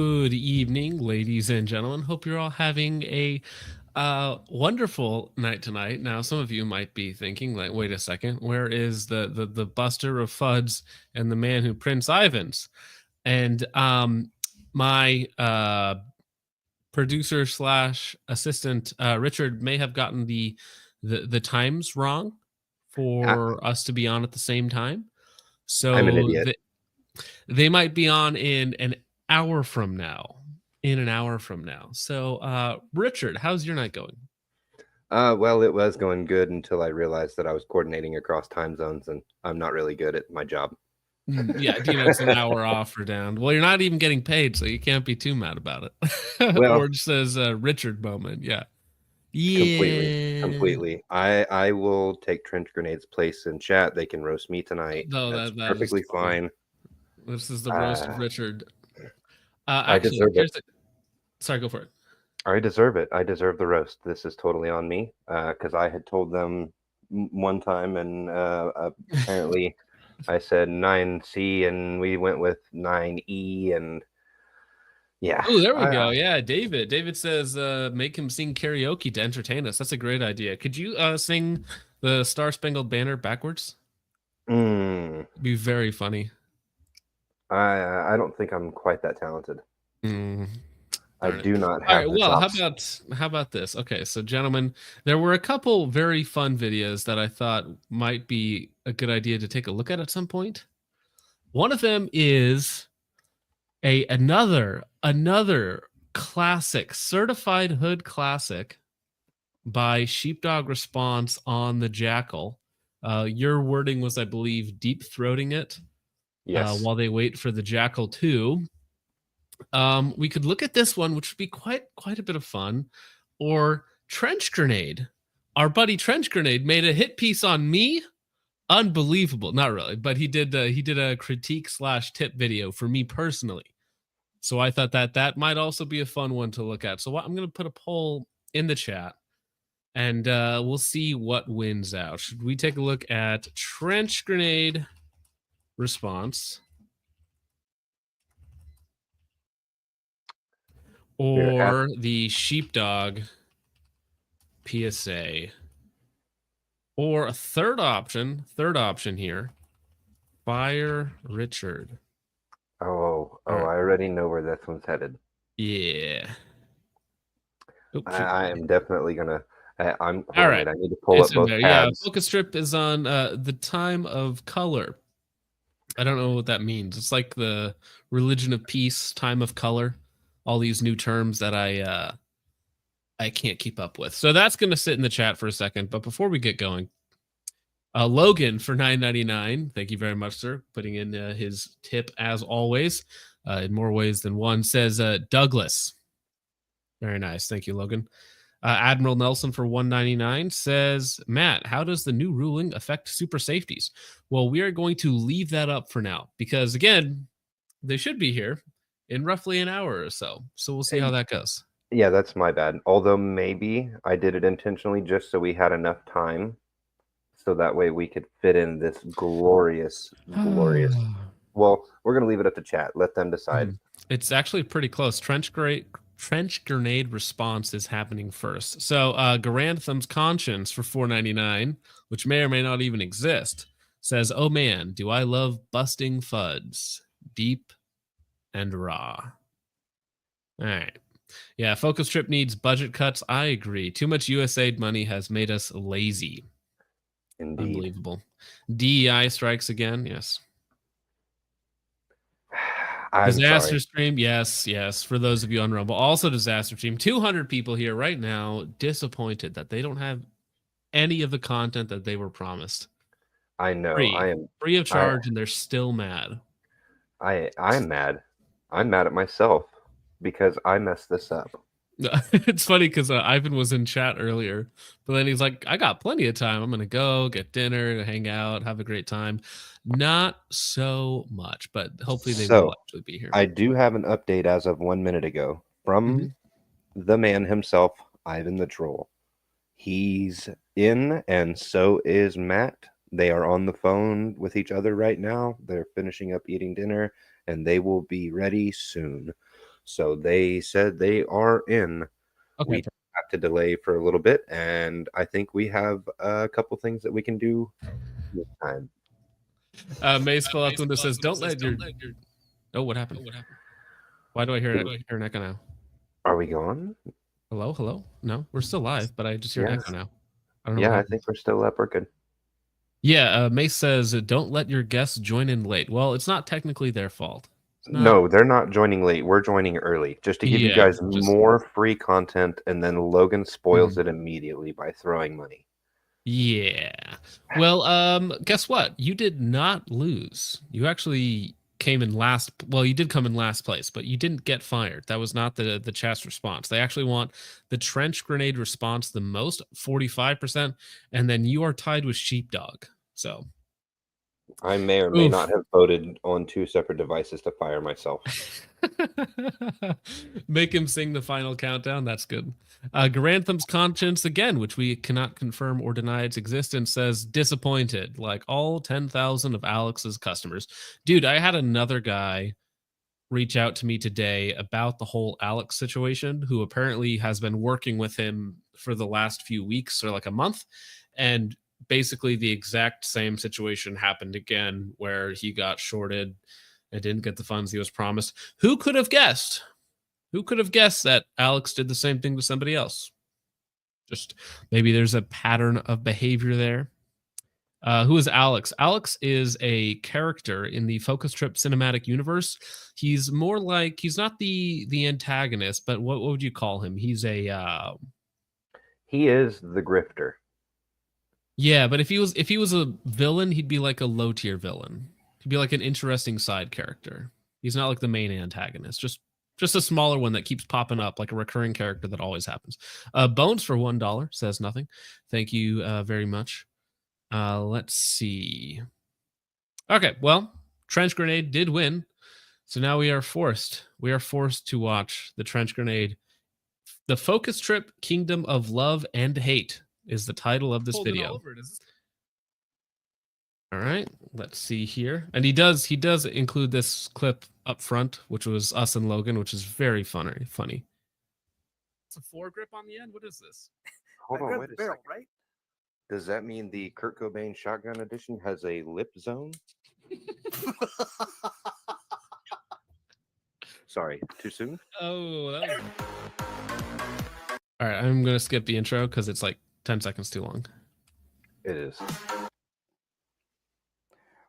Good evening, ladies and gentlemen. Hope you're all having a wonderful night tonight. Now, some of you might be thinking, like, wait a second, where is the Buster of Fudds and the man who Prince Ivans? And my producer slash assistant Richard may have gotten the times wrong I, for us to be on at the same time. I'm an So idiot. they might be on in an hour from now. In an hour from now. So, Richard, how's your night going? Well, it was going good until I realized that I was coordinating across time zones, and I'm not really good at my job. Yeah, Dino's an hour off or down. Well, you're not even getting paid, so you can't be too mad about it. Well, Or just says Richard moment. Yeah. completely, Yeah. completely. I will take Trench Grenade's place in chat. They can roast me tonight. No, That's that is perfectly totally. fine. This is the roast of Uh, Richard. I Actually, deserve it. sorry, go for it. I deserve it. I deserve the roast. This is totally on me because I had told them one time, and apparently I said 9C, and we went with 9E, and yeah. Oh, there we go. Yeah, David. David says make him sing karaoke to entertain us. That's a great idea. Could you sing the Star Spangled Banner backwards? Mm, It'd be very funny. I don't think I'm quite that talented. Mm, I darn it. do not All have right. the Well, chops. how about this? Okay, so gentlemen, there were a couple very fun videos that I thought might be a good idea to take a look at some point. One of them is another classic, certified hood classic by Sheepdog Response on the Jackal. Your wording was, I believe, deep throating it Yes. while they wait for the Jackal 2. We could look at this one, which would be quite a bit of fun, or Trench Grenade. Our buddy Trench Grenade made a hit piece on me. Unbelievable, not really, but he did a critique slash tip video for me personally. So I thought that might also be a fun one to look at. So I'm going to put a poll in the chat, and we'll see what wins out. Should we take a look at Trench Grenade response or the Sheepdog PSA, or a third option here, Fire Richard? I already know where this one's headed. Yeah. I am definitely gonna. I'm hold All on, right. wait, I need to pull It's up in both there. Yeah. tabs. Focus strip is on the time of color. I don't know what that means. It's like the religion of peace, time of color, all these new terms that I can't keep up with. So that's going to sit in the chat for a second. But before we get going, Logan for $9.99. Thank you very much, sir. Putting in his tip as always, in more ways than one. Says Douglas. Very nice. Thank you, Logan. Admiral Nelson for $1.99 says, Matt, how does the new ruling affect super safeties? Well, we are going to leave that up for now because, again, they should be here in roughly an hour or so. So we'll see how that goes. Yeah, that's my bad. Although maybe I did it intentionally just so we had enough time, so that way we could fit in this glorious. Well, we're gonna leave it up to chat. Let them decide. It's actually pretty close. Trench Grenade response is happening first. So Garantham's Conscience for $4.99, which may or may not even exist, says, oh man, do I love busting Fudds. Deep and raw. All right. Yeah, Focus Trip needs budget cuts. I agree. Too much USAID money has made us lazy. Indeed. Unbelievable. DEI strikes again. Yes. Disaster Stream, yes. For those of you on Rumble, also Disaster Stream. 200 people here right now, disappointed that they don't have any of the content that they were promised. I know. Free of charge, and they're still mad. I'm mad. I'm mad at myself because I messed this up. It's funny because Ivan was in chat earlier, but then he's like, I got plenty of time. I'm going to go get dinner, hang out, have a great time. Not so much, but hopefully they will actually be here. I do have an update as of 1 minute ago from the man himself, Ivan the Troll. He's in, and so is Matt. They are on the phone with each other right now. They're finishing up eating dinner, and they will be ready soon. So they said they are in. Okay. We have to delay for a little bit, and I think we have a couple things that we can do this time. Mace Falatunda says, "Don't let your." Oh, what happened? Why do I hear an echo now? Are we gone? Hello, hello. No, we're still live, but I just hear an Yeah. echo now. I don't know Yeah, what I happened. think we're still up. We're good. Yeah, Mace says, "Don't let your guests join in late." Well, it's not technically their fault. It's not. No, they're not joining late. We're joining early just to give you Yeah, guys just more free content, and then Logan spoils Mhm. it immediately by throwing money. Yeah. Well, guess what? You did not lose. You actually came in last. Well, you did come in last place, but you didn't get fired. That was not the chat's response. They actually want the trench grenade response the most, 45%, and then you are tied with sheepdog. So, I may or may not oof. have voted on two separate devices to fire myself. Make him sing the final countdown. That's good. Garantham's conscience again, which we cannot confirm or deny its existence, says disappointed, like all 10,000 of Alex's customers. Dude, I had another guy reach out to me today about the whole Alex situation, who apparently has been working with him for the last few weeks or like a month. And basically, the exact same situation happened again where he got shorted and didn't get the funds he was promised. Who could have guessed? Who could have guessed that Alex did the same thing to somebody else? Just maybe there's a pattern of behavior there. Who is Alex? Alex is a character in the Focus Trip cinematic universe. He's more like he's not the antagonist, but what would you call him? He's a He is the grifter. yeah, but if he was a villain, he'd be like a low tier villain. He'd be like an interesting side character. He's not like the main antagonist. Just a smaller one that keeps popping up, like a recurring character that always happens. Bones for $1 says nothing. Thank you very much. Let's see. Okay, well, Trench Grenade did win. So now we are forced to watch the Trench Grenade. The Focus Trip Kingdom of Love and Hate is the title of this video. All right, let's see here. And he does include this clip up front, which was us and Logan, which is very funny. It's a foregrip on the end. What is this? Hold on, wait a second. Right? Does that mean the Kurt Cobain Shotgun Edition has a lip zone? Sorry, too soon? Oh, all right. I'm gonna skip the intro because it's like 10 seconds too long. It is.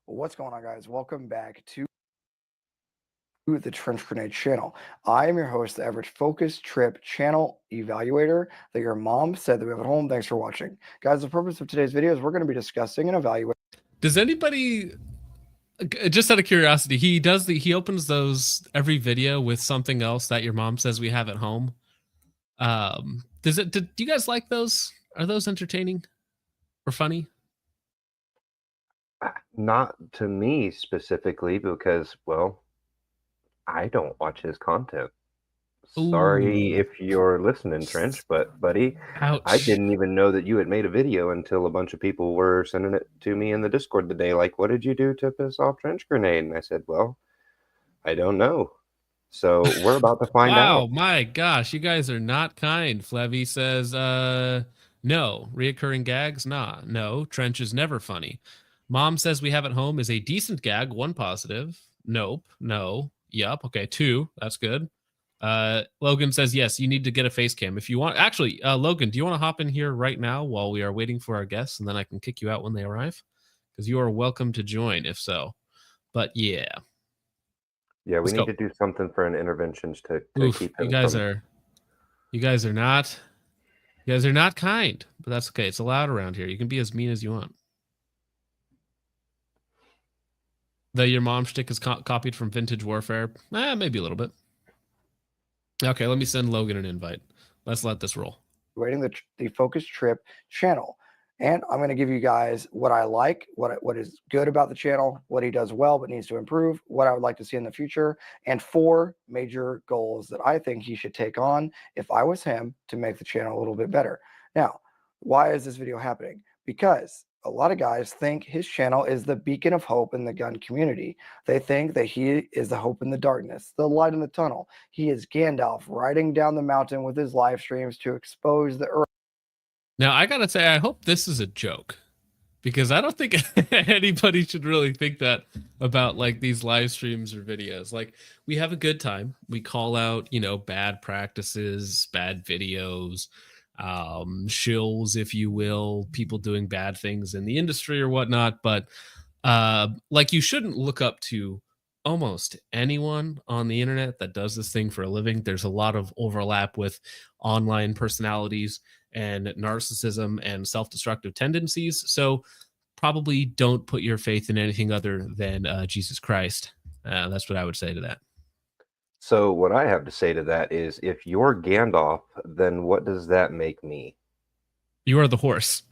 What's going on, guys? Welcome back to the Trench Grenade channel. I am your host, the Average Focus Trip channel evaluator that your mom said that we have at home. Thanks for watching. Guys, the purpose of today's video is we're going to be discussing and evaluating. Does anybody, just out of curiosity, he opens those every video with something else that your mom says we have at home. Do you guys like those? Are those entertaining or funny? Not to me specifically, because, well, I don't watch his content. Sorry Ooh. if you're listening, Trench, but buddy, Ouch. I didn't even know that you had made a video until a bunch of people were sending it to me in the Discord today. Like, what did you do to piss off Trench Grenade? And I said, well, I don't know. So we're about to find wow, out. my gosh, you guys are not kind. Flevy says, no. Reoccurring gags? Nah. No. Trench is never funny. Mom says we have at home is a decent gag. 1 positive. Nope. No. Yup. Okay. 2. That's good. Logan says, yes, you need to get a face cam. If you want, actually, Logan, do you want to hop in here right now while we are waiting for our guests, and then I can kick you out when they arrive? Because you are welcome to join if so. But yeah. Yeah, we Let's need go. to do something for an interventions to Oof, keep you him guys from. are not kind, but that's okay. It's allowed around here. You can be as mean as you want. Your mom shtick is copied from Vintage Warfare. Maybe a little bit. Okay, let me send Logan an invite. Let's let this roll. The Focus Trip channel. And I'm going to give you guys what I like, what is good about the channel, what he does well but needs to improve, what I would like to see in the future, and 4 major goals that I think he should take on if I was him to make the channel a little bit better. Now, why is this video happening? Because a lot of guys think his channel is the beacon of hope in the gun community. They think that he is the hope in the darkness, the light in the tunnel. He is Gandalf riding down the mountain with his live streams to expose the earth. Now, I gotta say, I hope this is a joke, because I don't think anybody should really think that about like these live streams or videos. Like, we have a good time. We call out, bad practices, bad videos, shills, if you will, people doing bad things in the industry or whatnot. But like, you shouldn't look up to almost anyone on the internet that does this thing for a living. There's a lot of overlap with online personalities and narcissism and self-destructive tendencies. So probably don't put your faith in anything other than Jesus Christ. That's what I would say to that. So what I have to say to that is, if you're Gandalf, then what does that make me? You are the horse.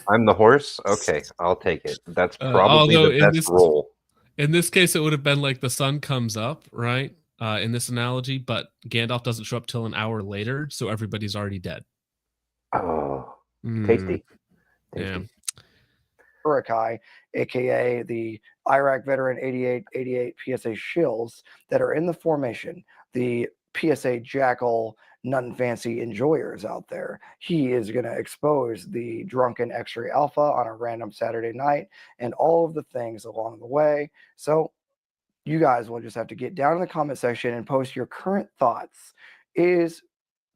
I'm the horse? Okay, I'll take it. That's probably the best role. In this case, it would have been like the sun comes up, right? In this analogy, but Gandalf doesn't show up till an hour later, so everybody's already dead. Oh, tasty. Yeah. Urakai, aka the Iraq veteran 88 PSA shills that are in the formation, the PSA jackal nothing fancy enjoyers out there. He is going to expose the drunken X-ray alpha on a random Saturday night and all of the things along the way. So you guys will just have to get down in the comment section and post your current thoughts. Is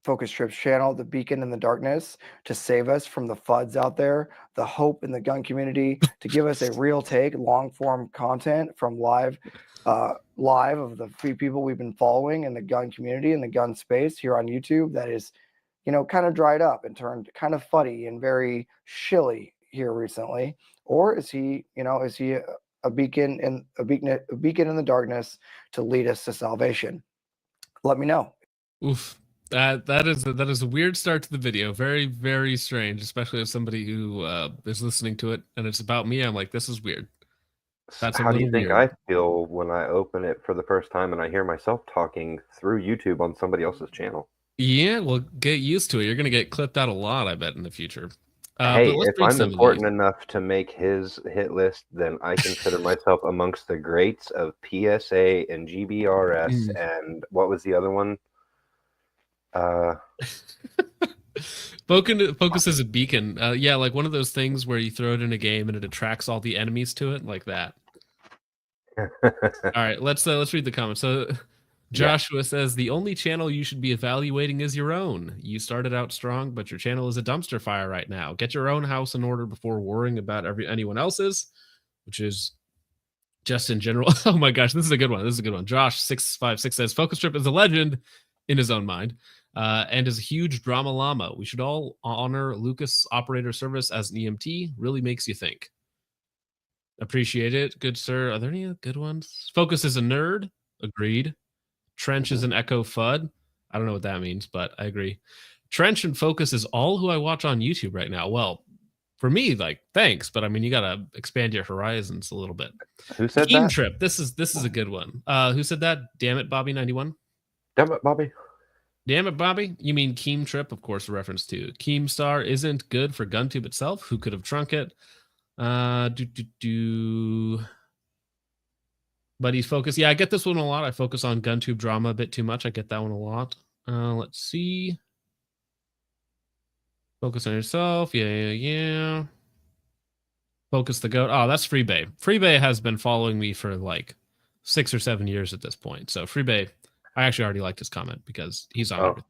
Focus Trip's channel the beacon in the darkness to save us from the Fudds out there, the hope in the gun community, to give us a real take, long form content from live of the few people we've been following in the gun community and the gun space here on YouTube that is, kind of dried up and turned kind of fuddy and very shilly here recently? Or is he a beacon in the darkness to lead us to salvation? Let me know. Oof. That is a weird start to the video. Very, very strange, especially as somebody who is listening to it and it's about me. I'm like, this is weird. That's How do you think I feel when I open it for the first time and I hear myself talking through YouTube on somebody else's channel? Yeah, well, get used to it. You're going to get clipped out a lot, I bet, in the future. Hey, if I'm important enough to make his hit list, then I consider myself amongst the greats of PSA and GBRS. And what was the other one? Focus as a beacon. Yeah, like one of those things where you throw it in a game and it attracts all the enemies to it, like that. All right, let's read the comments. So Joshua says the only channel you should be evaluating is your own. You started out strong, but your channel is a dumpster fire right now. Get your own house in order before worrying about anyone else's, which is just in general. Oh my gosh, this is a good one. Josh656 says Focus Trip is a legend in his own mind. And is a huge drama llama. We should all honor Lucas operator service as an EMT. Really makes you think. Appreciate it, good sir. Are there any good ones? Focus is a nerd. Agreed. Trench is an Echo Fud. I don't know what that means, but I agree. Trench and Focus is all who I watch on YouTube right now. Well, for me, like, thanks, but I mean, you gotta expand your horizons a little bit. Who said Team that? Trip. This is a good one. Who said that? Damn it, Bobby91. Damn it, Bobby. Damn it, Bobby. You mean Keem Trip, of course, a reference to Keemstar isn't good for GunTube itself. Who could have trunk it? But he's focused. Yeah, I get this one a lot. I focus on GunTube drama a bit too much. I get that one a lot. Let's see. Focus on yourself. Yeah. Focus the goat. Oh, that's Freebay. Freebay has been following me for like 6 or 7 years at this point. So Freebay, I actually already liked his comment because he's on everything.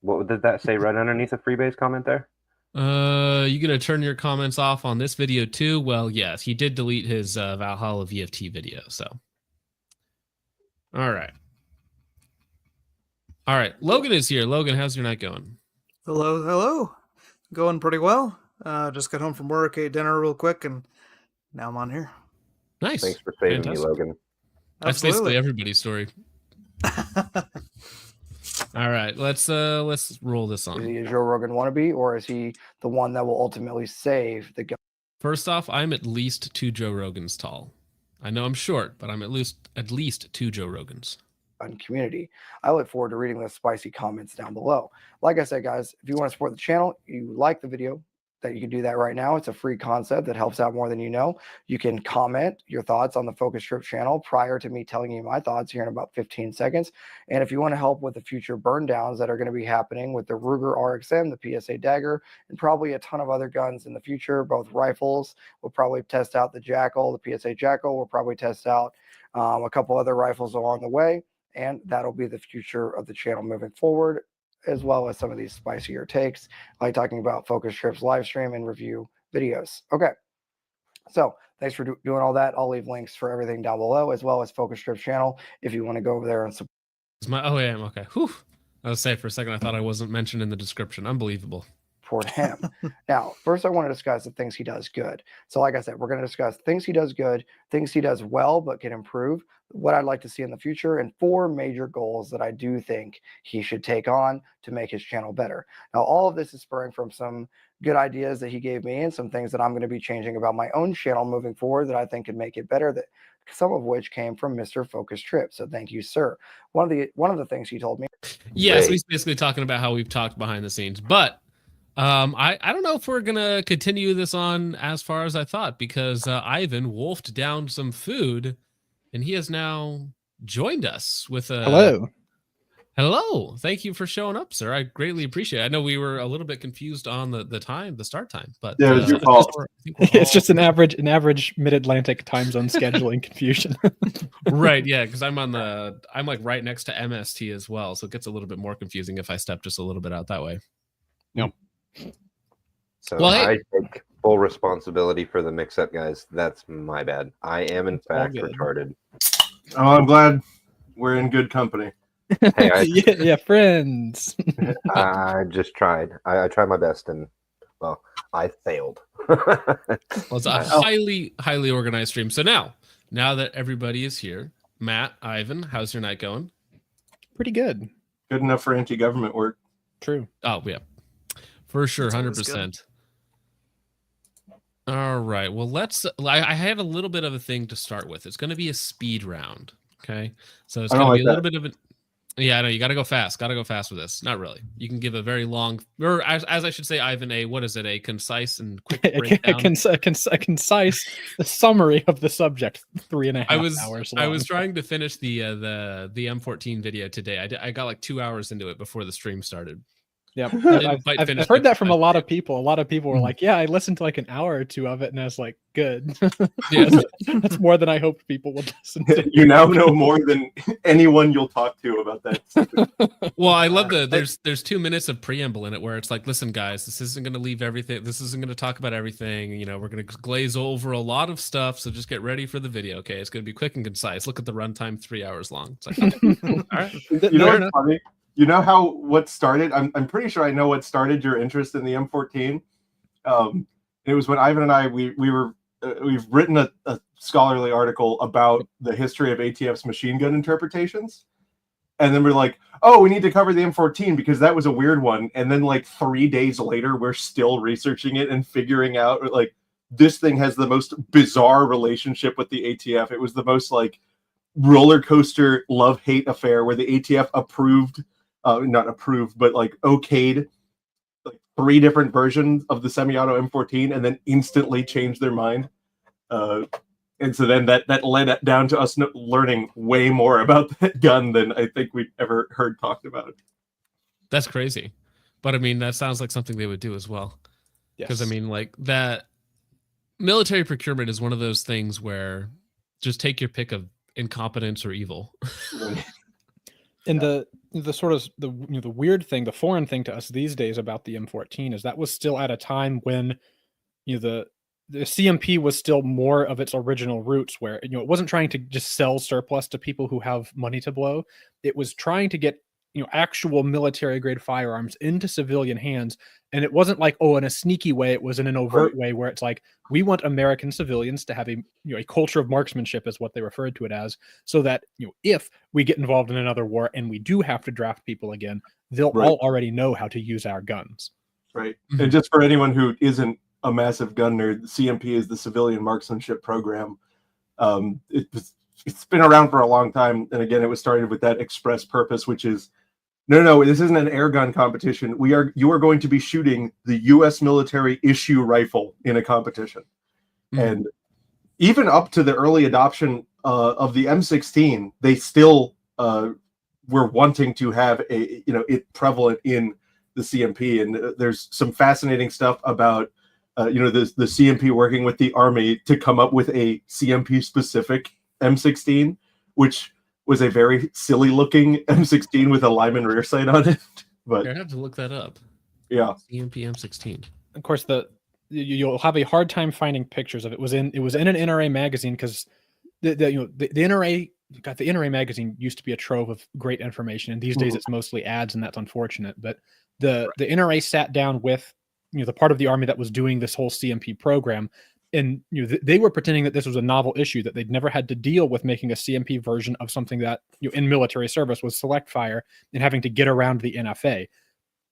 What did that say right underneath the Freebay's comment there? You gonna turn your comments off on this video too? Well, yes, he did delete his Valhalla VFT video. So, all right. Logan is here. Logan, how's your night going? Hello. Going pretty well. Just got home from work, ate dinner real quick, and now I'm on here. Nice. Thanks for saving me, Logan. That's basically everybody's story. All right, let's roll this on. Is he a Joe Rogan wannabe, or is he the one that will ultimately save the gun? First off, I'm at least 2 Joe Rogans tall. I know I'm short, but I'm at least 2 Joe Rogans. Community. I look forward to reading those spicy comments down below. Like I said, guys, if you want to support the channel, you like the video, that you can do that right now. It's a free concept that helps out more than you know. You can comment your thoughts on the Focus Trip channel prior to me telling you my thoughts here in about 15 seconds. And if you want to help with the future burn downs that are going to be happening with the Ruger RXM, the PSA Dagger, and probably a ton of other guns in the future, both rifles, we'll probably test out the Jackal, the PSA Jackal. We'll probably test out a couple other rifles along the way. And that'll be the future of the channel moving forward, as well as some of these spicier takes, like talking about Focus Trips live stream and review videos. Okay, so thanks for doing all that. I'll leave links for everything down below, as well as Focus Trips channel if you want to go over there and support. Oh, yeah, okay. Whew. I was saying for a second, I thought I wasn't mentioned in the description. Unbelievable. Him. Now, first I want to discuss the things he does good. So like I said, we're going to discuss things he does good, things he does well but can improve, what I'd like to see in the future, and 4 major goals that I do think he should take on to make his channel better. Now, all of this is spurring from some good ideas that he gave me and some things that I'm going to be changing about my own channel moving forward that I think can make it better, that some of which came from Mr. Focus Trip. So thank you, sir. One of the things he told me. Yeah, so he's basically talking about how we've talked behind the scenes, but I don't know if we're gonna continue this on as far as I thought, because Ivan wolfed down some food and he has now joined us with a hello. Thank you for showing up, sir. I greatly appreciate it. I know we were a little bit confused on the start time, but yeah, it was your fault. It's just an average mid-Atlantic time zone scheduling confusion. Right, yeah, because I'm like right next to MST as well, so it gets a little bit more confusing if I step just a little bit out that way. Yep. So Well, hey. I take full responsibility for the mix-up, guys. That's my bad. I am in fact retarded. Oh, I'm glad we're in good company. Hey, yeah, friends. I just tried. I tried my best, and well, I failed. Well, it's a highly organized stream. So now that everybody is here, Matt, Ivan, how's your night going? Pretty good. Good enough for anti-government work. True. Oh yeah, for sure, 100%. All right. Well, I had a little bit of a thing to start with. It's going to be a speed round. Okay, so it's going to be a little bit of an. Yeah, I know you got to go fast. Got to go fast with this. Not really. You can give a very long, or as I should say, Ivan, what is it? A concise and quick breakdown. a concise summary of the subject. 3.5 hours long. I was trying to finish the M14 video today. I got like 2 hours into it before the stream started. Yeah, I've heard that from a lot of people. A lot of people were like, "Yeah, I listened to like an hour or 2 of it, and I was like, good." Yeah, that's more than I hoped people would listen to. You now know more than anyone you'll talk to about that. Well, I love there's 2 minutes of preamble in it where it's like, listen, guys, this isn't going to leave everything. This isn't going to talk about everything. You know, we're going to glaze over a lot of stuff. So just get ready for the video. Okay, it's going to be quick and concise. Look at the runtime, 3 hours long. It's like, okay, all right. You know what's funny? You know what started? I'm pretty sure I know what started your interest in the M14. It was when Ivan and I we've written a scholarly article about the history of ATF's machine gun interpretations, and then we're like, oh, we need to cover the M14 because that was a weird one. And then like 3 days later, we're still researching it and figuring out like this thing has the most bizarre relationship with the ATF. It was the most like roller coaster love-hate affair where the ATF approved. Not approved, but like okayed like 3 different versions of the semi-auto M14 and then instantly changed their mind. And so then that led down to us learning way more about that gun than I think we've ever heard talked about. That's crazy. But I mean, that sounds like something they would do as well. Because I mean, like that military procurement is one of those things where just take your pick of incompetence or evil. And the sort of the weird thing, the foreign thing to us these days about the M14 is that was still at a time when the CMP was still more of its original roots, where it wasn't trying to just sell surplus to people who have money to blow. It was trying to get actual military grade firearms into civilian hands. And it wasn't like, oh, in a sneaky way, it was in an overt way where it's like, we want American civilians to have a culture of marksmanship is what they referred to it as, so that if we get involved in another war and we do have to draft people again, they'll all already know how to use our guns. Right. And just for anyone who isn't a massive gun nerd, CMP is the Civilian Marksmanship Program. It's been around for a long time. And again, it was started with that express purpose, which is No, this isn't an air gun competition. You are going to be shooting the U.S. military issue rifle in a competition, and even up to the early adoption of the M16, they still were wanting to have it prevalent in the CMP. And there's some fascinating stuff about the CMP working with the Army to come up with a CMP specific M16, which was a very silly looking M16 with a Lyman rear sight on it. But I have to look that up. Yeah, CMP M16. Of course, you'll have a hard time finding pictures of it. It was in an NRA magazine because the NRA the NRA magazine used to be a trove of great information, and these days it's mostly ads, and that's unfortunate. But the NRA sat down with the part of the Army that was doing this whole CMP program, and they were pretending that this was a novel issue, that they'd never had to deal with making a CMP version of something that in military service was select fire and having to get around the NFA.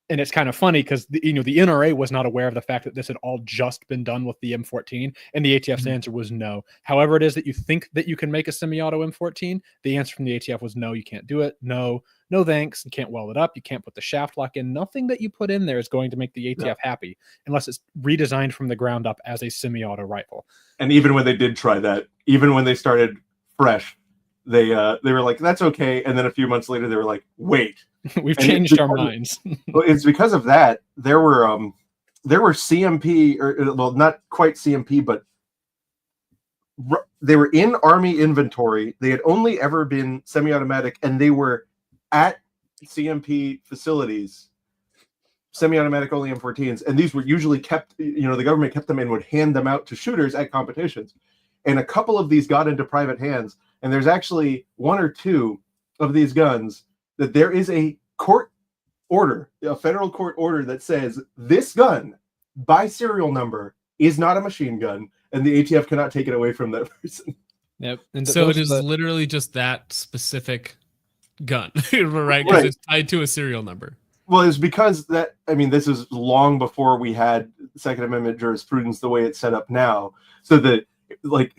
And it's kind of funny because the NRA was not aware of the fact that this had all just been done with the M14, and the ATF's answer was no. However it is that you think that you can make a semi-auto M14, the answer from the ATF was no, you can't do it. No thanks. You can't weld it up. You can't put the shaft lock in. Nothing that you put in there is going to make the ATF happy unless it's redesigned from the ground up as a semi-auto rifle. And even when they did try that, even when they started fresh, they were like, that's okay. And then a few months later, they were like, wait. We've changed our minds. Well, it's because of that. There were CMP, or well, not quite CMP, but they were in Army inventory. They had only ever been semi-automatic, and they were at CMP facilities, semi-automatic only M14s. And these were usually kept, the government kept them and would hand them out to shooters at competitions. And a couple of these got into private hands. And there's actually one or two of these guns that there is a court order, a federal court order that says this gun by serial number is not a machine gun, and the ATF cannot take it away from that person. Yep. And so it is literally just that specific gun, right? Because it's tied to a serial number. Well, it's because this is long before we had Second Amendment jurisprudence the way it's set up now. So that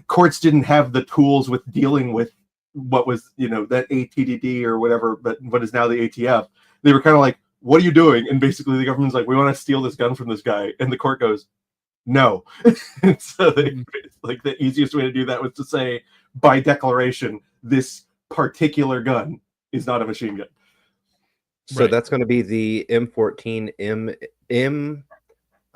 courts didn't have the tools with dealing with what was, that ATDD or whatever, but what is now the ATF. They were kind of like, what are you doing? And basically the government's like, we want to steal this gun from this guy. And the court goes, no. And so the easiest way to do that was to say, by declaration, this particular gun is not a machine gun. So that's going to be the M14 I'm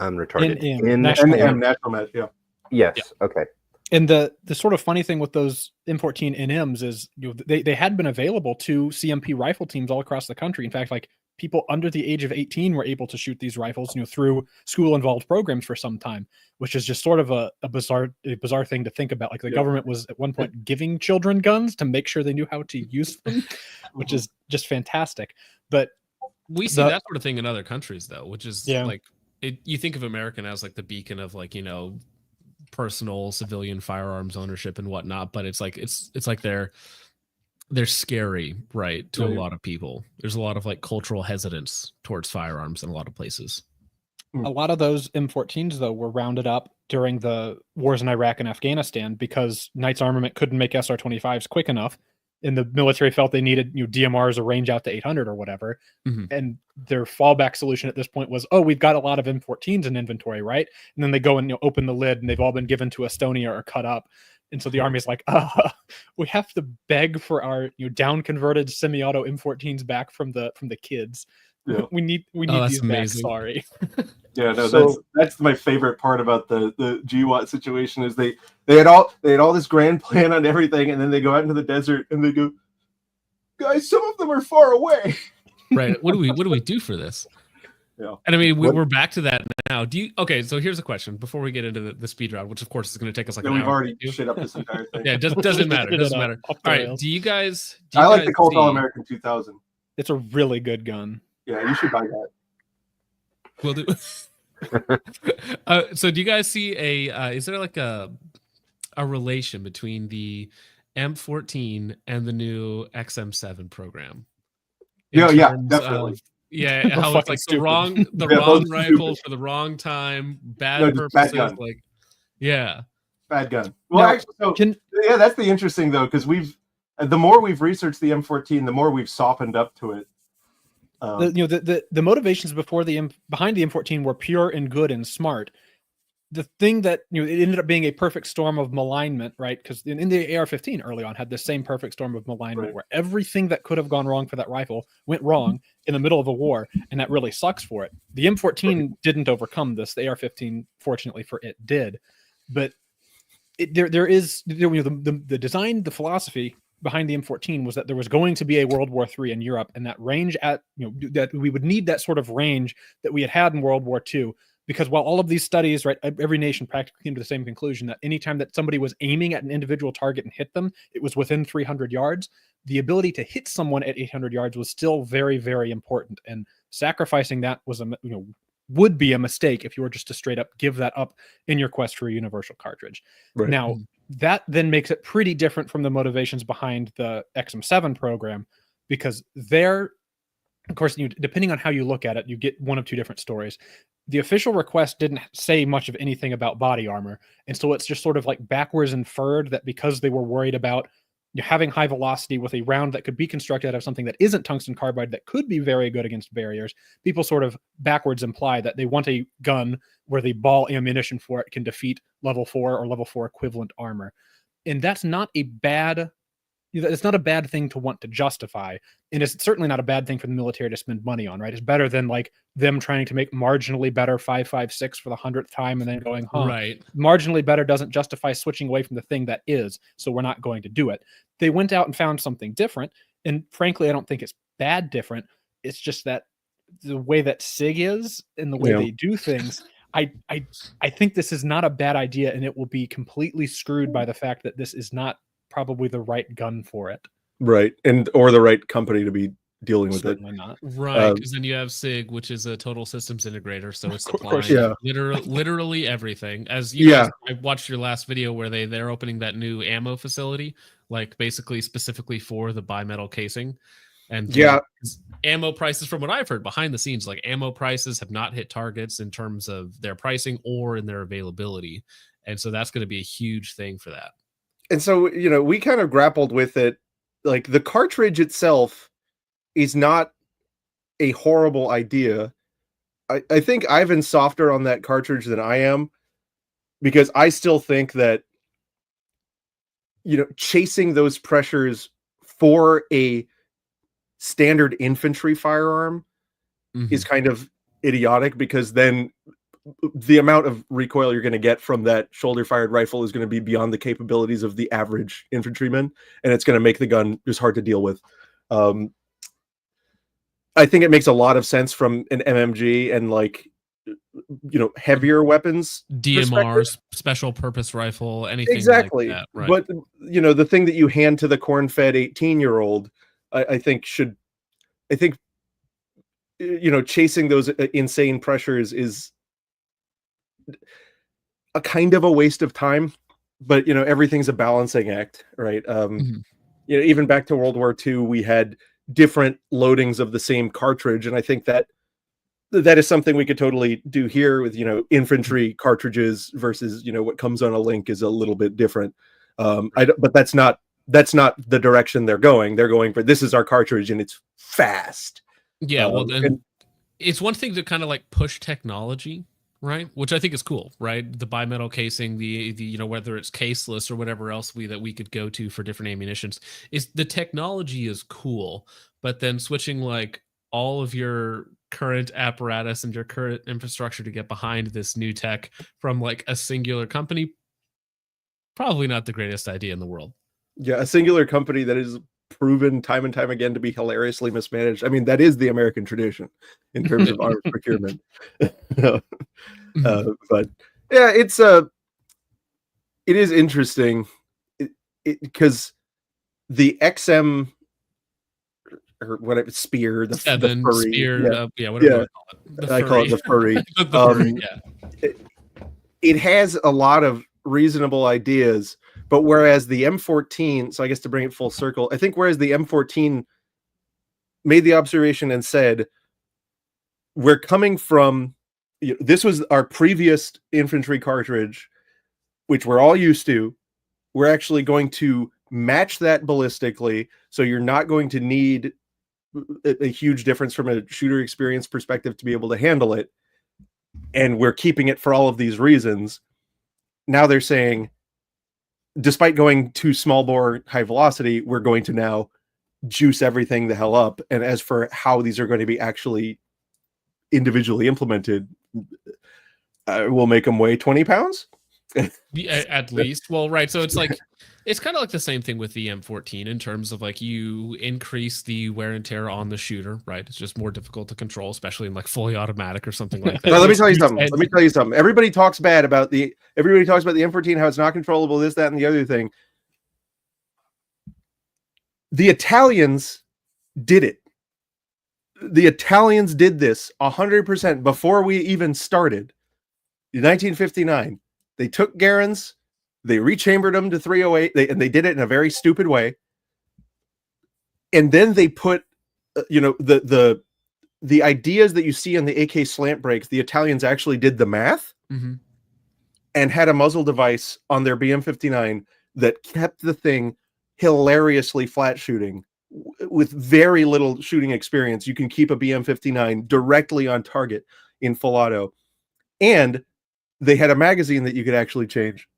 retarded. Natural Med, yeah. Yes. Yeah. Okay. And the sort of funny thing with those M14 NMs is they had been available to CMP rifle teams all across the country. In fact, people under the age of 18 were able to shoot these rifles, through school-involved programs for some time, which is just sort of a bizarre thing to think about. The government was at one point giving children guns to make sure they knew how to use them, which is just fantastic. But we see that sort of thing in other countries, though, which is you think of American as the beacon of personal civilian firearms ownership and whatnot, but it's like they're scary, right, to a lot of people. There's a lot of cultural hesitance towards firearms in a lot of places. A lot of those M14s though were rounded up during the wars in Iraq and Afghanistan because Knight's Armament couldn't make SR-25s quick enough, and the military felt they needed DMRs or range out to 800 or whatever. And their fallback solution at this point was, we've got a lot of M14s in inventory, right? And then they go and open the lid, and they've all been given to Estonia or cut up. And so the Army's like, we have to beg for our down converted semi-auto M14s back from the kids. Yeah. We need these amazing. back. Sorry. Yeah, no, that's my favorite part about the GWAT situation is they had all this grand plan on everything, and then they go out into the desert and they go, guys, some of them are far away. Right. What do we do for this? Yeah. And we're back to that now. So here's a question before we get into the speed round, which of course is going to take us an hour. We've already shit up this entire thing. Yeah, it doesn't matter. It doesn't matter. All right. Do you guys I like the Colt All-American 2000. It's a really good gun. Yeah, you should buy that. Will do. So do you guys see is there a relation between the M14 and the new XM7 program? Yeah, definitely. How it's the wrong rifle for the wrong time, bad purposes. Bad gun. Well, that's the interesting though, because the more we've researched the M14, the more we've softened up to it. The motivations behind the M14 were pure and good and smart. The thing that it ended up being a perfect storm of malignment, right? Because in the AR-15 early on had the same perfect storm of malignment, where everything that could have gone wrong for that rifle went wrong in the middle of a war, and that really sucks for it. The M14 didn't overcome this. The AR-15, fortunately for it, did. But there is the design, the philosophy behind the M14 was that there was going to be a World War III in Europe, and that range that we would need that sort of range that we had in World War II. Because while all of these studies, right, every nation practically came to the same conclusion that anytime that somebody was aiming at an individual target and hit them, it was within 300 yards. The ability to hit someone at 800 yards was still very, very important. And sacrificing that was would be a mistake if you were just to straight up give that up in your quest for a universal cartridge. Right. Now, that then makes it pretty different from the motivations behind the XM7 program, because there, of course, depending on how you look at it, you get one of two different stories. The official request didn't say much of anything about body armor. And so it's just sort of like backwards inferred that because they were worried about having high velocity with a round that could be constructed out of something that isn't tungsten carbide that could be very good against barriers, people sort of backwards imply that they want a gun where the ball ammunition for it can defeat level 4 or level 4 equivalent armor. And that's not a bad... It's not a bad thing to want to justify, and it's certainly not a bad thing for the military to spend money on, right? It's better than like them trying to make marginally better 5.56 for the 100th time and then going, right. Marginally better doesn't justify switching away from the thing that is, so we're not going to do it. They went out and found something different, and frankly, I don't think it's bad different. It's just that the way that SIG is and the way they do things, I think this is not a bad idea, and it will be completely screwed by the fact that this is not probably the right gun for it, right? And or the right company to be dealing with Certainly it. Not right, because then you have SIG, which is a total systems integrator, so it's supplying literally everything. As you guys, I watched your last video where they're opening that new ammo facility, like basically specifically for the bimetal casing. And ammo prices, from what I've heard behind the scenes, like ammo prices have not hit targets in terms of their pricing or in their availability, and so that's going to be a huge thing for that. And so, we kind of grappled with it. Like, the cartridge itself is not a horrible idea. I think Ivan's softer on that cartridge than I am, because I still think that, chasing those pressures for a standard infantry firearm is kind of idiotic, because then the amount of recoil you're going to get from that shoulder-fired rifle is going to be beyond the capabilities of the average infantryman, and it's going to make the gun just hard to deal with. I think it makes a lot of sense from an MMG and heavier weapons, DMRs, special purpose rifle, anything exactly like that. Right. But the thing that you hand to the corn-fed 18-year-old, I think chasing those insane pressures is a kind of a waste of time, but everything's a balancing act, right? Even back to World War II, we had different loadings of the same cartridge, and I think that is something we could totally do here with infantry cartridges versus what comes on a link is a little bit different. But that's not the direction they're going. They're going for, this is our cartridge and it's fast. Yeah, well, then it's one thing to kind of like push technology, right? Which I think is cool, right? The bimetal casing, the whether it's caseless or whatever else that we could go to for different ammunitions, is the technology is cool, but then switching like all of your current apparatus and your current infrastructure to get behind this new tech from like a singular company, probably not the greatest idea in the world. Yeah, a singular company that is proven time and time again to be hilariously mismanaged. I mean, that is the American tradition in terms of arms procurement. But yeah, it is interesting because the XM or whatever spear, the furry, whatever you call it. I call it the furry. It has a lot of reasonable ideas, but whereas the M14, so I guess to bring it full circle, I think whereas the M14 made the observation and said, we're coming from, this was our previous infantry cartridge, which we're all used to. We're actually going to match that ballistically, so you're not going to need a huge difference from a shooter experience perspective to be able to handle it, and we're keeping it for all of these reasons. Now they're saying, despite going to small bore high velocity, we're going to now juice everything the hell up. And as for how these are going to be actually individually implemented, we'll make them weigh 20 pounds at least. Well, right. So it's like, it's kind of like the same thing with the M14 in terms of like you increase the wear and tear on the shooter, right? It's just more difficult to control, especially in like fully automatic or something like that. Well, let me tell you something. Everybody talks about the M14, how it's not controllable, this, that, and the other thing. The Italians did it. The Italians did this 100% before we even started. In 1959, they took Garens, they rechambered them to 308, and they did it in a very stupid way. And then they put, the ideas that you see on the AK slant brakes, the Italians actually did the math and had a muzzle device on their BM59 that kept the thing hilariously flat shooting. With very little shooting experience, you can keep a BM59 directly on target in full auto. And they had a magazine that you could actually change.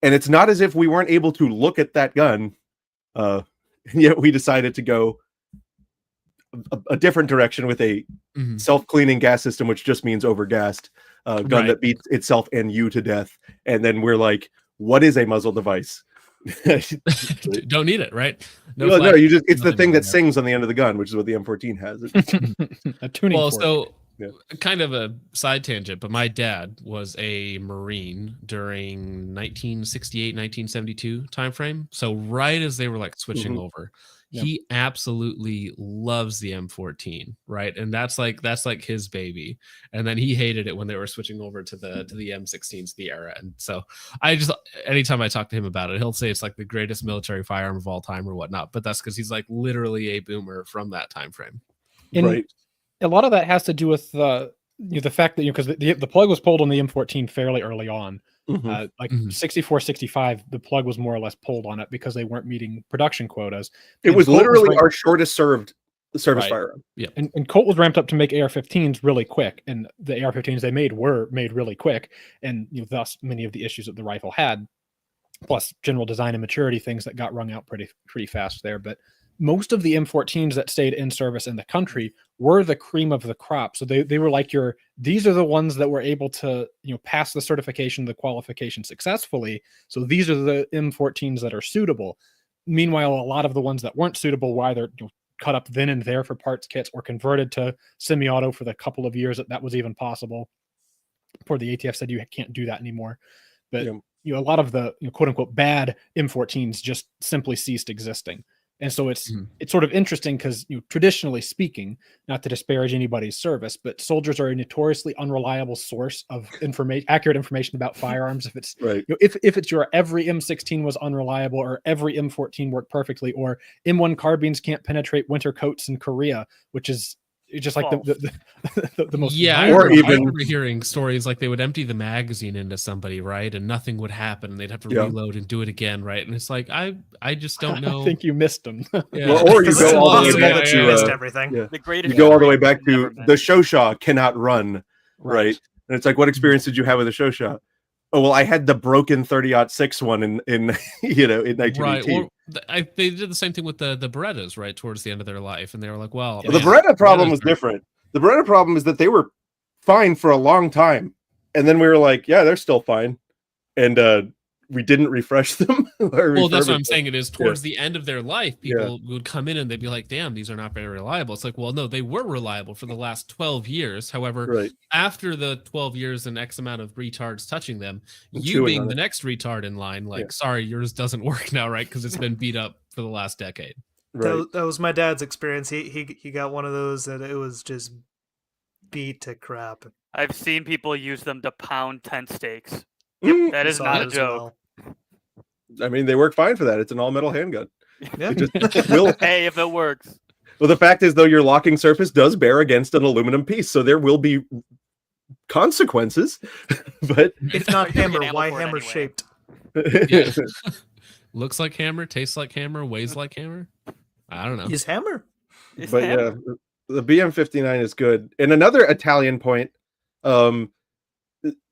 And it's not as if we weren't able to look at that gun, and yet we decided to go a different direction with a self-cleaning gas system, which just means overgassed gun that beats itself and you to death. And then we're like, what is a muzzle device? Don't need it, right? No, it's the thing that sings on the end of the gun, which is what the M14 has. A tuning fork. So kind of a side tangent, but my dad was a Marine during 1968, 1972 timeframe. So right as they were like switching over, he absolutely loves the M14, right? And that's like his baby. And then he hated it when they were switching over to the M16s, the era. And so anytime I talk to him about it, he'll say it's like the greatest military firearm of all time or whatnot. But that's because he's like literally a boomer from that time frame. Right. A lot of that has to do with the fact that because the plug was pulled on the M14 fairly early on, 64, 65, the plug was more or less pulled on it because they weren't meeting production quotas. It was literally our shortest served service firearm. Yeah, and Colt was ramped up to make AR-15s really quick, and the AR-15s they made were made really quick, and thus many of the issues that the rifle had, plus general design and maturity things that got wrung out pretty fast there, but. Most of the M14s that stayed in service in the country were the cream of the crop. So they were like these are the ones that were able to, pass the certification, the qualification successfully. So these are the M14s that are suitable. Meanwhile, a lot of the ones that weren't suitable were either cut up then and there for parts kits or converted to semi-auto for the couple of years that was even possible before the ATF said you can't do that anymore. But a lot of the quote unquote bad M14s just simply ceased existing. And so it's sort of interesting because traditionally speaking, not to disparage anybody's service, but soldiers are a notoriously unreliable source of accurate information about firearms. If it's if it's your every M16 was unreliable, or every M14 worked perfectly, or M1 carbines can't penetrate winter coats in Korea, which is just like the most. Yeah, I remember hearing stories like they would empty the magazine into somebody, right, and nothing would happen, and they'd have to reload and do it again, right? And it's like I just don't know. I think you missed them. Or you go all the way back to missed everything. The greatest. You go all the way back to the Shoshaw cannot run, right? And it's like, what experience did you have with the Shoshaw? Oh well, I had the broken 30-06 one in 1918. Right. They did the same thing with the Berettas, right, towards the end of their life, and they were like, well, the Beretta problem was different. The Beretta problem is that they were fine for a long time, and then we were like, yeah, they're still fine, and we didn't refresh them. Well, that's what I'm saying. It is towards the end of their life, people would come in and they'd be like, damn, these are not very reliable. It's like, well, no, they were reliable for the last 12 years. However, after the 12 years and X amount of retards touching them, you being the next retard in line, like, sorry, yours doesn't work now, right? Because it's been beat up for the last decade. That was my dad's experience. He got one of those and it was just beat to crap. I've seen people use them to pound tent steaks. Yep, that is not a joke. I mean, they work fine for that. It's an all-metal handgun. Yeah. Hey, if it works. Well, the fact is, though, your locking surface does bear against an aluminum piece, so there will be consequences. But it's not hammer. Why hammer shaped? Looks like hammer, tastes like hammer, weighs like hammer. I don't know. Use hammer. It's But him? yeah, the BM59 is good. And another Italian point,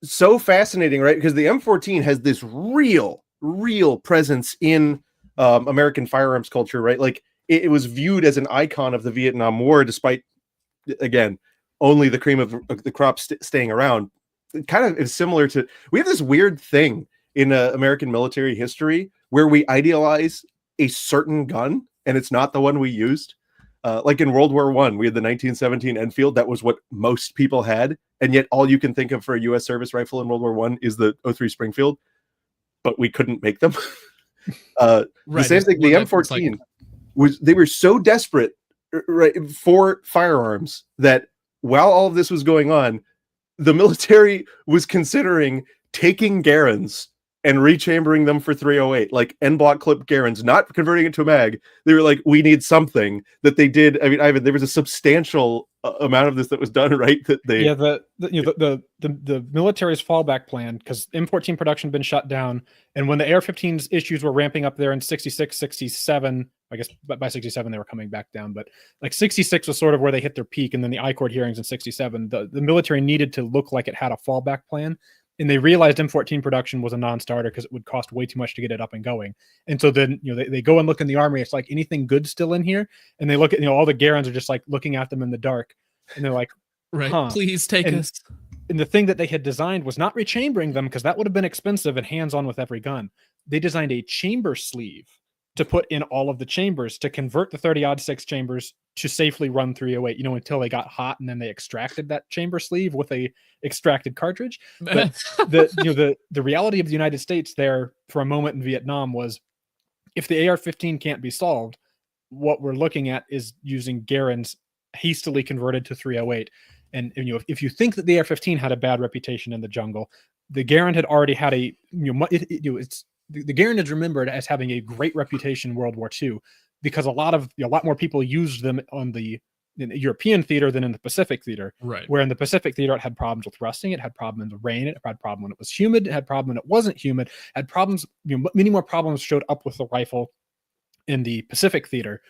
so fascinating, right? Because the M14 has this real presence in American firearms culture, right? Like it was viewed as an icon of the Vietnam War, despite, again, only the cream of the crop staying around. It kind of is similar to, we have this weird thing in American military history where we idealize a certain gun and it's not the one we used. Like in World War I, we had the 1917 Enfield. That was what most people had. And yet all you can think of for a U.S. service rifle in World War I is the 03 Springfield, but we couldn't make them. The same thing, the M14 they were so desperate, right, for firearms that while all of this was going on, the military was considering taking Garens and rechambering them for 308, like en bloc clip Garens, not converting it to a mag. They were like, we need something that they did. I mean, Ivan, there was a substantial amount of this that was done, right? That they the military's fallback plan, because M14 production had been shut down, and when the AR-15's issues were ramping up there in 66, 67, I guess by 67 they were coming back down, but like 66 was sort of where they hit their peak, and then the I-Court hearings in 67, the military needed to look like it had a fallback plan. And they realized M14 production was a non-starter because it would cost way too much to get it up and going. And so then, they go and look in the armory. It's like, anything good still in here? And they look at, all the Garens are just like looking at them in the dark. And they're like, right, huh. Please take us. And the thing that they had designed was not rechambering them, because that would have been expensive and hands-on with every gun. They designed a chamber sleeve to put in all of the chambers to convert the 30-06 chambers to safely run 308, until they got hot, and then they extracted that chamber sleeve with a extracted cartridge. But the reality of the United States there for a moment in Vietnam was, if the AR-15 can't be solved, what we're looking at is using Garens hastily converted to 308. And if you think that the AR-15 had a bad reputation in the jungle, the Garand had already had the Garand is remembered as having a great reputation in World War II, because a lot more people used them in the European theater than in the Pacific theater. Right. Where in the Pacific theater, it had problems with rusting, it had problem in the rain, it had problem when it was humid, it had problem when it wasn't humid, had problems. Many more problems showed up with the rifle in the Pacific theater,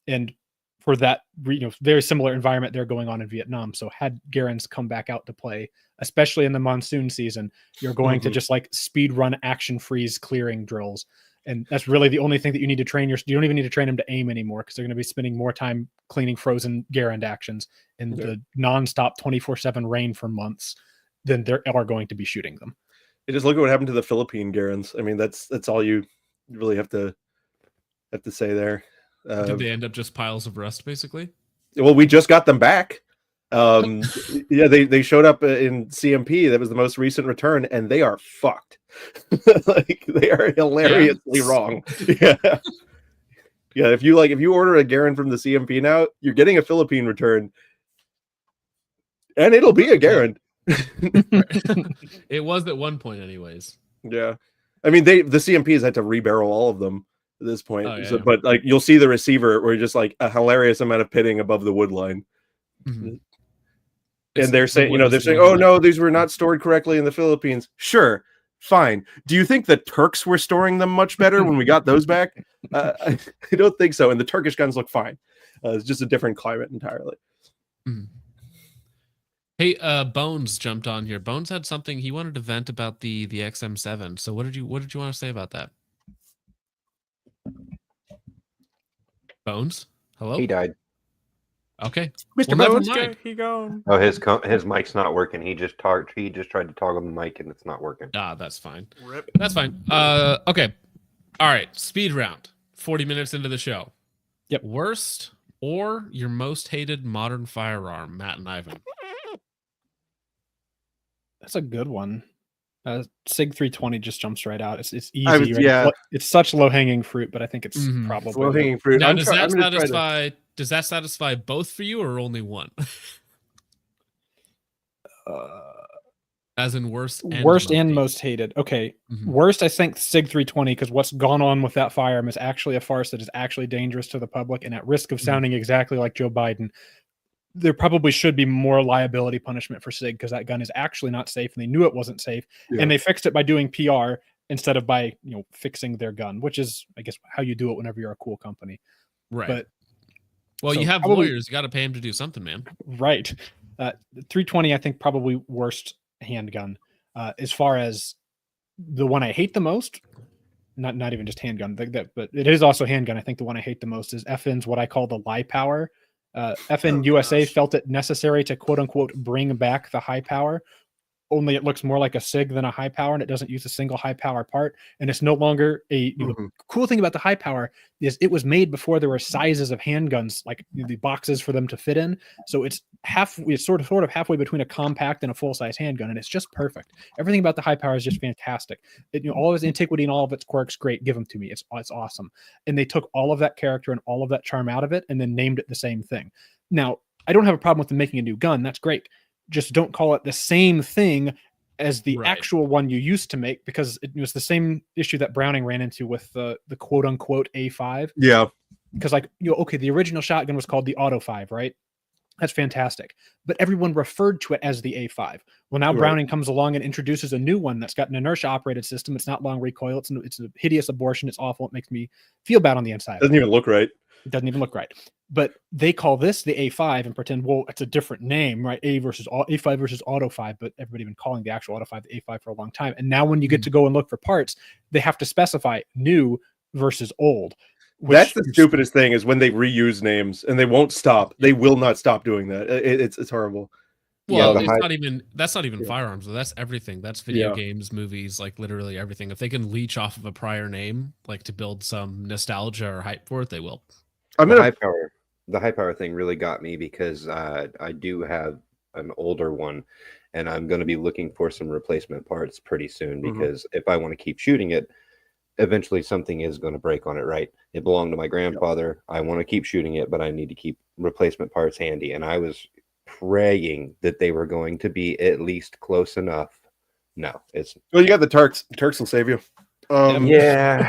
and for that, very similar environment there going on in Vietnam. So had Garens come back out to play, especially in the monsoon season, you're going to just like speed run action freeze clearing drills. And that's really the only thing that you need to train. You don't even need to train them to aim anymore, because they're going to be spending more time cleaning frozen Garand actions in the nonstop 24/7 rain for months than they are going to be shooting them. You just look at what happened to the Philippine Garens. I mean, that's all you really have to say there. Did they end up just piles of rust, basically? Well, we just got them back. Yeah, they showed up in CMP. That was the most recent return, and they are fucked. Like, they are hilariously wrong. Yeah. Yeah, if you order a Garand from the CMP now, you're getting a Philippine return, and it'll be a Garand. It was at one point, anyways. Yeah, I mean, the CMPs had to rebarrel all of them at this point. Oh, yeah. So, but like, you'll see the receiver where just like a hilarious amount of pitting above the wood line. Mm-hmm. And they're saying, oh no, these were not stored correctly in the Philippines. Sure, fine. Do you think the Turks were storing them much better when we got those back? I don't think so. And the Turkish guns look fine. It's just a different climate entirely. Mm. Hey, Bones jumped on here. Bones had something he wanted to vent about the XM7. So what did you want to say about that? Bones, hello. He died. Okay, Mr. Well, Bones, never mind. he gone. Oh, his mic's not working. He just tried to toggle the mic and it's not working. That's fine. Rip. That's fine. Okay. All right. Speed round. 40 minutes into the show. Yep. Worst or your most hated modern firearm, Matt and Ivan? That's a good one. SIG 320 just jumps right out. It's easy. Right? Yeah. It's such low hanging fruit, but I think it's Mhm. probably Low hanging fruit. Now, does that satisfy both for you or only one? As in worst and most hated. Okay. Mhm. Worst, I think SIG 320, because what's gone on with that firearm is actually a farce that is actually dangerous to the public, and at risk of sounding exactly like Joe Biden, there probably should be more liability punishment for SIG, because that gun is actually not safe, and they knew it wasn't safe, and they fixed it by doing PR instead of by fixing their gun, which is, I guess, how you do it whenever you're a cool company. Right. But Well, So you have probably- lawyers. You got to pay them to do something, man. Right. 320, I think, probably worst handgun. As far as the one I hate the most, not even just handgun, but it is also handgun. I think the one I hate the most is FN's what I call the lie power. FN USA gosh. felt it necessary to quote unquote bring back the high power. Only it looks more like a SIG than a high power, and it doesn't use a single high power part. And it's no longer a the cool thing about the high power is it was made before there were sizes of handguns, like the boxes for them to fit in. So it's sort of halfway between a compact and a full size handgun, and it's just perfect. Everything about the high power is just fantastic. All of its antiquity and all of its quirks, great. Give them to me. It's awesome. And they took all of that character and all of that charm out of it, and then named it the same thing. Now, I don't have a problem with them making a new gun. That's great. Just don't call it the same thing as the actual one you used to make, because it was the same issue that Browning ran into with the quote unquote A5. Yeah. Because okay, the original shotgun was called the Auto 5, right? That's fantastic. But everyone referred to it as the A5. Well, now Browning comes along and introduces a new one that's got an inertia operated system. It's not long recoil. It's a hideous abortion. It's awful. It makes me feel bad on the inside. Doesn't even look right. It doesn't even look right. But they call this the A5 and pretend, well, it's a different name, right? A5 versus Auto 5, but everybody been calling the actual Auto 5 the A5 for a long time. And now when you get to go and look for parts, they have to specify new versus old. That's the stupidest thing, is when they reuse names, and they won't stop. They will not stop doing that. It's horrible. Well, that's not even firearms, though. That's everything. That's video games, movies, like literally everything. If they can leech off of a prior name, like to build some nostalgia or hype for it, they will. The high power thing really got me, because I do have an older one, and I'm going to be looking for some replacement parts pretty soon, because if I want to keep shooting it, eventually something is going to break on it, right? It belonged to my grandfather. I want to keep shooting it, but I need to keep replacement parts handy. And I was praying that they were going to be at least close enough. No, it's you got the Turks. The Turks will save you. Erdogan.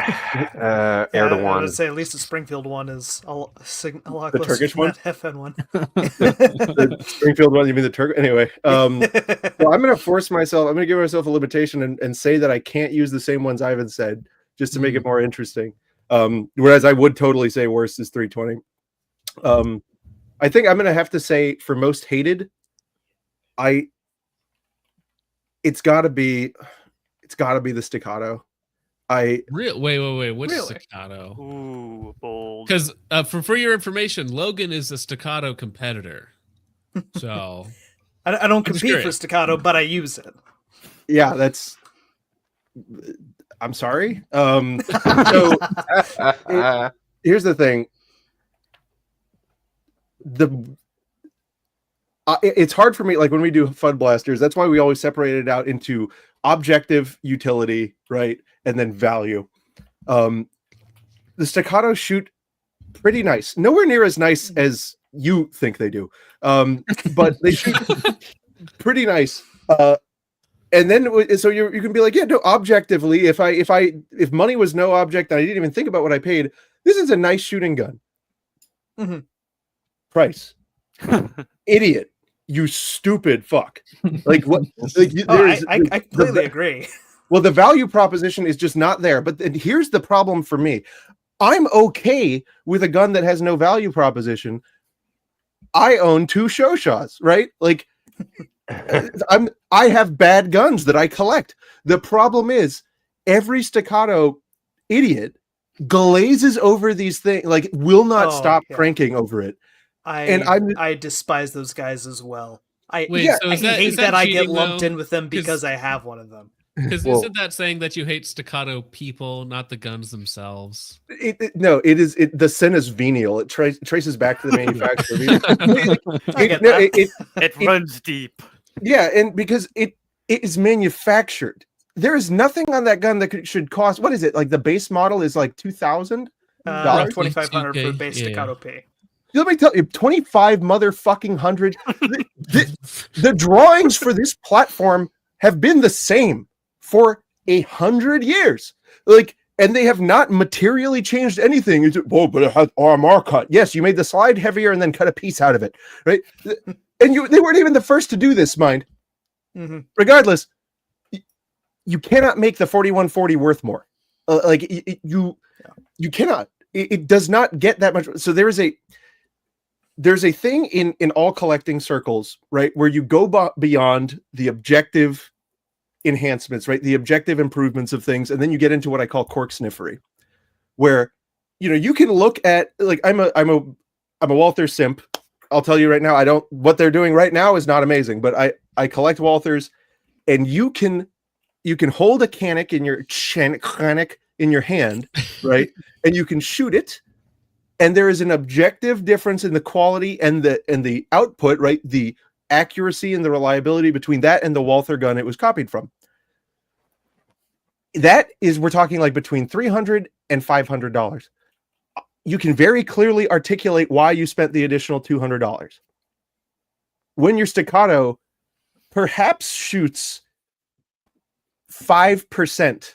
I would say at least the Springfield one is a lot the closer Turkish to one? that FN one. The Springfield one, you mean the Turk? Anyway, well, I'm going to force myself. I'm going to give myself a limitation and say that I can't use the same ones Ivan said, just to make it more interesting. Whereas I would totally say worst is 320. I think I'm going to have to say for most hated, it's got to be the staccato. Wait, what's staccato? Ooh, bold. Because for your information, Logan is a staccato competitor. So I don't compete for staccato, but I use it. Yeah, that's. I'm sorry. Here's the thing. It's hard for me, like when we do FUD blasters, that's why we always separate it out into objective, utility, right, and then value. The staccato shoot pretty nice, nowhere near as nice as you think they do, but they shoot pretty nice. And then so you can be like, yeah, no, objectively, if money was no object and I didn't even think about what I paid, this is a nice shooting gun. Price. Idiot. You stupid fuck. Like what? Like, I completely agree. Well, the value proposition is just not there. But then here's the problem for me. I'm okay with a gun that has no value proposition. I own 2 Shoshaws, right? Like I have bad guns that I collect. The problem is every staccato idiot glazes over these things, like will not stop cranking over it. I despise those guys as well. I hate that I get lumped in with them because I have one of them. Because isn't that saying that you hate staccato people, not the guns themselves? No, the sin is venial. It traces back to the manufacturer. It runs deep. Yeah, and because it is manufactured. There is nothing on that gun that should cost. What is it? Like the base model is like $2,000. $2,500 for base staccato P. Let me tell you, 25 motherfucking hundred. The drawings for this platform have been the same for 100 years. Like, and they have not materially changed anything. But it has RMR cut. Yes, you made the slide heavier and then cut a piece out of it, right? And they weren't even the first to do this, mind. Regardless, you cannot make the 4140 worth more. You cannot. It does not get that much. So there is there's a thing in all collecting circles, right, where you go beyond the objective enhancements, right, the objective improvements of things, and then you get into what I call cork sniffery, where you can look at, like, I'm a Walther simp. I'll tell you right now, what they're doing right now is not amazing, but I collect Walthers, and you can hold a canic in your hand, right, and you can shoot it. And there is an objective difference in the quality and the output, right? The accuracy and the reliability between that and the Walther gun it was copied from. We're talking like between $300 and $500. You can very clearly articulate why you spent the additional $200. When your staccato perhaps shoots 5%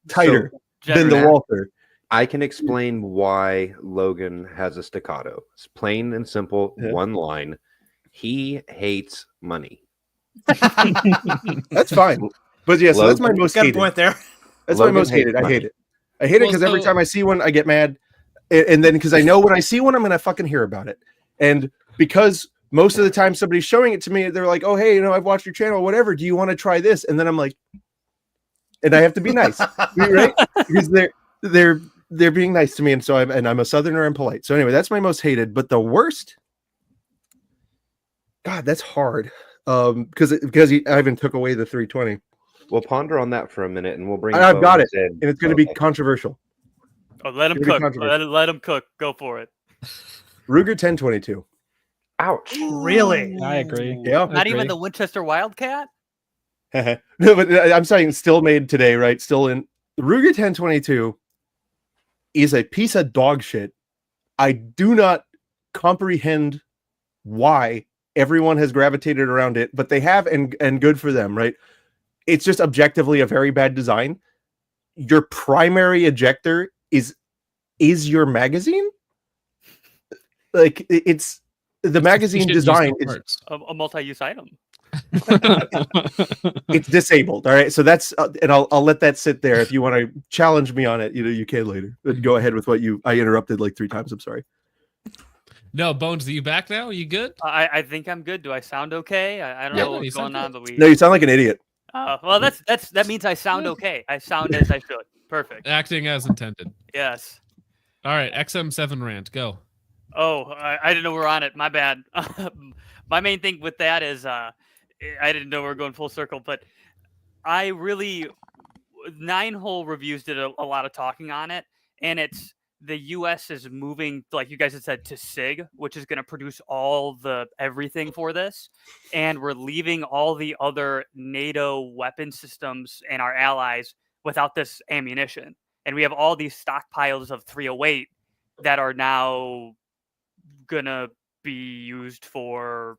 tighter than the Walther. I can explain why Logan has a staccato. It's plain and simple, one line. He hates money. That's fine. But yeah, so that's my most hated. Got a point there. That's my most hated. I hate it. I hate it because every time I see one, I get mad. And then because I know when I see one, I'm going to fucking hear about it. And because most of the time somebody's showing it to me, they're like, oh, hey, I've watched your channel, whatever. Do you want to try this? And then I'm like, and I have to be nice, right? Because they're being nice to me, and so I'm a Southerner and polite. So anyway, that's my most hated. But the worst, God, that's hard. Because Ivan took away the 320. We'll ponder on that for a minute, and we'll bring. I've got it, and it's going to be controversial. Oh, let him cook. Let him cook. Go for it. Ruger 1022. Ouch! Really? I agree. Yeah, Not even the Winchester Wildcat. No, but I'm saying still made today, right? Still in the Ruger 1022 is a piece of dog shit. I do not comprehend why everyone has gravitated around it, but they have, and good for them, right? It's just objectively a very bad design. Your primary ejector is your magazine. Like it's the magazine design is a multi-use item. It's disabled. All right, so that's and I'll let that sit there. If you want to challenge me on it, you can later. But go ahead with what I interrupted like 3 times. I'm sorry. No, Bones, are you back now? Are you good? I think I'm good. Do I sound okay? I don't know what's going on, but No, you sound like an idiot. Well, that means I sound okay. I sound as I should. Perfect. Acting as intended. Yes. All right, XM7 rant, go. Oh, I didn't know we're on it. My bad. My main thing with that is I didn't know we were going full circle, but I really 9-hole reviews did a lot of talking on it, and it's the U.S. is moving, like you guys had said, to SIG, which is going to produce all the everything for this, and we're leaving all the other NATO weapon systems and our allies without this ammunition, and we have all these stockpiles of 308 that are now gonna be used for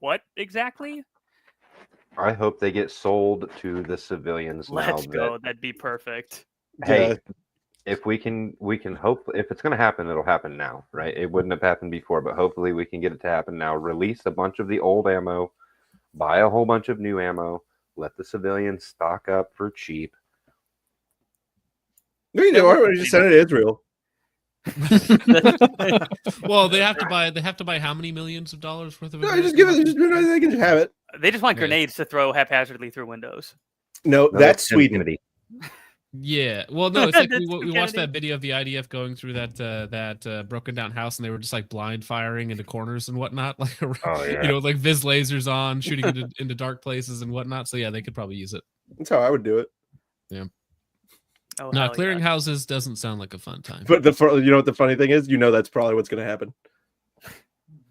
what exactly? I hope they get sold to the civilians. Let's go. That'd be perfect. Hey, if we can hope, if it's going to happen, it'll happen now, right? It wouldn't have happened before, but hopefully we can get it to happen now. Release a bunch of the old ammo, buy a whole bunch of new ammo, let the civilians stock up for cheap. No, you know, I just sent it to Israel. Well, they have to buy how many millions of dollars worth of it? No, just give it. They can just have it. They just want grenades to throw haphazardly through windows. No, that's Sweden. Yeah, well, no, it's like we watched that video of the IDF going through that broken down house, and they were just like blind firing into corners and whatnot, like like vis lasers on, shooting into dark places and whatnot. So yeah, they could probably use it. That's how I would do it. Yeah. Oh, no, clearing houses doesn't sound like a fun time. But you know what the funny thing is? That's probably what's going to happen.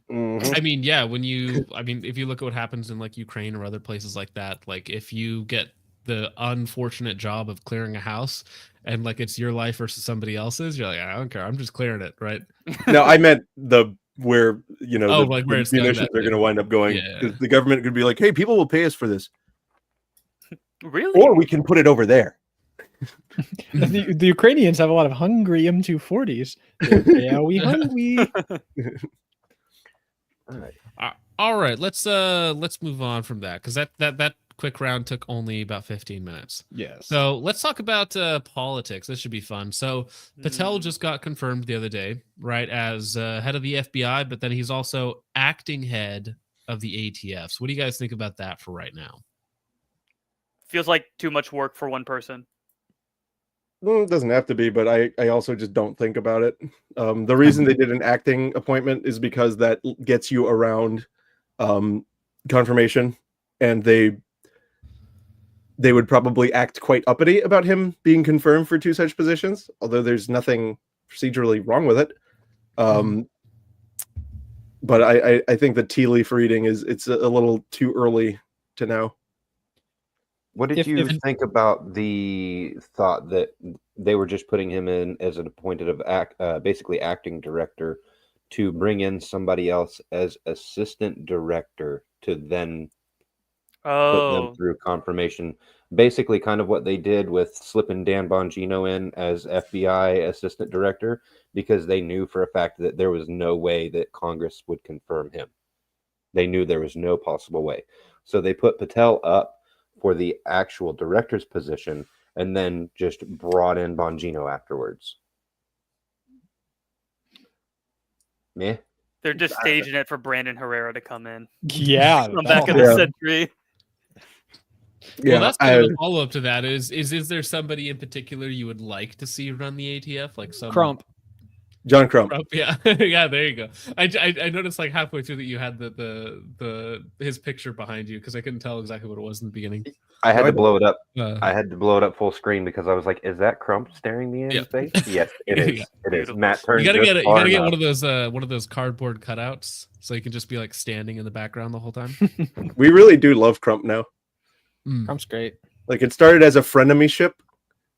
I mean, yeah, if you look at what happens in like Ukraine or other places like that, like if you get the unfortunate job of clearing a house and like it's your life versus somebody else's, you're like, I don't care, I'm just clearing it, right? No, I meant where like where it's munitions are going to wind up going. Yeah. The government could be like, hey, people will pay us for this. Really? Or we can put it over there. The Ukrainians have a lot of hungry M240s. Yeah, we hungry. All right, let's move on from that, because that quick round took only about 15 minutes. Yes. So let's talk about politics. This should be fun. So Patel Mm. just got confirmed the other day, right, as head of the FBI, but then he's also acting head of the ATFs. What do you guys think about that for right now? Feels like too much work for one person. Well, it doesn't have to be, but I also just don't think about it. The reason they did an acting appointment is because that gets you around confirmation, and they would probably act quite uppity about him being confirmed for two such positions, although there's nothing procedurally wrong with it. But I think the tea leaf reading it's a little too early to know. What did you think about the thought that they were just putting him in as an appointed basically acting director to bring in somebody else as assistant director to then put them through confirmation? Basically, kind of what they did with slipping Dan Bongino in as FBI assistant director, because they knew for a fact that there was no way that Congress would confirm him. They knew there was no possible way. So they put Patel up for the actual director's position and then just brought in Bongino afterwards. Yeah. They're just staging it for Brandon Herrera to come in. Yeah. Come back in the century. Well, that's kind of a follow-up to that. Is there somebody in particular you would like to see run the ATF? Like some Crump. John Crump. Yeah. Yeah, there you go. I noticed like halfway through that you had his picture behind you, because I couldn't tell exactly what it was in the beginning. I had to blow it up. I had to blow it up full screen because I was like, "Is that Crump staring me in the face?" Yes, it is. Yeah. It is. Matt turned. You gotta get one of those cardboard cutouts, so you can just be like standing in the background the whole time. We really do love Crump now. Crump's great. Like, it started as a frenemy-ship,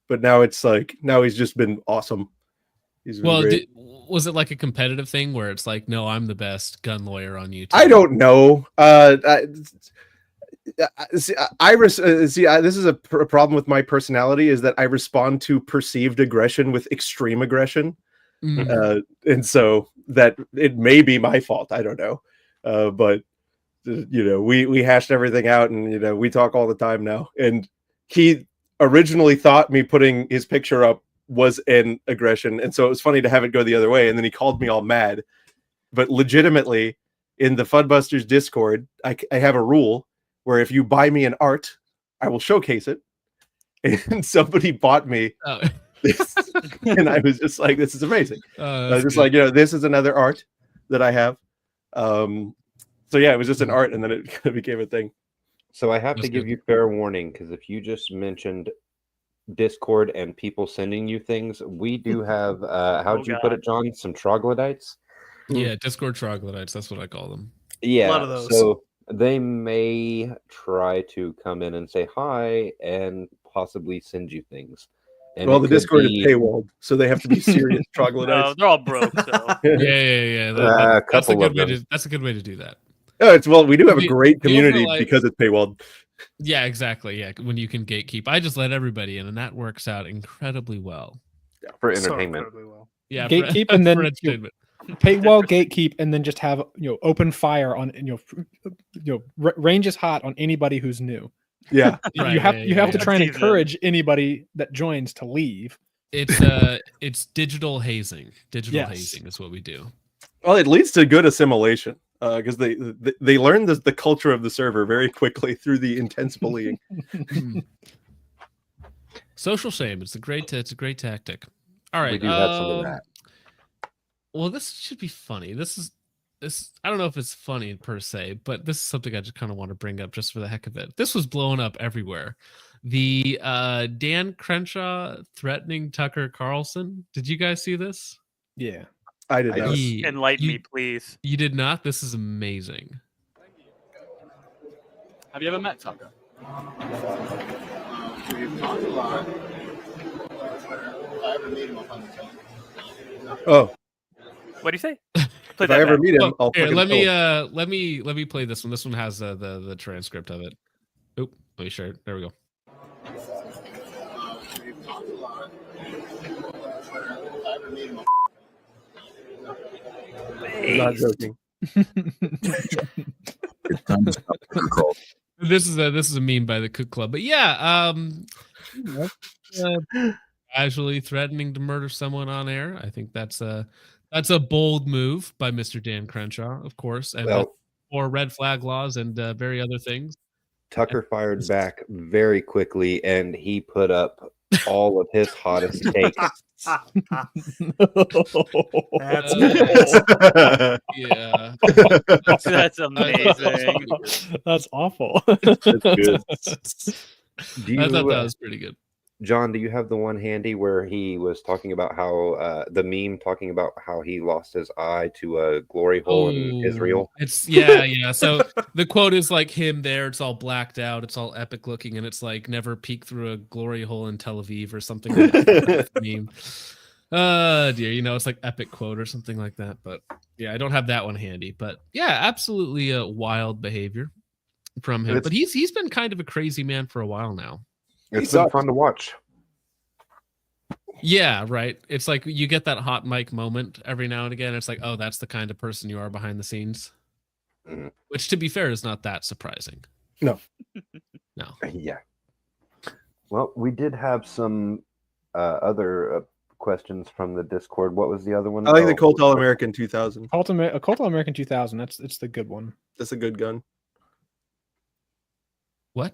but now it's like he's just been awesome. Was it like a competitive thing where it's like, no, I'm the best gun lawyer on YouTube? I don't know. This is a problem with my personality, is that I respond to perceived aggression with extreme aggression. And so that it may be my fault. I don't know. But we hashed everything out, and we talk all the time now. And he originally thought me putting his picture up was an aggression, and so it was funny to have it go the other way. And then he called me all mad. But legitimately, in the Fudbusters Discord, I have a rule where if you buy me an art, I will showcase it. And somebody bought me this, and I was just like, "This is amazing." I was just like, this is another art that I have. So yeah, it was just an art, and then it kind of became a thing. So I have to give you fair warning, because if you just mentioned Discord and people sending you things, we do have how'd you put it, John? Some troglodytes. Yeah, Discord troglodytes. That's what I call them. Yeah, a lot of those. So they may try to come in and say hi and possibly send you things. And well, the Discord is paywalled, so they have to be serious troglodytes. No, they're all broke. So. Yeah. That's a good way to do that. Oh, we do have a great community because it's paywalled. Yeah, exactly. Yeah, when you can gatekeep, I just let everybody in, and that works out incredibly well. Yeah, for entertainment. Yeah, gatekeep and then paywall, gatekeep, and then just have open fire on range is hot on anybody who's new. Yeah, you have to try and encourage anybody that joins to leave. It's digital hazing. Hazing is what we do. Well, it leads to good assimilation because they learn the culture of the server very quickly through the intense bullying. Social shame. It's a great tactic. All right. We do have some of that. Well, this should be funny. This I don't know if it's funny per se, but this is something I just kind of want to bring up just for the heck of it. This was blowing up everywhere. The Dan Crenshaw threatening Tucker Carlson. Did you guys see this? Yeah. I did not. Enlighten me, please. You did not? This is amazing. Have you ever met Tucker? We've talked a lot. I ever meet him, I'll find the Oh. What do you say? If I ever meet him, I'll here, let me play this one. This one has the transcript of it. Oop, let me share it. There we go. We've talked a lot. I ever meet him, I'm not joking. it's time to stop the control. This is a meme by the Cook Club, but yeah, casually threatening to murder someone on air. I think that's a bold move by Mr. Dan Crenshaw, of course, and Well, for red flag laws and very other things. Tucker fired back very quickly, and he put up all of his hottest takes. That's Yeah, That's amazing. That's awful. That's good. Do I thought you, that was pretty good. John, do you have the one handy where he was talking about how the meme talking about how he lost his eye to a glory hole in Israel? It's yeah. So the quote is like him there. It's all blacked out. It's all epic looking, and it's like never peek through a glory hole in Tel Aviv or something like that. Meme. Dear, it's like epic quote or something like that. But yeah, I don't have that one handy. But yeah, absolutely a wild behavior from him. But he's been kind of a crazy man for a while now. It's been fun to watch. Yeah, right. It's like you get that hot mic moment every now and again. It's like, oh, that's the kind of person you are behind the scenes. Which, to be fair, is not that surprising. No. Yeah. Well, we did have some other questions from the Discord. What was the other one? I like the Colt All American 2000. Colt All American 2000. It's the good one. That's a good gun. What?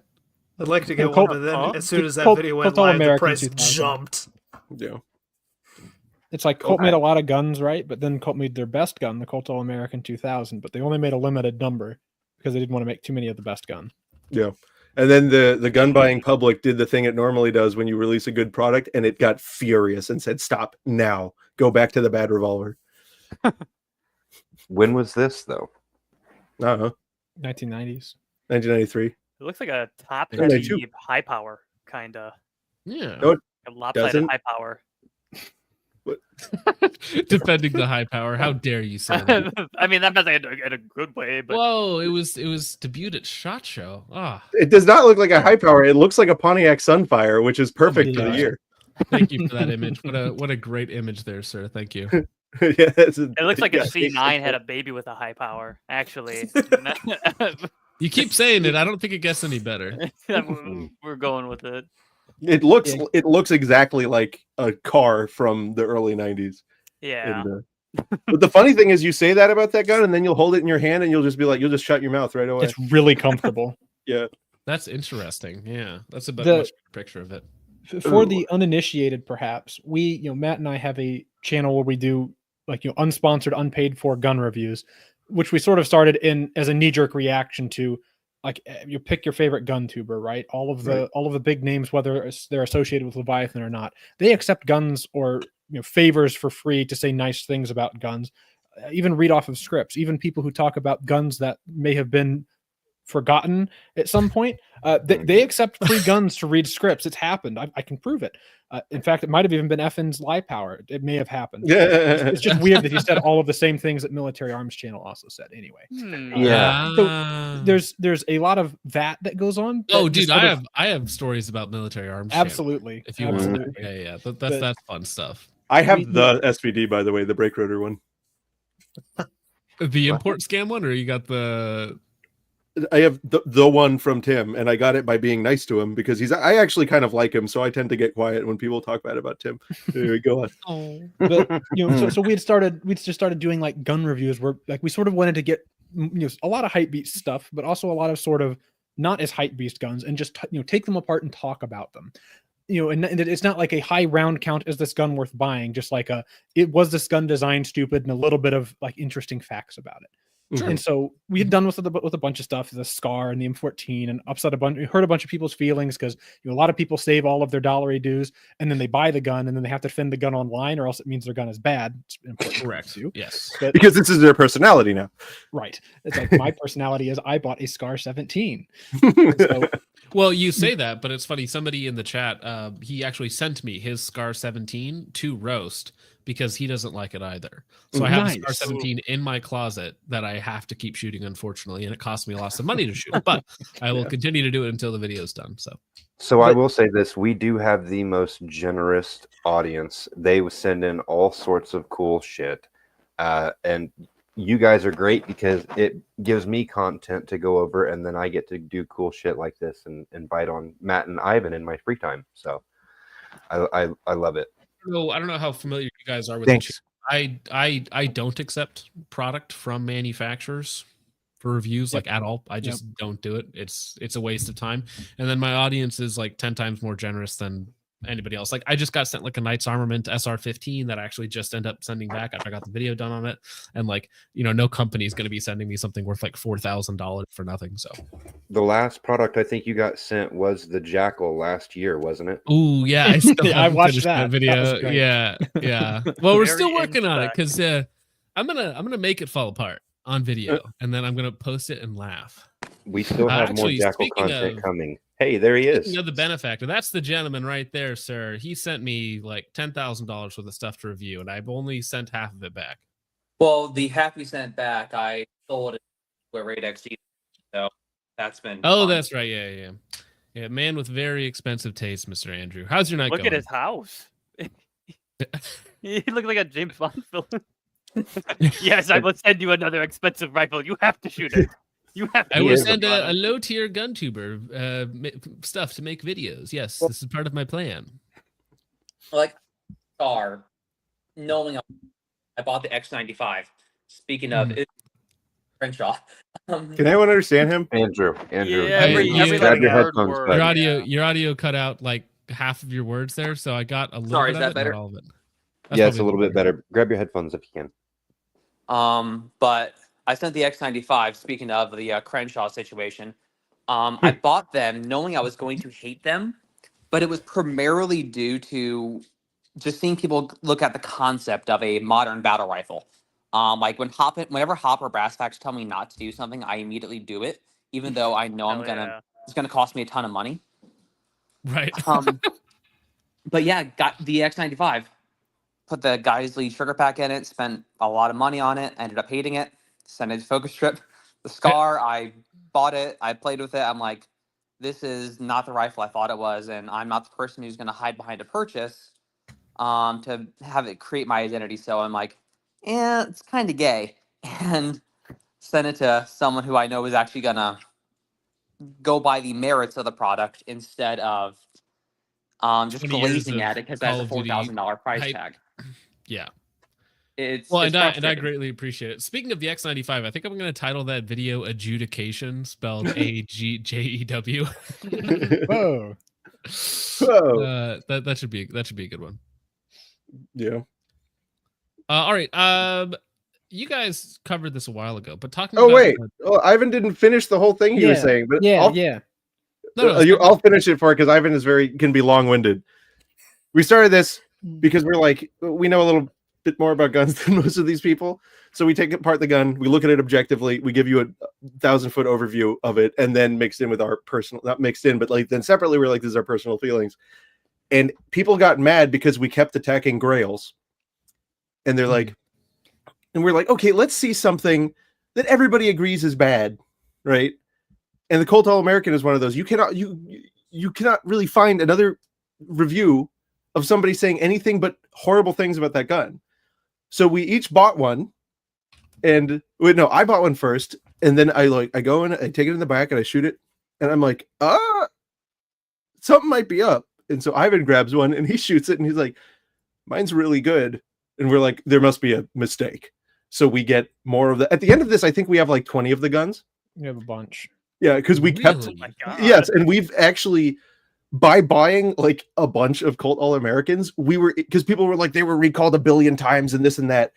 I'd like to get Colt- one, but then as soon as that Colt- video went Colt All live, the American price 2000. jumped. Yeah. It's like Colt made a lot of guns, right? But then Colt made their best gun, the Colt All American 2000, but they only made a limited number because they didn't want to make too many of the best gun. Yeah. And then the gun buying public did the thing it normally does when you release a good product, and it got furious and said, "Stop now. Go back to the bad revolver." When was this, though? 1990s. 1993. It looks like a top Yeah, they heavy do. high power kind of. Yeah. No, A lopsided doesn't. high power. Defending the high power. How dare you say that? I mean, that doesn't in a good way, but Whoa, it was debuted at SHOT Show. Ah, It does not look like a high power. It looks like a Pontiac Sunfire, which is perfect for the Yeah. year. thank you for that image. What a great image there, sir. Thank you. Yeah, it looks like a yeah, C9 had a baby with a high power. Actually, You keep saying it. I don't think it gets any better. we're going with it. It looks exactly like a car from the early 90s. Yeah. And, but the funny thing is, you say that about that gun, and then you'll hold it in your hand, and you'll just shut your mouth right away. It's really comfortable. Yeah. That's interesting. Yeah, that's a much The- better picture of it. For the uninitiated, perhaps Matt and I have a channel where we do unsponsored, unpaid for gun reviews, which we sort of started in as a knee-jerk reaction to, like, you pick your favorite gun tuber, right? All of the big names, whether they're associated with Leviathan or not, they accept guns or favors for free to say nice things about guns, even read off of scripts. Even people who talk about guns that may have been forgotten at some point, they accept free guns to read scripts. It's happened. I can prove it. In fact, it might have even been Effen's Live Power. It may have happened. Yeah. It's just weird that he said all of the same things that Military Arms Channel also said. Anyway, Yeah. so there's a lot of that goes on. Oh, that dude, just sort of- I have stories about Military Arms. Channel, absolutely. if you want, Absolutely. yeah. But- That's fun stuff. I have the SVD, by the way, the brake rotor one. The import scam one, or you got the? I have the one from Tim, and I got it by being nice to him because I actually kind of like him, so I tend to get quiet when people talk bad about Tim. Anyway, go on. Oh, but so we just started doing like gun reviews where like we sort of wanted to get a lot of hype beast stuff, but also a lot of sort of not as hype beast guns, and just take them apart and talk about them. And it's not like a high round count, is this gun worth buying? Just like was this gun designed stupid, and a little bit of like interesting facts about it. Sure. And so we had done with a bunch of stuff, the SCAR and the M14, and hurt a bunch of people's feelings because a lot of people save all of their dollar dues and then they buy the gun and then they have to defend the gun online, or else it means their gun is bad. It's important. Correct. Too. Yes. But, Because this is their personality now. right. It's like my personality is I bought a SCAR 17. So, Well, you say that, but it's funny. Somebody in the chat, he actually sent me his SCAR 17 to roast because he doesn't like it either. So I have a SCAR Nice. 17 in my closet that I have to keep shooting, unfortunately, and it costs me lots of money to shoot. But I will continue to do it until the video's done. So I will say this: we do have the most generous audience. They send in all sorts of cool shit, and you guys are great because it gives me content to go over, and then I get to do cool shit like this and bite on Matt and Ivan in my free time. So I love it. I don't know how familiar you guys are with Thanks. this. I don't accept product from manufacturers for reviews like at all. I just don't do it. It's a waste of time. And then my audience is like 10 times more generous than anybody else. Like I just got sent like a Knights Armament SR-15 that I actually just end up sending back after I got the video done on it. And like, no company is going to be sending me something worth like $4,000 for nothing. So The last product I think you got sent was the Jackal last year, wasn't it? ooh, yeah, I still Yeah, I haven't watched finished that. That video. was great. Yeah. Well, we're Very still working on it in-spec. because I'm gonna make it fall apart on video, and then I'm gonna post it and laugh. We still have Actually, more Jackal speaking content of- coming. Hey, there he is. Speaking of the benefactor, that's the gentleman right there, sir. He sent me like $10,000 worth of stuff to review, and I've only sent half of it back. Well, the half we sent back, I sold it with Raid XG, so that's been. Oh, fun. that's right. Yeah. Man with very expensive taste, Mr. Andrew. How's your night Look going? at his house. He looks like a James Bond villain. Yes, I will send you another expensive rifle. You have to shoot it. You have to. I He will is a send a product. low tier gun tuber stuff to make videos. Yes, this is part of my plan. Like car, knowing I bought the X95. Speaking of it, Crenshaw. Can anyone understand him? Andrew. Yeah, every grab your word headphones, word. bud. Your audio cut out like half of your words there, so I got a little Sorry, bit is of that it, better? not all of it. That's Yeah, it's a probably little bit better. Grab your headphones if you can. But I sent the X95. Speaking of the Crenshaw situation, I bought them knowing I was going to hate them, but it was primarily due to just seeing people look at the concept of a modern battle rifle. Like whenever Hop or Brassfax tell me not to do something, I immediately do it, even though I know Hell it's gonna cost me a ton of money. right. But yeah, got the X95. Put the Geisley trigger pack in it. Spent a lot of money on it. Ended up hating it. Sent it to focus trip. The Scar, I bought it. I played with it. I'm like, this is not the rifle I thought it was, and I'm not the person who's gonna hide behind a purchase to have it create my identity. So I'm like, it's kind of gay, and send it to someone who I know is actually gonna go by the merits of the product instead of just 20 years glazing of at it because it has Call a of Duty $4,000 price hype. tag. Yeah. It's Well, it's and I frustrating. greatly appreciate it. Speaking of the X95, I think I'm going to title that video "Adjudication," spelled AGJEW. Whoa. Whoa. That should be a good one. Yeah. All right. You guys covered this a while ago, but talking. Oh about wait. Oh, Ivan didn't finish the whole thing he was Yeah. saying, but Yeah, I'll, yeah. I'll finish it for it because Ivan is can be long-winded. We started this because we're like we know a little bit more about guns than most of these people, so we take apart the gun, we look at it objectively, we give you a 1,000-foot overview of it, and then mixed in with our personal, not mixed in, but like then separately, we're like, this is our personal feelings. And people got mad because we kept attacking grails, and they're like, and we're like, okay, let's see something that everybody agrees is bad, right? And the Colt All-American is one of those. You cannot really find another review of somebody saying anything but horrible things about that gun. So we each bought one, and I bought one first, and then I go in, I take it in the back, and I shoot it, and I'm like, something might be up. And so Ivan grabs one, and he shoots it, and he's like, mine's really good. And we're like, there must be a mistake. So we get more of the. At the end of this, I think we have like 20 of the guns. We have a bunch. Yeah, because we kept. Really? Oh my God. Yes, and we've actually, by buying like a bunch of Colt All-Americans, because people were like, they were recalled 1 billion times and this and that.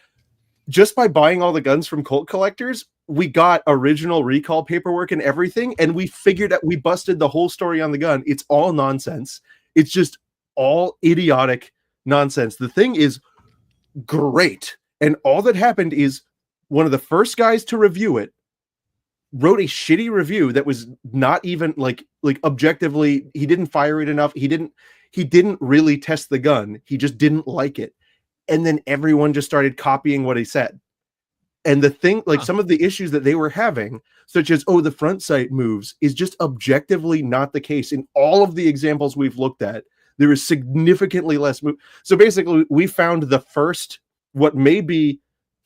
Just by buying all the guns from Colt collectors, we got original recall paperwork and everything, and we figured out, we busted the whole story on the gun. It's all nonsense. It's just all idiotic nonsense. The thing is great, and all that happened is one of the first guys to review it wrote a shitty review that was not even like objectively, he didn't fire it enough. He didn't really test the gun. He just didn't like it. And then everyone just started copying what he said. And the thing, like some of the issues that they were having, such as, the front sight moves, is just objectively not the case. In all of the examples we've looked at, there is significantly less move. So basically, we found the first, what may be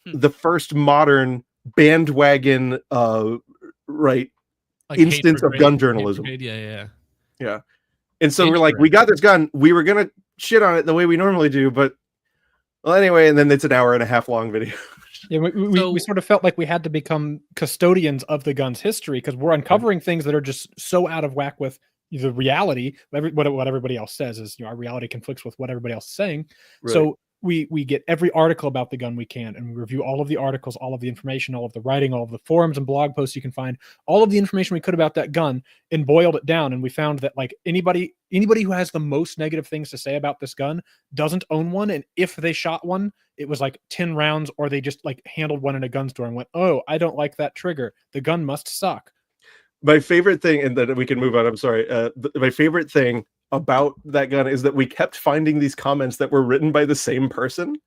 the first modern bandwagon, right, Like instance of gun hate journalism. brigade, yeah. Yeah. And so we're like, we got this gun. We were going to shit on it the way we normally do, but well, anyway, and then it's an hour and a half long video. Yeah, we sort of felt like we had to become custodians of the gun's history because we're uncovering things that are just so out of whack with the reality. What everybody else says is, our reality conflicts with what everybody else is saying. Right. So we get every article about the gun we can, and we review all of the articles, all of the information, all of the writing, all of the forums and blog posts you can find, all of the information we could about that gun, and boiled it down. And we found that like anybody who has the most negative things to say about this gun doesn't own one. And if they shot one, it was like 10 rounds, or they just like handled one in a gun store and went, "Oh, I don't like that trigger. The gun must suck." My favorite thing, and then we can move on. I'm sorry. My favorite thing about that gun is that we kept finding these comments that were written by the same person,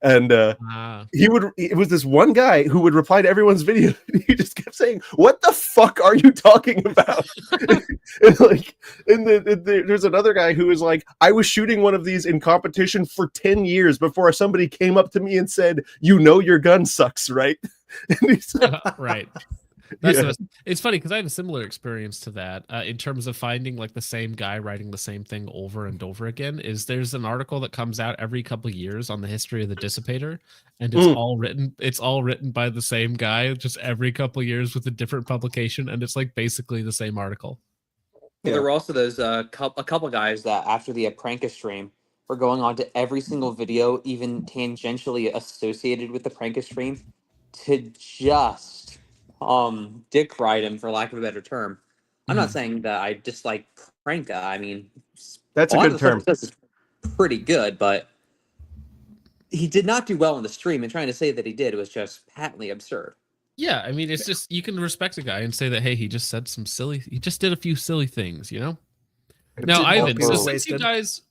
and it was this one guy who would reply to everyone's video. And he just kept saying, "What the fuck are you talking about?" There's another guy who was like, "I was shooting one of these in competition for 10 years before somebody came up to me and said, 'You know your gun sucks, right?'" And he's like, right. It's funny because I have a similar experience to that in terms of finding like the same guy writing the same thing over and over again. There's an article that comes out every couple of years on the history of the Dissipator, and it's all written by the same guy just every couple of years with a different publication, and it's like basically the same article. Yeah. There were also those a couple guys that after the Prankus stream were going on to every single video, even tangentially associated with the Prankus stream, to just dick ride him, for lack of a better term. I'm not saying that I dislike Pranka. I mean, that's a good term. This is pretty good, but he did not do well in the stream, and trying to say that he did was just patently absurd. Yeah, I mean, it's just, you can respect a guy and say that, hey, he just did a few silly things, you know? Now, Ivan, so since you guys,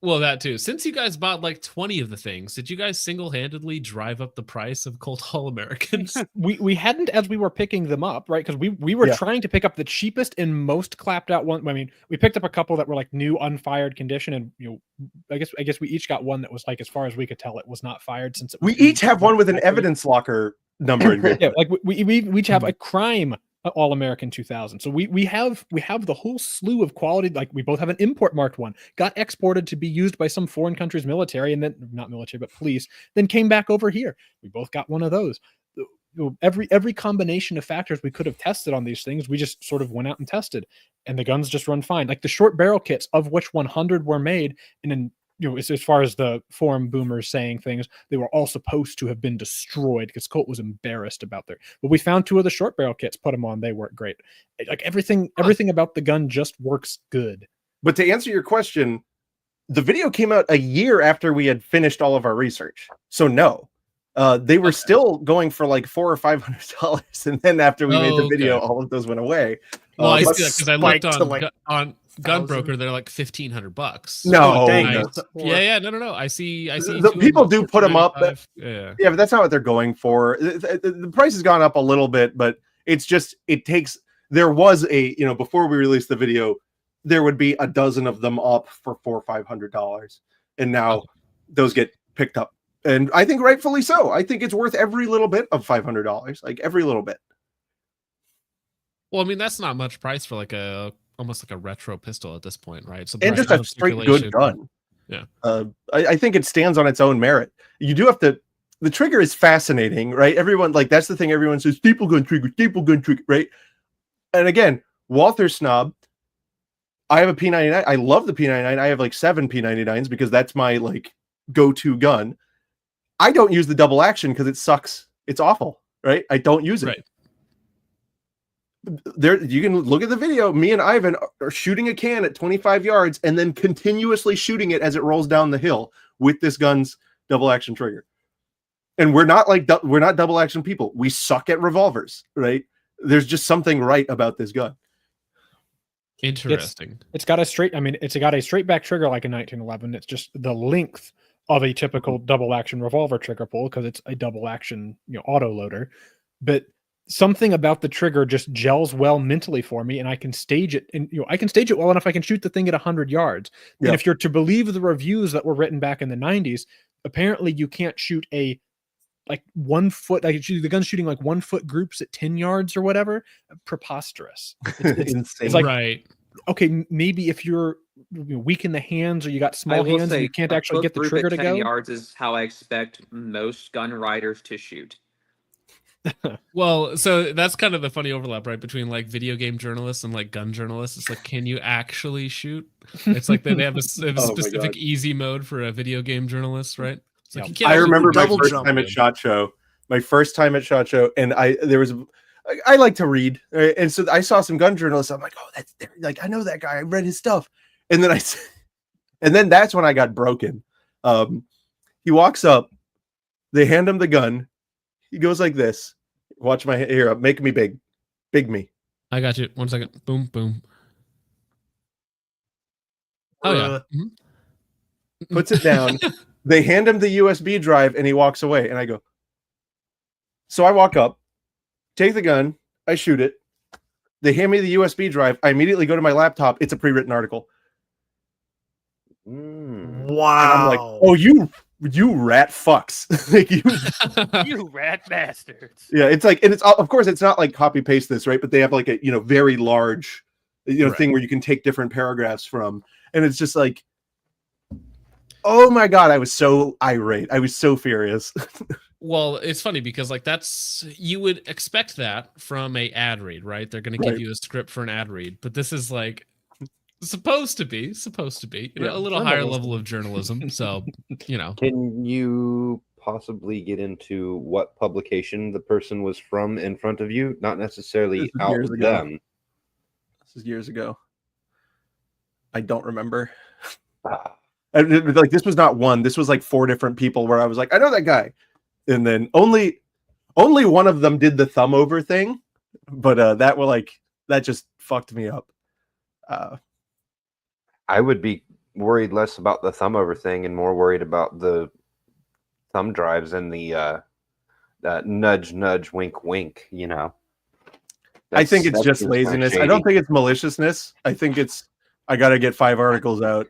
well, that too, since you guys bought like 20 of the things, did you guys single-handedly drive up the price of Colt All-Americans? we hadn't as we were picking them up, right? Because we were trying to pick up the cheapest and most clapped out one. I mean, we picked up a couple that were like new, unfired condition, and I guess we each got one that was like, as far as we could tell, it was not fired, since we each have one with an evidence locker number. Yeah, like we each have a crime All-American 2000. So we have the whole slew of quality. Like, we both have an import marked one, got exported to be used by some foreign country's military, and then not military but police, then came back over here. We both got one of those. Every combination of factors we could have tested on these things, we just sort of went out and tested, and the guns just run fine. Like the short barrel kits, of which 100 were made, and then as far as the forum boomers saying things, they were all supposed to have been destroyed because Colt was embarrassed about their. But we found 2 of the short barrel kits, put them on, they work great. Like everything about the gun just works good. But to answer your question, the video came out a year after we had finished all of our research, so no, they were still going for like $400 or $500, and then after we made the video, all of those went away. Well, I see that because I looked on Gunbroker, they're like $1,500. No, no. I see. The people do put them up. But that's not what they're going for. The price has gone up a little bit, but it's just, there was before we released the video, there would be a dozen of them up for $400 or $500, and now those get picked up, and I think rightfully so. I think it's worth every little bit of $500, like every little bit. Well, I mean, that's not much price for like almost like a retro pistol at this point, right? So and just a straight good gun. Yeah. I think it stands on its own merit. You do have to, the trigger is fascinating, right? Everyone, like, that's the thing everyone says, staple gun trigger, right? And again, Walther snob, I have a P99. I love the P99. I have like 7 P99s because that's my like go-to gun. I don't use the double action because it sucks. It's awful, right? I don't use it. Right. There, you can look at the video. Me and Ivan are shooting a can at 25 yards and then continuously shooting it as it rolls down the hill with this gun's double action trigger. And we're not double action people. We suck at revolvers, right? There's just something right about this gun. Interesting. It's got a straight back trigger like a 1911. It's just the length of a typical double action revolver trigger pull because it's a double action, auto loader. But something about the trigger just gels well mentally for me, and I can stage it. And I can stage it well enough. I can shoot the thing at 100 yards. Yeah. And if you're to believe the reviews that were written back in the 90s, apparently you can't shoot a like 1 foot, like the gun's shooting like 1 foot groups at 10 yards or whatever. Preposterous. Insane. It's like, right. okay, maybe if you're weak in the hands or you got I small will hands and say, you can't a actually foot get the group trigger at to 10 go. yards is how I expect most gun riders to shoot. Well, so that's kind of the funny overlap, right, between like video game journalists and like gun journalists. It's like, can you actually shoot? It's like they have Oh my specific God. easy mode for a video game journalist, right? It's like Yeah. you can't I actually remember my double first jump. time at SHOT Show. My first time at SHOT Show, and I like to read, right? And so I saw some gun journalists. I'm like, oh, that's like I know that guy. I read his stuff, and then that's when I got broken. He walks up, they hand him the gun. He goes like this. Watch my here. Make me big me. I got you. 1 second. Boom, boom. Oh yeah. Mhm. Puts it down. They hand him the USB drive, and he walks away. And I go. So I walk up, take the gun, I shoot it. They hand me the USB drive. I immediately go to my laptop. It's a pre-written article. Wow. And I'm like, oh, you rat fucks. Like You rat bastards. yeah, it's like, and it's of course it's not like copy paste this, right? But they have like a very large Right. thing where you can take different paragraphs from, and it's just like, oh my God, I was so irate. I was so furious. Well, it's funny because like you would expect that from a ad read, right? They're going to give Right. you a script for an ad read, but this is like supposed to be, Yeah, a little higher journalism. level of journalism. So, Can you possibly get into what publication the person was from in front of you? Not necessarily This is out years with ago. them. This is years ago. I don't remember. Ah, Like this was not one. This was like 4 different people where I was like, I know that guy, and then only one of them did the thumb over thing, but that just fucked me up. I would be worried less about the thumb over thing and more worried about the thumb drives and the nudge, nudge, wink, wink. I think it's just seems kinda laziness. I shady. don't think it's maliciousness. I think it's I got to get 5 articles out.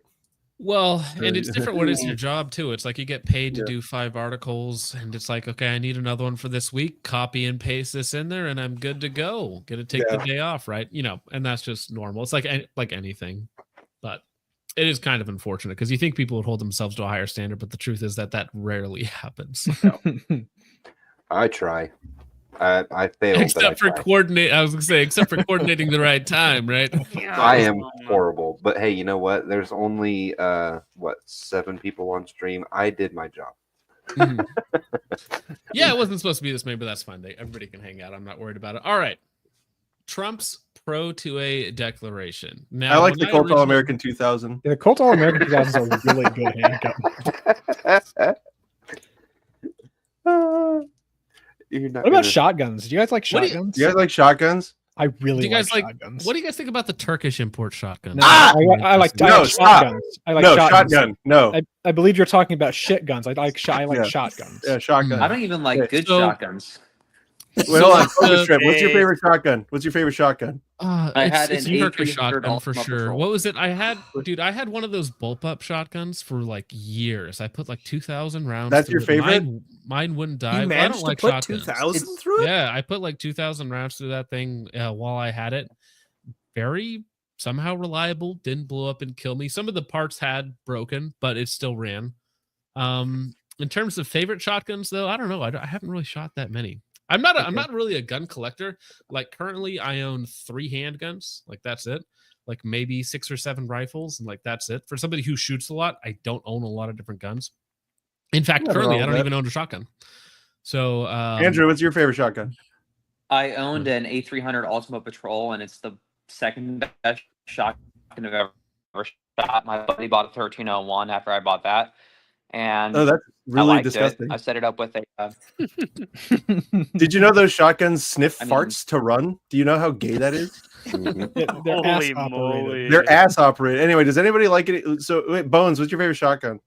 well, and it's different when it's your Mm. job too. It's like you get paid to Yeah. do 5 articles, and it's like, okay, I need another one for this week. Copy and paste this in there, and I'm good to go. Gonna take the Yeah. day off, right? And that's just normal. It's like anything, but it is kind of unfortunate because you think people would hold themselves to a higher standard, but the truth is that rarely happens. I try. I failed. Except for coordinate, I was gonna say, except for coordinating the right time, right? I am horrible. But hey, you know what? There's only 7 people on stream. I did my job. Mhm. Yeah, it wasn't supposed to be this many, but that's fine. Everybody can hang out. I'm not worried about it. All right. Trump's pro 2A declaration. Now, I like when the Colt originally- All-American 2000. Yeah, the Colt All American 2000 is a really good handgun. You're not What about gonna- shotguns? Do you guys like What do you- shotguns? You guys like shotguns? I really Do you guys like? shotguns. What do you guys think about the Turkish import shotgun? No, I like No, stop. shotguns. I like No, shotguns. shotgun. No. I believe you're talking about shit guns. I like Yeah. shotguns. Yeah, shotgun. I don't even like good So- shotguns. Wait, hold on. So, Focus trip. What's your okay. favorite shotgun? What's your favorite shotgun? I had it's an a Turkish A300 shotgun for Ultima sure. Patrol. What was it? I had one of those bullpup shotguns for like years. I put like 2,000 rounds. That's through your it. favorite? Mine wouldn't die. You but I don't managed to like put shotguns. 2,000 through it? Yeah, I put like 2,000 rounds through that thing while I had it. Very somehow reliable. Didn't blow up and kill me. Some of the parts had broken, but it still ran. In terms of favorite shotguns, though, I don't know. I haven't really shot that many. I'm not really a gun collector. Like currently, I own 3 handguns. Like that's it. Like maybe 6 or 7 rifles, and like that's it. For somebody who shoots a lot, I don't own a lot of different guns. In fact, Nothing currently, wrong I with don't that. even own a shotgun. So, Andrew, what's your favorite shotgun? I owned an A300 Ultima Patrol, and it's the second best shotgun I've ever shot. My buddy bought a 1301 after I bought that, and Oh, that's I really liked disgusting. it. I set it up with a. Did you know those shotguns sniff I mean- farts to run? Do you know how gay that is? Mhm. They're ass Holy operated. moly. They're ass operated. Anyway, does anybody like it? So, wait, Bones, what's your favorite shotgun?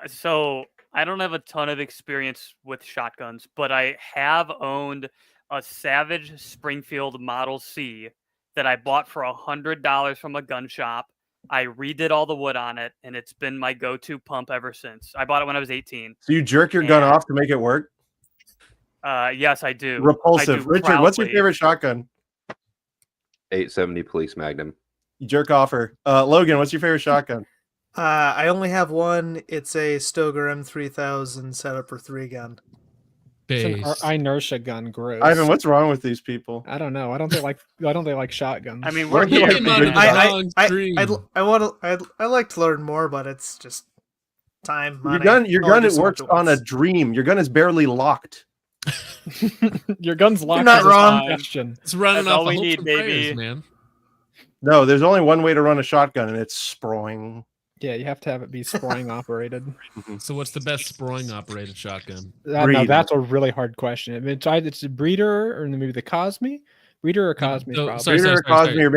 So I don't have a ton of experience with shotguns, but I have owned a Savage Springfield Model C that I bought for $100 from a gun shop, I redid all the wood on it, and it's been my go-to pump ever since. I bought it when I was 18. So you jerk your gun And- off to make it work? Yes, I do. Repulsive. I do Richard, what's your proudly. favorite shotgun? 870 Police Magnum. You jerk offer. Logan, what's your favorite shotgun? I only have one. It's a Stoger M3000 set up for 3-gun. It's an Base. inertia gun. Gross. Ivan, what's wrong with these people? I don't know. I don't think they like shotguns. I mean, Why we're do you here, like came out of man. the wrong stream. I like to learn more, but it's just time. Your Money. gun, Only do it so works much at on a once. dream. Your gun is barely locked. Your gun's locked. not is a wrong. suggestion. It's running That's all off we of hopes need, and baby. prayers, man. No, there's only one way to run a shotgun, and it's sproing. Yeah, you have to have it be spring operated. So what's the best sproing operated shotgun? No, Breeder. that's a really hard question. I mean, it's a breeder or maybe the Cosme. Breeder or Cosme, so- probably. sorry, Breeder or Cosme, or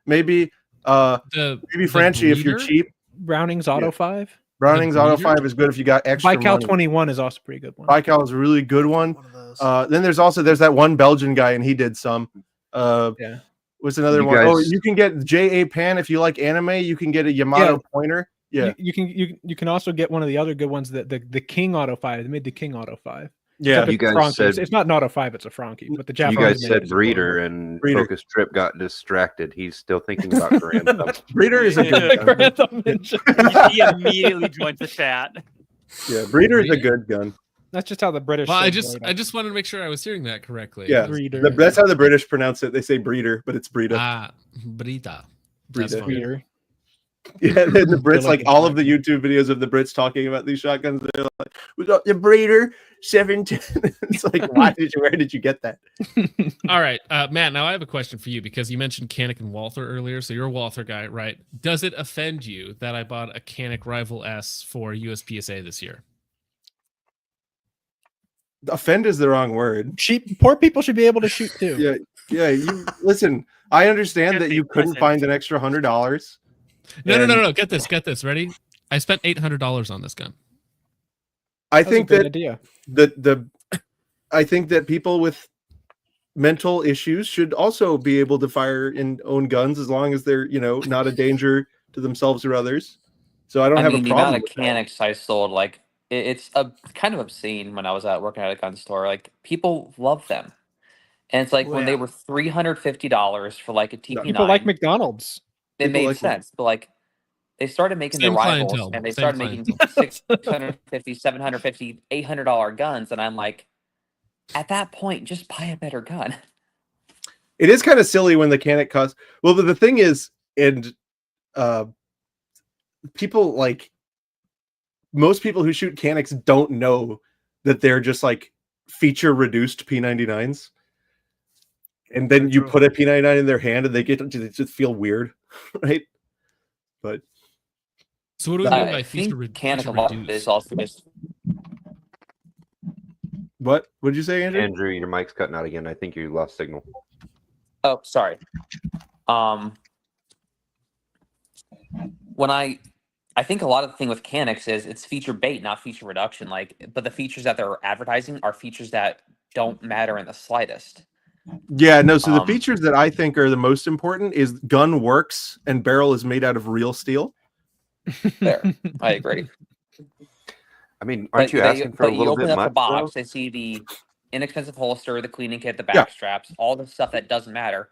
maybe The Franchi if you're breeder? cheap. Browning's Auto 5. Browning's Auto breeder? 5 is good if you got extra Vical money. 21 is also a pretty good one. Vical is a really good one. One of those. Then there's that one Belgian guy, and he did some. Yeah. What's another You one? Oh, guys- you can get JA Pan if you like anime. You can get a Yamato pointer. Yeah, You can also get one of the other good ones that the King Auto 5. They made the King Auto 5. yeah. Except You it's guys Franchi. said- It's not an Auto 5, it's a Franchi. But the You Japanese guys made said it. breeder, and Breeder. Focus Trip got distracted. He's still thinking about Grand Theft. Breeder is a good gun. Grand Theft Ninja. He immediately joins the chat. Yeah, Breeder is a good gun. That's just how the British. Well, I say just breeder. wanted to make sure I was hearing that correctly. Yeah, Breeder. that's how the British pronounce it. They say breeder, but it's breeder. Ah, Brita. That's Breeder. fine. breeder. Yeah, and the Brits, like like the all of the YouTube videos of the Brits talking about these shotguns, they're like, "We got the breeder 710." It's like, where did you get that? All right, Matt. Now I have a question for you because you mentioned Canik and Walther earlier. So you're a Walther guy, right? Does it offend you that I bought a Canik Rival S for USPSA this year? Offend is the wrong word. Poor people should be able to shoot too. Yeah. You listen. I understand Good that you thing, couldn't present. find an extra $100. No. Get this. Ready? I spent $800 on this gun. I That's a think good that idea. I think that people with mental issues should also be able to fire and own guns as long as they're, not a danger to themselves or others. So I don't have the a amount problem of with that. mechanics I sold, like it's a kind of obscene when I was working at a gun store. Like people love them, and it's like when they Yeah. were $350 for like a TP9. People like McDonald's. it people made like them. sense, but like they started making Same their rivals, clientele, and they same started making $650, $750, $800 guns, and I'm like, at that point, just buy a better gun. It is kind of silly when the Canik costs. Well, the thing is, and people like most people who shoot Caniks don't know that they're just like feature reduced P99s. And then you put a P99 in their hand and they just feel weird, right? But So what do we mean by I think feature Canik a feature lot of it is reduced? also just what did you say, Andrew? Andrew, your mic's cutting out again. I think you lost signal. oh, sorry. When I think a lot of the thing with Caniks is it's feature bait, not feature reduction. Like, but the features that they're advertising are features that don't matter in the slightest. Yeah, no. So the Um, features that I think are the most important is gun works and barrel is made out of real steel. There, I agree. I mean, aren't you asking for a you little open bit up the much? box, though? they see the inexpensive holster, the cleaning kit, the back Yeah. straps, all the stuff that doesn't matter,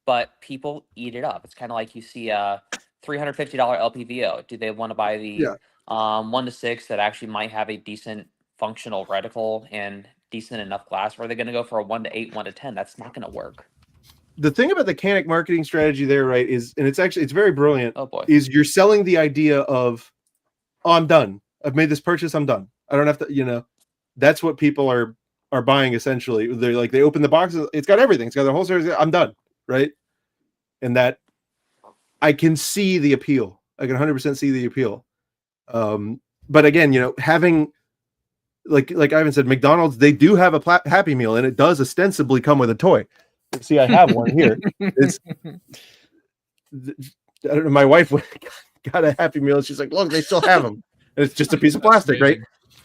but people eat it up. It's kind of like you see a $350 LPVO. Do they want to buy the Yeah. 1 to 6 that actually might have a decent functional reticle and decent enough glass? Or are they going to go for a 1 to 8, 1 to 10? That's not going to work. The thing about the Canik marketing strategy there, right, is, and it's very brilliant, Oh boy. is you're selling the idea of, oh, I'm done. I've made this purchase. I'm done. I don't have to, that's what people are buying essentially. They're like, they open the box. It's got everything. It's got the holster. I'm done. Right. And that I can see the appeal. I can 100% see the appeal. But again, having like Ivan said, McDonald's, they do have a Happy Meal and it does ostensibly come with a toy. See, I have one here. It's, I don't know. My wife got a Happy Meal and she's like, look, they still have them. And it's just a piece of plastic, right?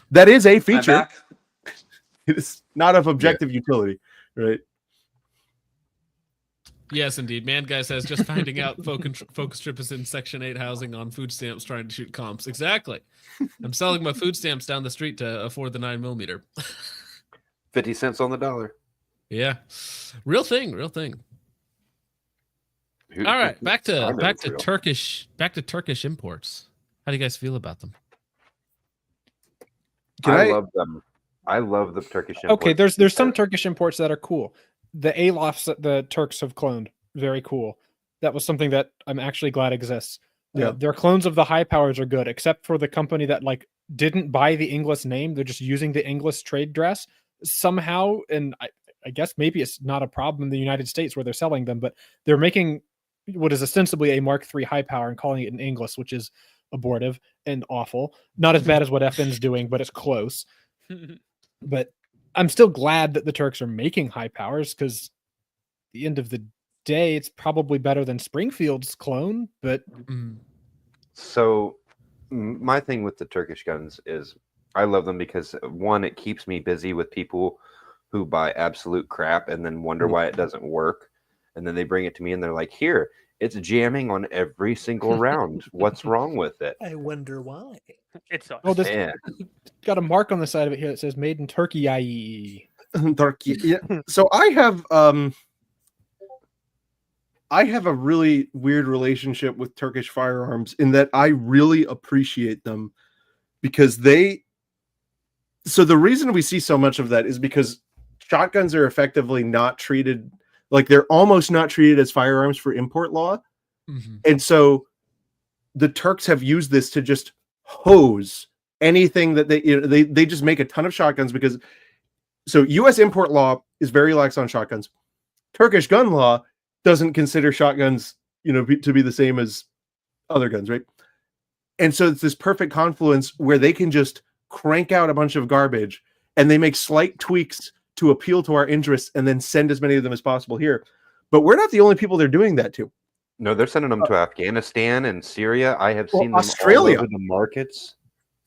That is a I'm feature. back. It's not of objective utility, right? Yes, indeed. Man Guy says, just finding out Focus Trip is in Section 8 housing on food stamps trying to shoot comps. Exactly. I'm selling my food stamps down the street to afford the 9mm. 50 cents on the dollar. Yeah. Real thing. All right, back to Turkish imports. How do you guys feel about them? I love them. I love the Turkish imports. Okay, there's some Turkish imports that are cool. The Alofs that the Turks have cloned, very cool. That was something that I'm actually glad exists. Their clones of the high powers are good, except for the company that like didn't buy the English name. They're just using the English trade dress somehow, and I guess maybe it's not a problem in the United States where they're selling them, but they're making what is ostensibly a Mark III high power and calling it an English, which is abortive and awful. Not as bad as what FN's doing, but it's close. But I'm still glad that the Turks are making high powers, because at the end of the day, it's probably better than Springfield's clone. But so my thing with the Turkish guns is I love them because, one, it keeps me busy with people who buy absolute crap and then wonder why it doesn't work. And then they bring it to me and they're like, here, it's jamming on every single round. What's wrong with it? I wonder why. It's oh, this got a mark on the side of it here that says "Made in Turkey." IE. Turkey. Yeah. So I have a really weird relationship with Turkish firearms in that I really appreciate them because so the reason we see so much of that is because shotguns are effectively not treated, like they're almost not treated as firearms for import law. Mm-hmm. And so the Turks have used this to just hose anything that they just make a ton of shotguns because so US import law is very lax on shotguns. Turkish gun law doesn't consider shotguns, to be the same as other guns, right? And so it's this perfect confluence where they can just crank out a bunch of garbage and they make slight tweaks to appeal to our interests and then send as many of them as possible here. But we're not the only people they're doing that to. No, they're sending them to Afghanistan and Syria. I have seen them Australia. all over the markets.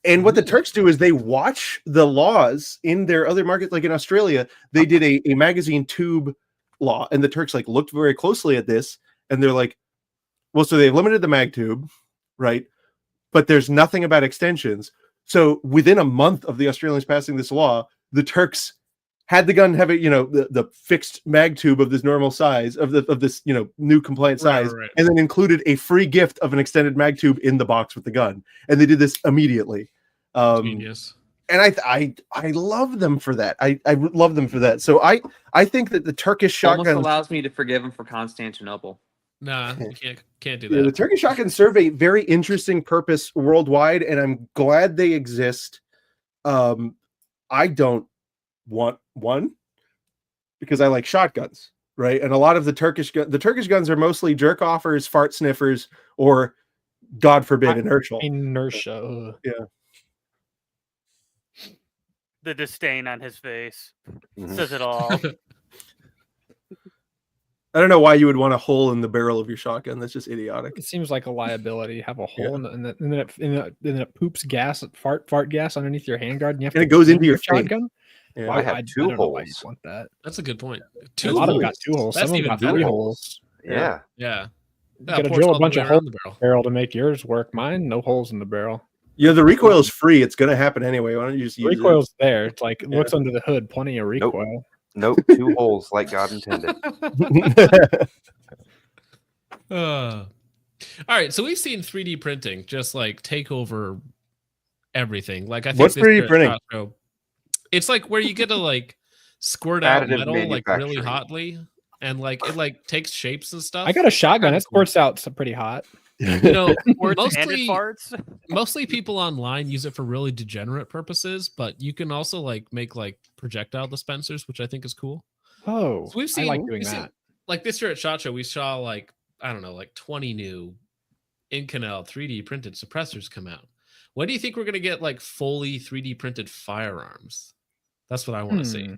And what the Turks do is they watch the laws in their other markets. Like in Australia, they did a magazine tube law, and the Turks like looked very closely at this, and they're like, well, so they've limited the mag tube, right? But there's nothing about extensions. So within a month of the Australians passing this law, the Turks had the gun have it, the fixed mag tube of this normal size of this, new compliant size, Right. and then included a free gift of an extended mag tube in the box with the gun. And they did this immediately. Genius. And I love them for that. I love them for that. So I think that the Turkish shotguns Almost allows me to forgive him for Constantinople. Nah, you can't do that. Yeah, the Turkish shotguns serve a very interesting purpose worldwide, and I'm glad they exist. I don't want one because I like shotguns, right? And a lot of the Turkish guns are mostly jerk offers, fart sniffers, or God forbid, inertial. Inertia. Yeah. The disdain on his face Mhm. says it all. I don't know why you would want a hole in the barrel of your shotgun. That's just idiotic. It seems like a liability. Have a hole and then it poops gas, fart gas underneath your handguard, and you have And to it goes into clean your face. shotgun. Yeah. I have two don't know why you holes. want that. That's a good point. A lot of them got 2 holes. That's Some of them even got 3 better. holes. Yeah. Yeah. You gotta ports drill all a the bunch way of around holes the in barrel. the barrel to make yours work. Mine, no holes in the barrel. Yeah, the recoil is free. It's going to happen anyway. Why don't you just use Recoil's there. It's like it looks under the hood, plenty of recoil. Nope, 2 holes like God intended. it? All right, so we've seen 3D printing just like take over everything. Like I think What's this 3D year at printing? SHOT Show, it's like where you get to like squirt out Additive metal like really manufacturing. hotly, and like it like takes shapes and stuff. I got a shotgun. Kinda It squirts out pretty hot. You know, Words and mostly it farts. mostly people online use it for really degenerate purposes, but you can also like make like projectile dispensers, which I think is cool. Oh, So we've seen, I like doing we've seen- that. like this year at SHOT Show, we saw like, I don't know, like 20 new Inconel 3D printed suppressors come out. When do you think we're going to get like fully 3D printed firearms? That's what I want to see.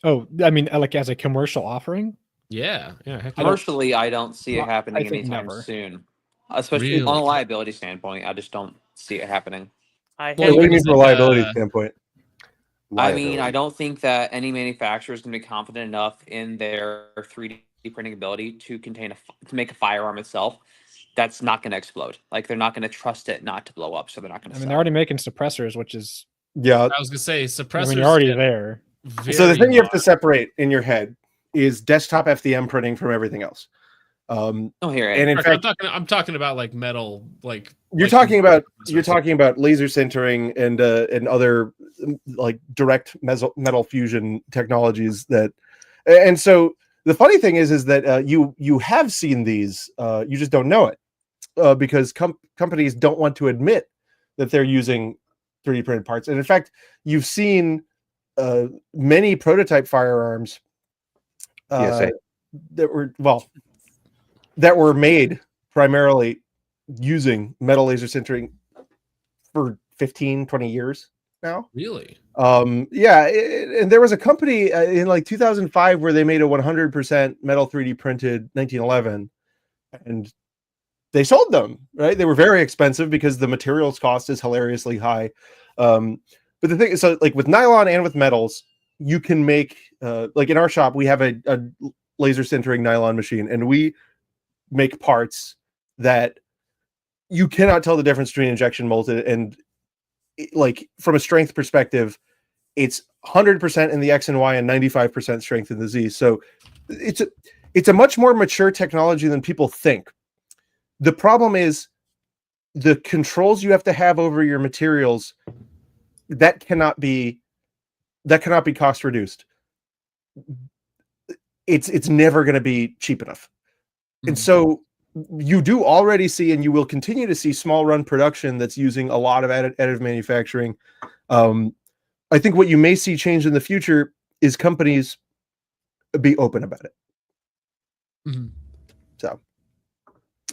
Oh, I mean, like as a commercial offering. Yeah. Heck yeah. Commercially, I don't see it Well, happening I think anytime never. soon. Especially Really? on a liability standpoint, I just don't see it happening. I Well, hate What do you mean it's from a like, liability standpoint? I mean, I don't think that any manufacturer is going to be confident enough in their 3D printing ability to to make a firearm itself, that's not going to explode. Like they're not going to trust it not to blow up, so they're not going to. I mean, they're already making suppressors, which is Yeah. I was gonna say suppressors. I mean, you're already there. So the thing you have to hard. separate in your head is desktop FDM printing from everything else. Oh, here. And in fact, I'm talking about like metal, like you're talking about laser sintering and other like direct metal fusion technologies that, and so the funny thing is that you have seen these, you just don't know it because companies don't want to admit that they're using 3D printed parts, and in fact, you've seen many prototype firearms that were made primarily using metal laser sintering for 15-20 years now. Really? Yeah, and there was a company in like 2005 where they made a 100% metal 3D printed 1911, and they sold them, right? They were very expensive because the materials cost is hilariously high. But the thing is, so like with nylon and with metals, you can make like in our shop we have a laser sintering nylon machine, and we make parts that you cannot tell the difference between injection molded and like from a strength perspective, it's 100% in the X and Y and 95% strength in the Z. So it's a much more mature technology than people think. The problem is the controls you have to have over your materials that cannot be cost reduced. It's never going to be cheap enough. And so you do already see, and you will continue to see, small run production that's using a lot of additive manufacturing. I think what you may see change in the future is companies be open about it. Mm-hmm. So,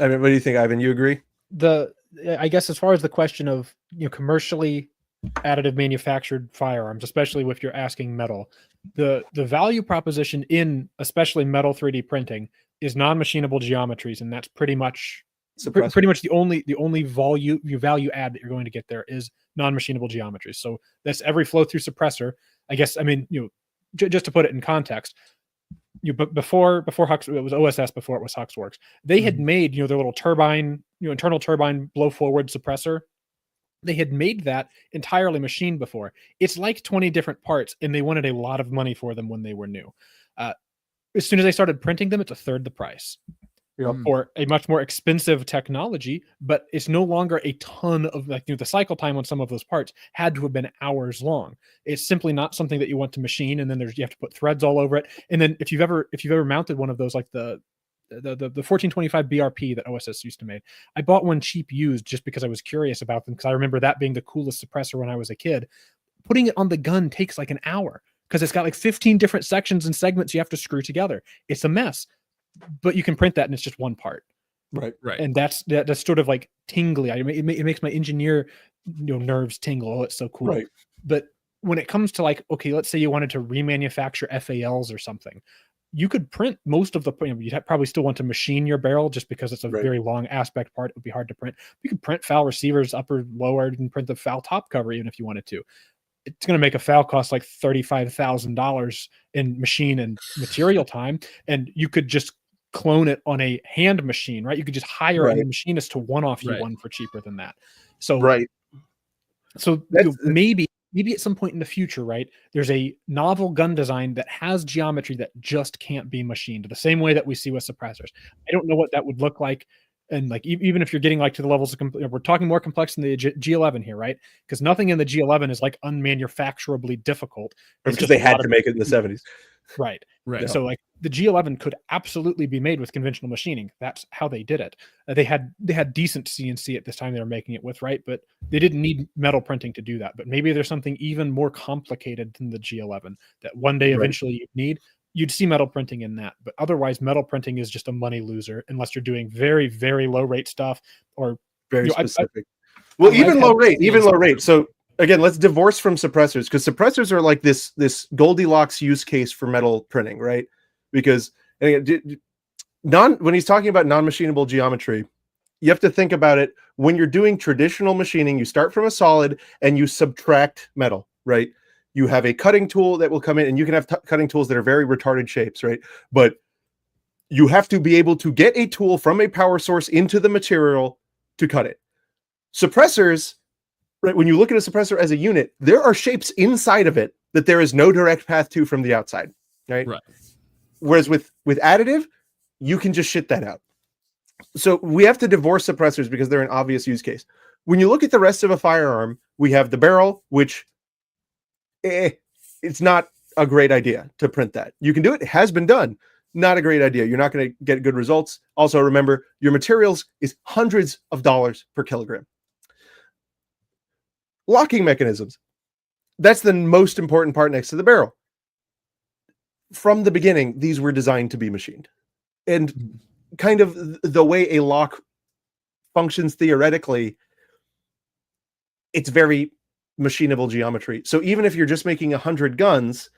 I mean, what do you think, Ivan? You agree? I guess as far as the question of commercially additive manufactured firearms, especially if you're asking metal, the value proposition in especially metal 3D printing is non-machinable geometries, and that's pretty much the only value add that you're going to get there is non-machinable geometries. So that's every flow through suppressor. I guess I mean just to put it in context, before Hux, it was OSS before it was Huxworks. They had made their little turbine, internal turbine blow forward suppressor. They had made that entirely machined before. It's like 20 different parts, and they wanted a lot of money for them when they were new. As soon as they started printing them, it's a third the price. Or a much more expensive technology, but it's no longer a ton of the cycle time on some of those parts had to have been hours long. It's simply not something that you want to machine, and then you have to put threads all over it. And then if you've ever mounted one of those, like the 1425 BRP that OSS used to make, I bought one cheap used just because I was curious about them, because I remember that being the coolest suppressor when I was a kid. Putting it on the gun takes like an hour because it's got like 15 different sections and segments you have to screw together. It's a mess. But you can print that and it's just one part. Right. And that's sort of like tingly. It makes my engineer nerves tingle. Oh, it's so cool. Right. But when it comes to like, okay, let's say you wanted to remanufacture FALs or something, you could print most of the, you'd probably still want to machine your barrel just because it's a very long aspect part. It would be hard to print. You could print FAL receivers upper, lower, and print the FAL top cover even if you wanted to. It's going to make a FAL cost like $35,000 in machine and material time. And you could just clone it on a hand machine, right? You could just hire a machinist to one-off you one for cheaper than that. So, so maybe at some point in the future, right, there's a novel gun design that has geometry that just can't be machined the same way that we see with suppressors. I don't know what that would look like. And like, even if you're getting like to the levels of, we're talking more complex than the G11 here, right? Because nothing in the G11 is like unmanufacturably difficult. Because they had to make it in the 70s. Right. So like the G11 could absolutely be made with conventional machining. That's how they did it. They had decent CNC at this time they were making it with, right? But they didn't need metal printing to do that. But maybe there's something even more complicated than the G11 that one day eventually you'd need. You'd see metal printing in that, but otherwise metal printing is just a money loser unless you're doing very, very low rate stuff or very specific. Even low rate. So again, let's divorce from suppressors, because suppressors are like this Goldilocks use case for metal printing, right? Because when he's talking about non-machinable geometry, you have to think about it. When you're doing traditional machining, you start from a solid and you subtract metal, right? You have a cutting tool that will come in, and you can have cutting tools that are very retarded shapes, right? But you have to be able to get a tool from a power source into the material to cut it. Suppressors, right, when you look at a suppressor as a unit, there are shapes inside of it that there is no direct path to from the outside, right? Whereas with additive, you can just shit that out. So we have to divorce suppressors because they're an obvious use case. When you look at the rest of a firearm, we have the barrel, which it's not a great idea to print that. You can do it. It has been done. Not a great idea. You're not going to get good results. Also, remember, your materials is hundreds of dollars per kilogram. Locking mechanisms. That's the most important part next to the barrel. From the beginning, these were designed to be machined. And kind of the way a lock functions theoretically, it's very machinable geometry. So even if you're just making 100 guns,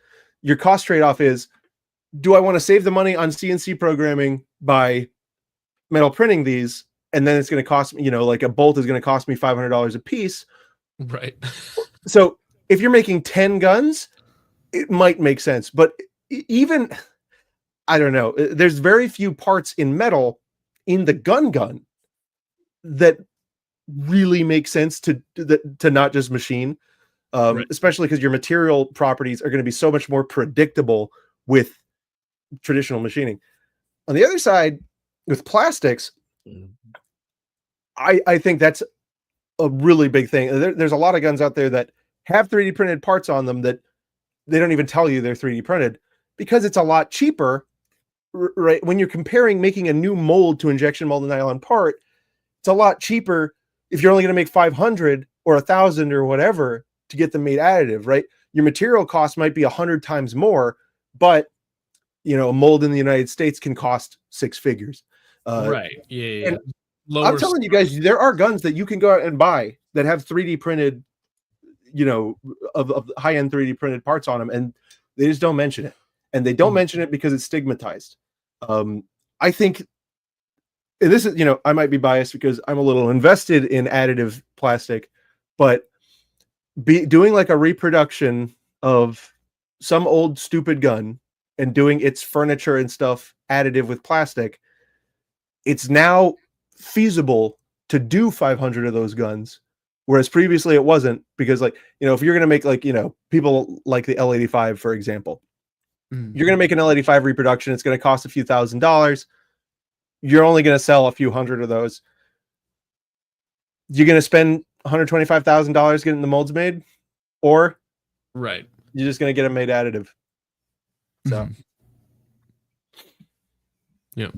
your cost trade-off is, do I want to save the money on CNC programming by metal printing these, and then it's going to cost me, like a bolt is going to cost me $500 a piece. Right. So if you're making 10 guns, it might make sense. But even, I don't know, there's very few parts in metal in the gun that really make sense to not just machine, Right. especially because your material properties are going to be so much more predictable with traditional machining. On the other side, with plastics, I think that's a really big thing. There's a lot of guns out there that have 3D printed parts on them that they don't even tell you they're 3D printed because it's a lot cheaper, right? When you're comparing making a new mold to injection molded nylon part, it's a lot cheaper if you're only going to make 500 or 1,000 or whatever to get them made additive, right? Your material cost might be 100 times more, but a mold in the United States can cost 6 figures. Right. Yeah. And I'm telling you guys, there are guns that you can go out and buy that have 3D printed, of high-end 3D printed parts on them, and they just don't mention it. And they don't mention it because it's stigmatized. I think, and this is, I might be biased because I'm a little invested in additive plastic, but doing like a reproduction of some old stupid gun and doing its furniture and stuff additive with plastic, it's now feasible to do 500 of those guns, whereas previously it wasn't, because if you're going to make people like the L85, for example, you're going to make an L85 reproduction, it's going to cost a few $1,000s. You're only going to sell a few hundred of those. You're going to spend $125,000 getting the molds made, or right, you're just going to get them made additive. So, yeah.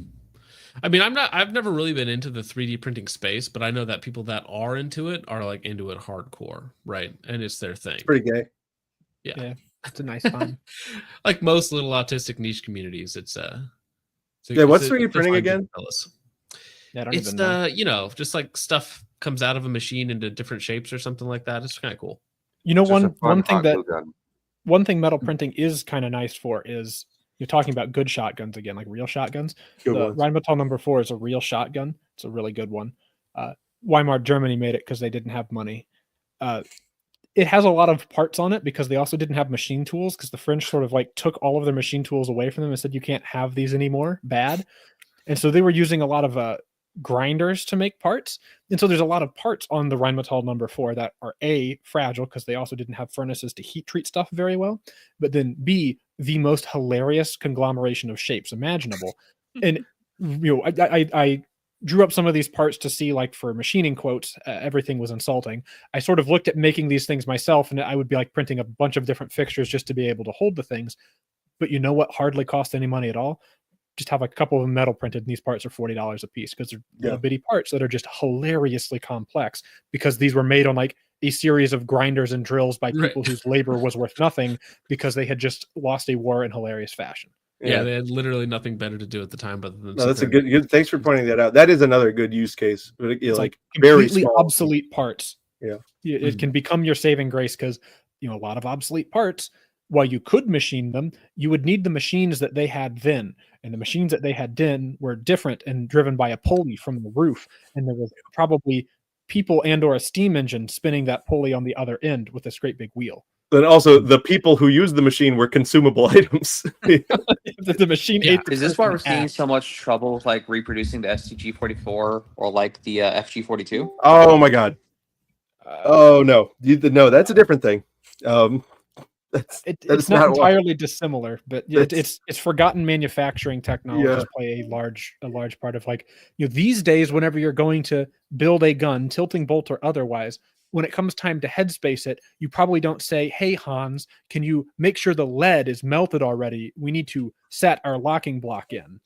I mean, I've never really been into the 3D printing space, but I know that people that are into it are like into it hardcore, right? And it's their thing. It's pretty gay. Yeah. It's a nice time. Like most little autistic niche communities, it's what's 3D printing again? Yeah, I don't It's even know. just like stuff comes out of a machine into different shapes or something like that. It's kind of cool. One thing metal printing is kind of nice for is, you're talking about good shotguns again, like real shotguns. The Rheinmetall number 4 is a real shotgun. It's a really good one. Weimar Germany made it because they didn't have money. It has a lot of parts on it because they also didn't have machine tools, because the French sort of like took all of their machine tools away from them and said, you can't have these anymore. Bad. And so they were using a lot of grinders to make parts. And so there's a lot of parts on the Rheinmetall number 4 that are A, fragile, because they also didn't have furnaces to heat treat stuff very well, but then B, the most hilarious conglomeration of shapes imaginable. And I drew up some of these parts to see, like, for machining quotes, everything was insulting. I sort of looked at making these things myself, and I would be like printing a bunch of different fixtures just to be able to hold the things. But you know what hardly cost any money at all? Just have a couple of them metal printed, and these parts are $40 a piece, because they're little bitty parts that are just hilariously complex, because these were made on like a series of grinders and drills by people whose labor was worth nothing because they had just lost a war in hilarious fashion. Yeah, they had literally nothing better to do at the time but than that's a good. Thanks for pointing that out. That is another good use case. It's like very completely obsolete parts. Yeah, it can become your saving grace, because a lot of obsolete parts, while you could machine them, you would need the machines that they had then. And the machines that they had then were different and driven by a pulley from the roof. And there was probably people and or a steam engine spinning that pulley on the other end with this great big wheel. Then also the people who used the machine were consumable items. The machine Yeah. ate the Is this why we're person seeing at. so much trouble with like reproducing the STG-44 or like the FG-42? Oh my god. Oh no. No, that's a different thing. It's not entirely dissimilar, but it's forgotten manufacturing technologies play a large part of like, these days, whenever you're going to build a gun, tilting bolt or otherwise, when it comes time to headspace it, you probably don't say, "Hey Hans, can you make sure the lead is melted already? We need to set our locking block in."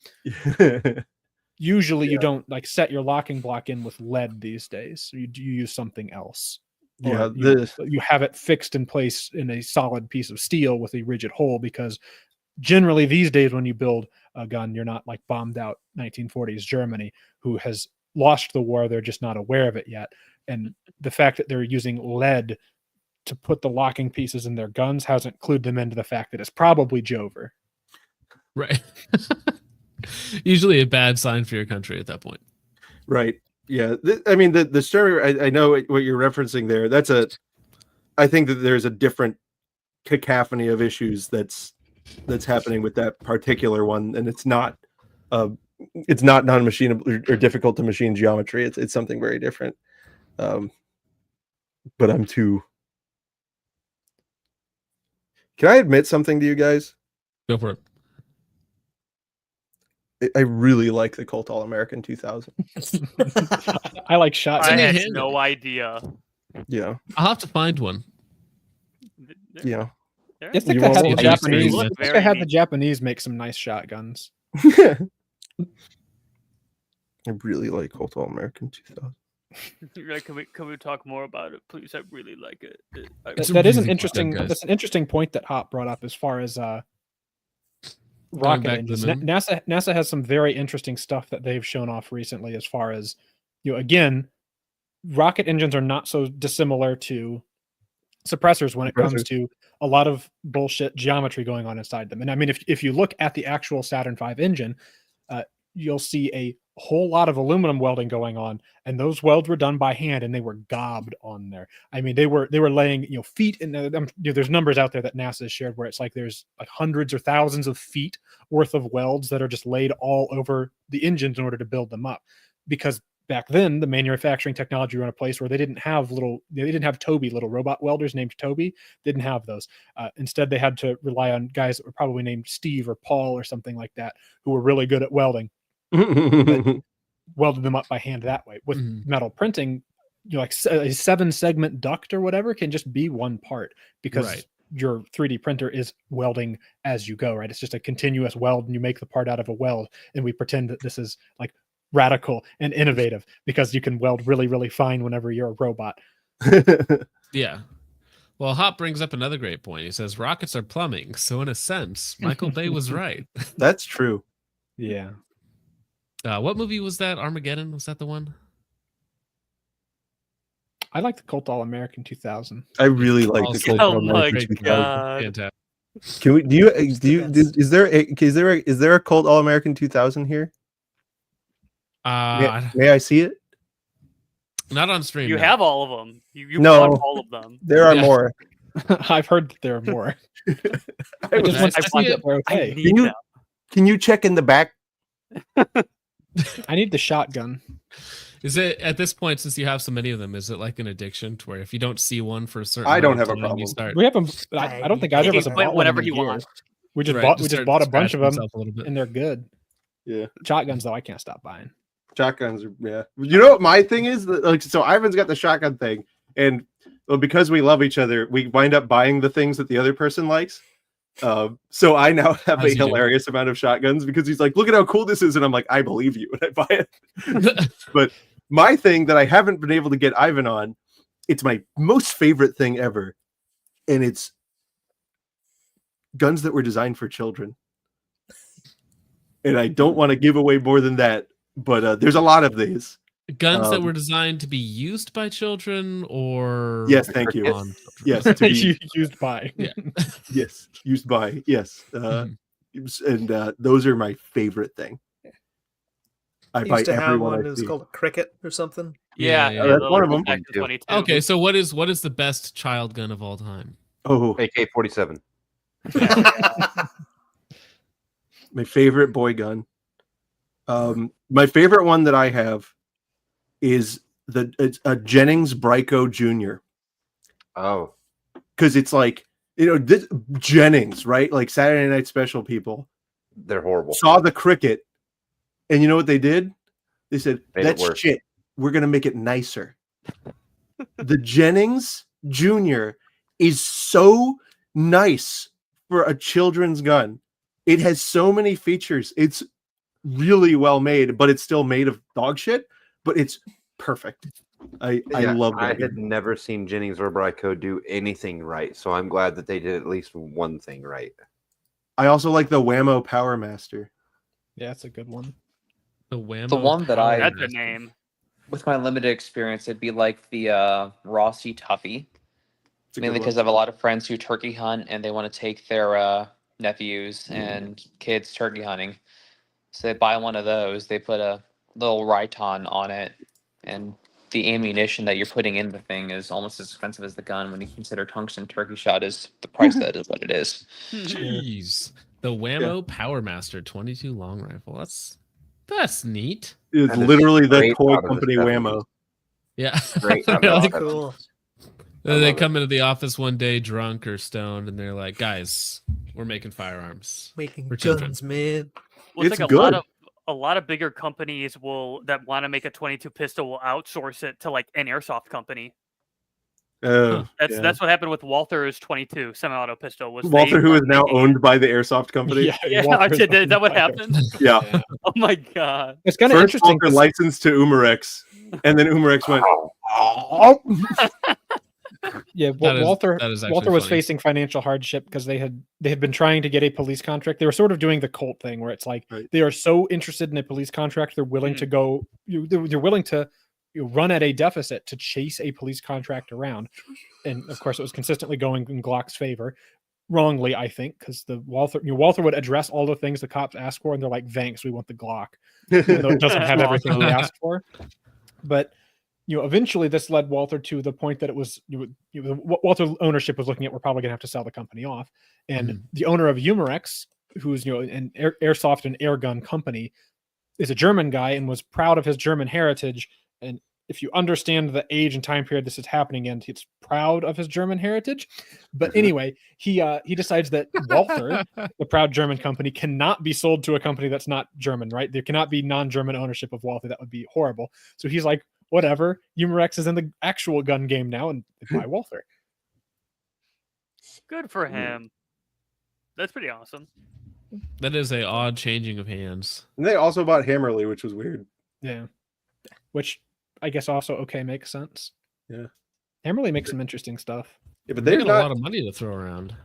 Usually, you don't like set your locking block in with lead these days. You use something else. Or you have it fixed in place in a solid piece of steel with a rigid hole, because generally these days when you build a gun, you're not like bombed out 1940s Germany, who has lost the war. They're just not aware of it yet. And the fact that they're using lead to put the locking pieces in their guns hasn't clued them into the fact that it's probably Jover. Right. Usually a bad sign for your country at that point. Right. Yeah. I mean, the story, I know what you're referencing there. I think that there's a different cacophony of issues that's happening with that particular one. And it's not non-machinable or difficult to machine geometry. It's something very different. But I'm too. Can I admit something to you guys? Go for it. I really like the Colt All-American 2000. I like shots. I had no idea. Yeah. I'll have to find one. Yeah. It's like they had the Japanese. It's like I had the Japanese make some nice shotguns. I really like Colt All-American 2000. Can we talk more about it, please? I really like it. That is an interesting. That's an interesting point that Hop brought up as far as rocket engines. NASA has some very interesting stuff that they've shown off recently as far as, again, rocket engines are not so dissimilar to suppressors when it comes to a lot of bullshit geometry going on inside them. And I mean, if you look at the actual Saturn V engine, you'll see a whole lot of aluminum welding going on, and those welds were done by hand, and they were gobbed on there. I mean, they were laying feet in there's numbers out there that NASA has shared where it's like there's like hundreds or thousands of feet worth of welds that are just laid all over the engines in order to build them up, because back then the manufacturing technology were in a place where they didn't have Toby, little robot welders named Toby. Didn't have those. Instead, they had to rely on guys that were probably named Steve or Paul or something like that, who were really good at welding. But welded them up by hand that way. With metal printing, like a 7-segment duct or whatever can just be one part, because your 3D printer is welding as you go, right? It's just a continuous weld, and you make the part out of a weld, and we pretend that this is like radical and innovative because you can weld really, really fine whenever you're a robot. Yeah. Well, Hop brings up another great point. He says rockets are plumbing, so in a sense, Michael Bay was right. That's true. Yeah. What movie was that? Armageddon? Was that the one? I like the Colt All-American 2000. I really like the Colt All-American 2000. Fantastic. Can we? Is there a Colt All-American 2000 here? May I see it? Not on stream. You have all of them. You no, bought all of them. There are more. I've heard that there are more. I just want to see that they're okay. Can you check in the back? I need the shotgun. Is it at this point, since you have so many of them, is it like an addiction to where if you don't see one for a certain I don't have a time, problem. you start... We have them. I don't think either of us have bought whatever one he in years. wants. We just bought a bunch of them, and they're good. Yeah, shotguns though I can't stop buying. Shotguns are You know what my thing is? Like, so Ivan's got the shotgun thing, and because we love each other, we wind up buying the things that the other person likes. So I now have a hilarious amount of shotguns because he's like, look at how cool this is. And I'm like, I believe you. And I buy it. But my thing that I haven't been able to get Ivan on, it's my most favorite thing ever. And it's guns that were designed for children. And I don't want to give away more than that, but there's a lot of these. Guns that were designed to be used by children, or yes, thank you. Yes, to be used by. Yeah. Yes, used by. Yes, and those are my favorite thing. I buy to have everyone. One is called a cricket or something. Yeah, that's one of them. Okay, so what is the best child gun of all time? Oh, AK-47. my favorite boy gun. My favorite one that I have is it's a Jennings Brico Jr. Oh, Because it's like, this Jennings, right? Like Saturday Night Special people they're horrible. saw the cricket, and you know what they did? They said, Made it that's worse. shit. We're going to make it nicer. The Jennings Jr. is so nice for a children's gun. It has so many features. It's really well made, but it's still made of dog shit, but it's perfect. I love that. I gun. had never seen Jennings or Brico do anything right, so I'm glad that they did at least one thing right. I also like the Whammo Power Master. Yeah, that's a good one. The Whammo The one that Power I- That's a Master. name. With my limited experience, it'd be like the Rossi Tuffy. It's a good Mainly one. because I have a lot of friends who turkey hunt and they want to take their nephews and kids turkey hunting. So they buy one of those. They put a little Riton on it, and the ammunition that you're putting in the thing is almost as expensive as the gun when you consider tungsten turkey shot is the price that is what it is. Jeez. The Whammo Power Master 22 long rifle. That's neat. It's That is literally the straight toy out of the company 70s. Whammo. Yeah. Straight out of They're the like- 70s. Cool. I they love come into the office one day drunk or stoned, and they're like, "Guys, we're making firearms." Making For children. guns, man. Well, it's It's like good. a lot of bigger companies that want to make a 22 pistol will outsource it to like an airsoft company. Yeah. That's what happened with Walther's 22 semi-auto pistol. Was Walther, they who is weren't now making it. owned by the airsoft company. Yeah, Walter is that what happened? Yeah. Yeah. Oh my god! It's kind of First interesting. Walter 'cause- licensed to Umarex, and then Umarex went, Yeah, That is- Walter that is actually Walter was funny. facing financial hardship because they had been trying to get a police contract. They were sort of doing the Colt thing where it's like Right. they are so interested in a police contract they're willing to go they're willing to run at a deficit to chase a police contract around. And of course it was consistently going in Glock's favor. Wrongly, I think, because the Walter would address all the things the cops asked for, and they're like, "Thanks, we want the Glock," even though it doesn't have everything he asked for. But eventually this led Walter to the point that it was Walter ownership was looking at, we're probably going to have to sell the company off. And the owner of Umarex, who's an airsoft and air gun company, is a German guy and was proud of his German heritage. And if you understand the age and time period this is happening in, he's proud of his German heritage. But anyway, he decides that Walther, the proud German company, cannot be sold to a company that's not German, right? There cannot be non-German ownership of Walther. That would be horrible. So he's like, whatever, Umarex is in the actual gun game now, and they buy Walther. Good for him. That's pretty awesome. That is a odd changing of hands. and they also bought Hammerly, which was weird. Yeah. Which I guess also makes sense. Yeah. Hammerly makes some interesting stuff. Yeah, but They they're got a lot not. of money to throw around.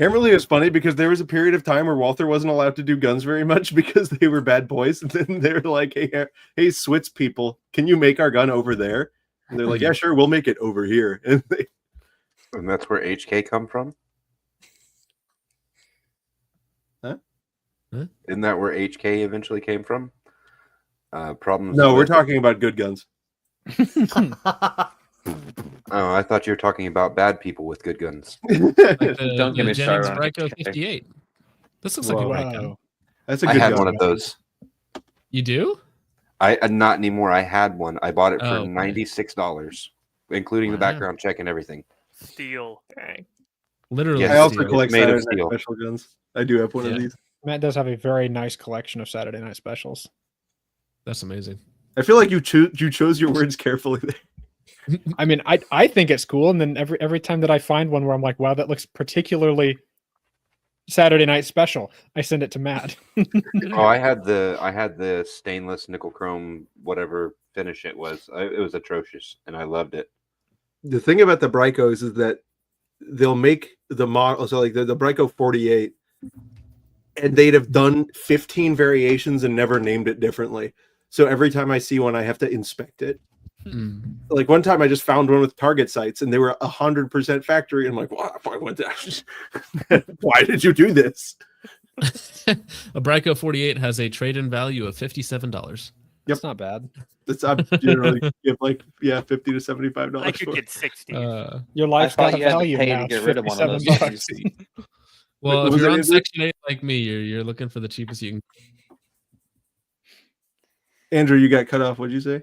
Hammerly is funny because there was a period of time where Walther wasn't allowed to do guns very much because they were bad boys. And then they were like, hey, Switz people, can you make our gun over there? And they're like, yeah, sure, we'll make it over here. And And that's where HK come from? Huh? Isn't that where HK eventually came from? Problems. no, we're with- talking about good guns. Oh, I thought you were talking about bad people with good guns. Like Don't get me Jennings started on Brico HK. 58. This looks like a great gun. Wow. That's a I good had gun. one of those. You do? I not anymore. I had one. I bought it for Oh, okay. $96, including the Wow. background check and everything. Steal. Literally. Yes, I also steal. collect made of Saturday Night steel. Special guns. I do have one Yeah. of these. Matt does have a very nice collection of Saturday Night Specials. That's amazing. I feel like you chose your words carefully there. I mean, I think it's cool, and then every time that I find one where I'm like, wow, that looks particularly Saturday Night Special, I send it to Matt. Oh, I had the stainless nickel chrome whatever finish it was. It was atrocious, and I loved it. The thing about the Bricos is that they'll make the model, so like the Brico 48, and they'd have done 15 variations and never named it differently. So every time I see one, I have to inspect it. Mm. Like one time I just found one with target sights and they were 100% factory. And I'm like, why did you do this? A Brico 48 has a trade-in value of $57. That's not bad. I'm generally give like $50 to $75 I could for. get 60. Your life's thought got a you had to value pay to now. get It's rid of one of those $57. Well, Wait, if was you're it on Andrew? Section 8 like me, you're looking for the cheapest you can. Andrew, you got cut off. What'd you say?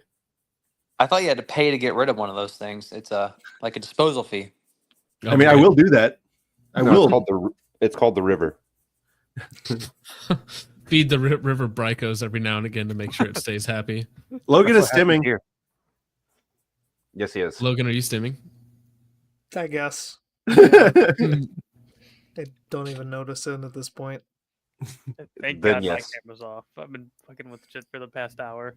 I thought you had to pay to get rid of one of those things. It's like a disposal fee. I mean, I will do that. I No, will. It's called the river. Feed the river Bricos every now and again to make sure it stays happy. Logan That's is what happens stimming. here. Yes, he is. Logan, are you stimming? I guess. Hmm. I don't even notice it at this point. Thank Then God yes. my camera's off. I've been fucking with shit for the past hour.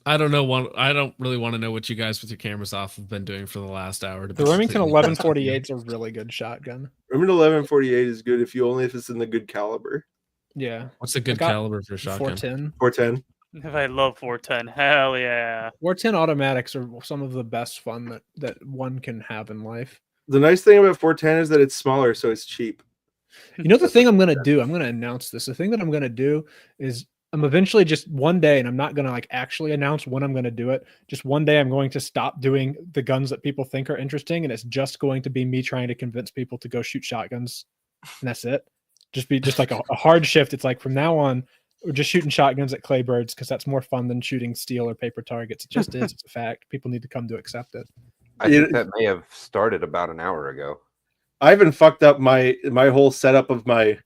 I don't know. I don't really want to know what you guys with your cameras off have been doing for the last hour. To The be Remington completely honest with you. 1148 is a really good shotgun. Remington 1148 is good if it's in the good caliber. Yeah. What's a good got caliber for a shotgun? 410. 410. I love 410. Hell yeah. 410 automatics are some of the best fun that one can have in life. The nice thing about 410 is that it's smaller, so it's cheap. You know the thing I'm gonna do? I'm gonna announce this. The thing that I'm gonna do is I'm eventually just one day, and I'm not gonna like actually announce when I'm gonna do it. Just one day, I'm going to stop doing the guns that people think are interesting, and it's just going to be me trying to convince people to go shoot shotguns, and that's it. Just like a hard shift. It's like from now on, we're just shooting shotguns at claybirds because that's more fun than shooting steel or paper targets. It just is. It's a fact. People need to come to accept it. I think that may have started about an hour ago. I even fucked up my whole setup of my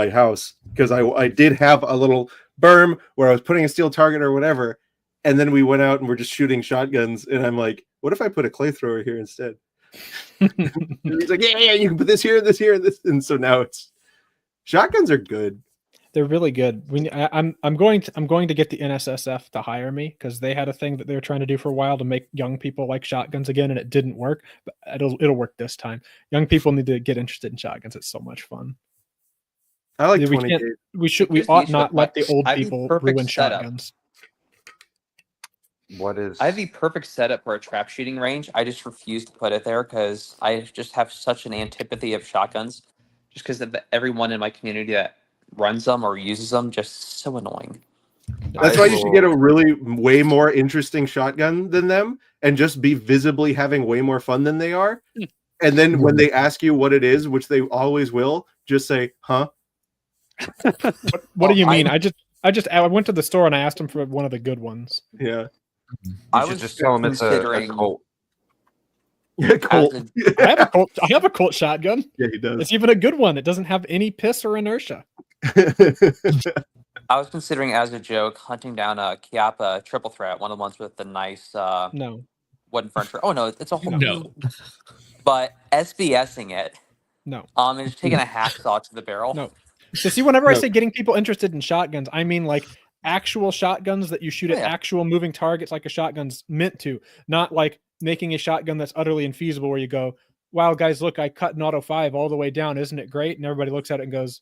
house because I did have a little berm where I was putting a steel target or whatever, and then we went out and we're just shooting shotguns, and I'm like, what if I put a clay thrower here instead? And he's like, yeah, you can put this here, and this, and so now it's shotguns are good. They're really good. I'm going to get the NSSF to hire me because they had a thing that they were trying to do for a while to make young people like shotguns again, and it didn't work. But it'll work this time. Young people need to get interested in shotguns. It's so much fun. I like we 20 can't. gauge. We ought not let the old people ruin setup. shotguns. What is? I have the perfect setup for a trap shooting range. I just refuse to put it there because I just have such an antipathy of shotguns. Just because everyone in my community that runs them or uses them, just so annoying. That's why you should get a really way more interesting shotgun than them and just be visibly having way more fun than they are. And then when they ask you what it is, which they always will, just say, huh? What do you mean? I went to the store and I asked them for one of the good ones. Yeah. You should just tell them it's a Colt. Yeah, Colt. I have a Colt shotgun. Yeah, he does. It's even a good one. It doesn't have any piss or inertia. I was considering as a joke hunting down a Chiappa triple threat, one of the ones with the nice no wooden furniture. Oh no, it's a whole No. But SBSing it. No. And just taking a hacksaw to the barrel. No. So see, whenever I say getting people interested in shotguns, I mean like actual shotguns that you shoot at actual moving targets like a shotgun's meant to, not like making a shotgun that's utterly infeasible where you go, wow, guys, look, I cut an auto 5 all the way down. Isn't it great? And everybody looks at it and goes,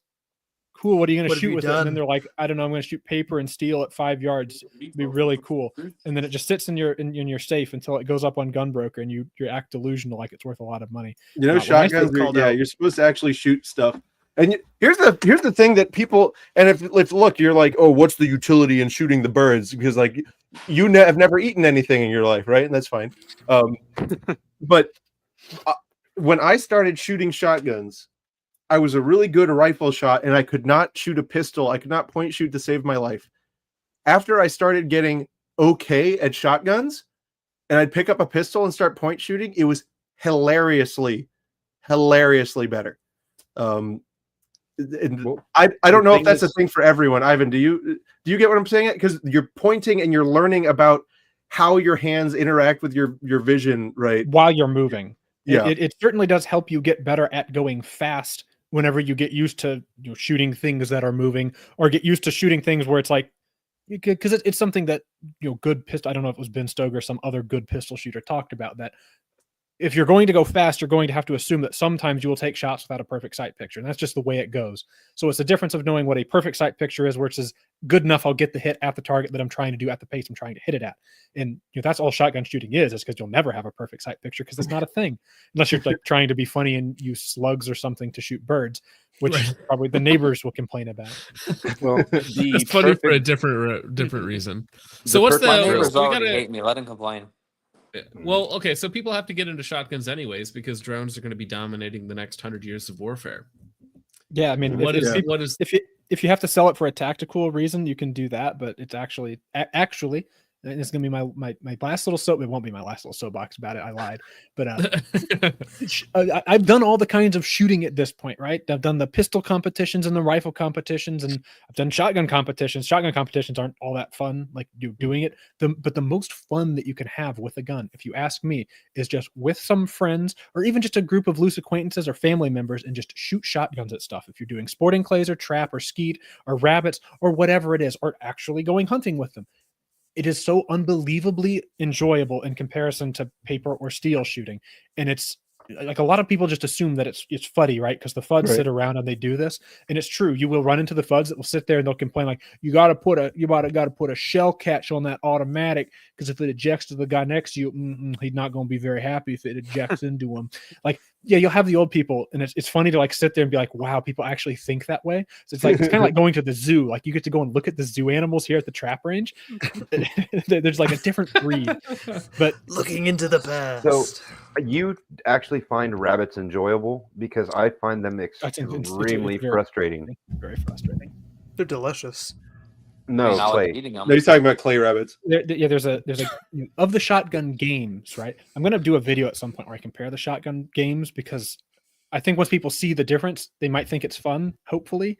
cool. What are you going to shoot with it? And then they're like, I don't know. I'm going to shoot paper and steel at 5 yards. It'd be really cool. And then it just sits in your safe until it goes up on Gunbroker and you act delusional like it's worth a lot of money. You know, shotguns you're supposed to actually shoot stuff. And here's the thing that people, and if look, you're like, oh, what's the utility in shooting the birds? Because like you have never eaten anything in your life, right? And that's fine. But when I started shooting shotguns, I was a really good rifle shot, and I could not shoot a pistol. I could not point shoot to save my life. After I started getting okay at shotguns, and I'd pick up a pistol and start point shooting, it was hilariously better. And I don't know if that's a thing for everyone. Ivan, do you get what I'm saying? Because you're pointing and you're learning about how your hands interact with your vision, right? While you're moving. Yeah. It certainly does help you get better at going fast whenever you get used to shooting things that are moving, or get used to shooting things where it's like, because it's something that good pistol. I don't know if it was Ben Stoker or some other good pistol shooter talked about that. If you're going to go fast, you're going to have to assume that sometimes you will take shots without a perfect sight picture. And that's just the way it goes. So it's the difference of knowing what a perfect sight picture is, where it says good enough, I'll get the hit at the target that I'm trying to do at the pace I'm trying to hit it at. And that's all shotgun shooting is because you'll never have a perfect sight picture because it's not a thing unless you're like trying to be funny and use slugs or something to shoot birds. which Right. probably the neighbors will complain about. Well, the It's funny for a perfect, different reason. So what's perfect My the drill- neighbors so we already gotta hate me. Let them complain. well, okay, so people have to get into shotguns anyways because drones are going to be dominating the next 100 years of warfare. Yeah, I mean, What is if, what is if you have to sell it for a tactical reason, you can do that. But it's actually and it's gonna be my last little soap. It won't be my last little soapbox about it. I lied, but I've done all the kinds of shooting at this point, right? I've done the pistol competitions and the rifle competitions, and I've done shotgun competitions. Shotgun competitions aren't all that fun, like you doing it. But the most fun that you can have with a gun, if you ask me, is just with some friends or even just a group of loose acquaintances or family members and just shoot shotguns at stuff. If you're doing sporting clays or trap or skeet or rabbits or whatever it is, or actually going hunting with them. It is so unbelievably enjoyable in comparison to paper or steel shooting. And it's like a lot of people just assume that it's fuddy, right? Because the Fudds Right. sit around and they do this. And it's true. You will run into the Fudds that will sit there and they'll complain like, you got to put a shell catch on that automatic because if it ejects to the guy next to you, he's not going to be very happy if it ejects into him. Like, yeah, you'll have the old people, and it's funny to like sit there and be like, wow, people actually think that way. So it's kind of like going to the zoo. Like you get to go and look at the zoo animals here at the trap range. There's like a different breed, but Looking into the past. So you actually find rabbits enjoyable because I find them it's extremely very frustrating. very frustrating. They're delicious. No, I mean, I like Clay. eating them. No, he's talking about clay rabbits. There's a of the shotgun games, right? I'm gonna do a video at some point where I compare the shotgun games because I think once people see the difference, they might think it's fun. Hopefully,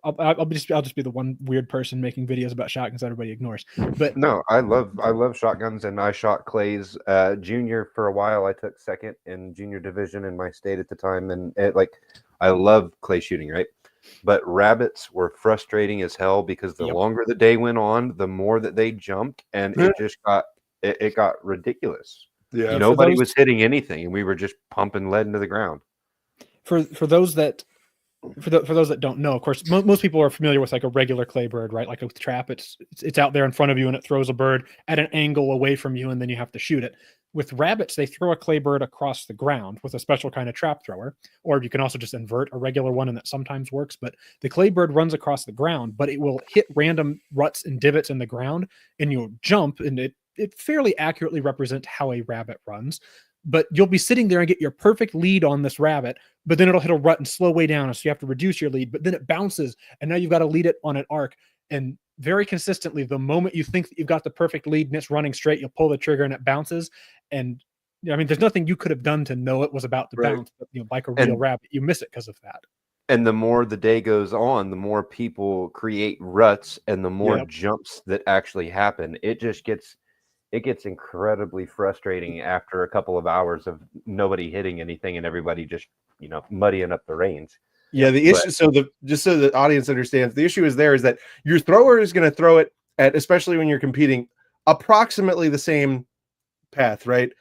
I'll just be the one weird person making videos about shotguns that everybody ignores. But No, I love shotguns, and I shot clays. Junior for a while, I took second in junior division in my state at the time, and I love clay shooting, right? But rabbits were frustrating as hell because the Yep. longer the day went on, the more that they jumped, and it just got ridiculous. Yeah. Nobody those- was hitting anything, and we were just pumping lead into the ground. for those that don't know, of course, most people are familiar with like a regular clay bird, right? Like a trap, it's out there in front of you and it throws a bird at an angle away from you, and then you have to shoot it. With rabbits, they throw a clay bird across the ground with a special kind of trap thrower, or you can also just invert a regular one, and that sometimes works. But the clay bird runs across the ground, but it will hit random ruts and divots in the ground, and you'll jump, and it fairly accurately represents how a rabbit runs. But you'll be sitting there and get your perfect lead on this rabbit, but then it'll hit a rut and slow way down. So you have to reduce your lead, but then it bounces, and now you've got to lead it on an arc. And very consistently, the moment you think that you've got the perfect lead and it's running straight, you'll pull the trigger and it bounces. And I mean, there's nothing you could have done to know it was about to Right. bounce, but like a real And- rabbit, you miss it because of that. And the more the day goes on, the more people create ruts and the more Yep. jumps that actually happen. It gets incredibly frustrating after a couple of hours of nobody hitting anything and everybody just, muddying up the range. Yeah, the issue. Just so the audience understands, the issue is that your thrower is going to throw it at, especially when you're competing, approximately the same path, right?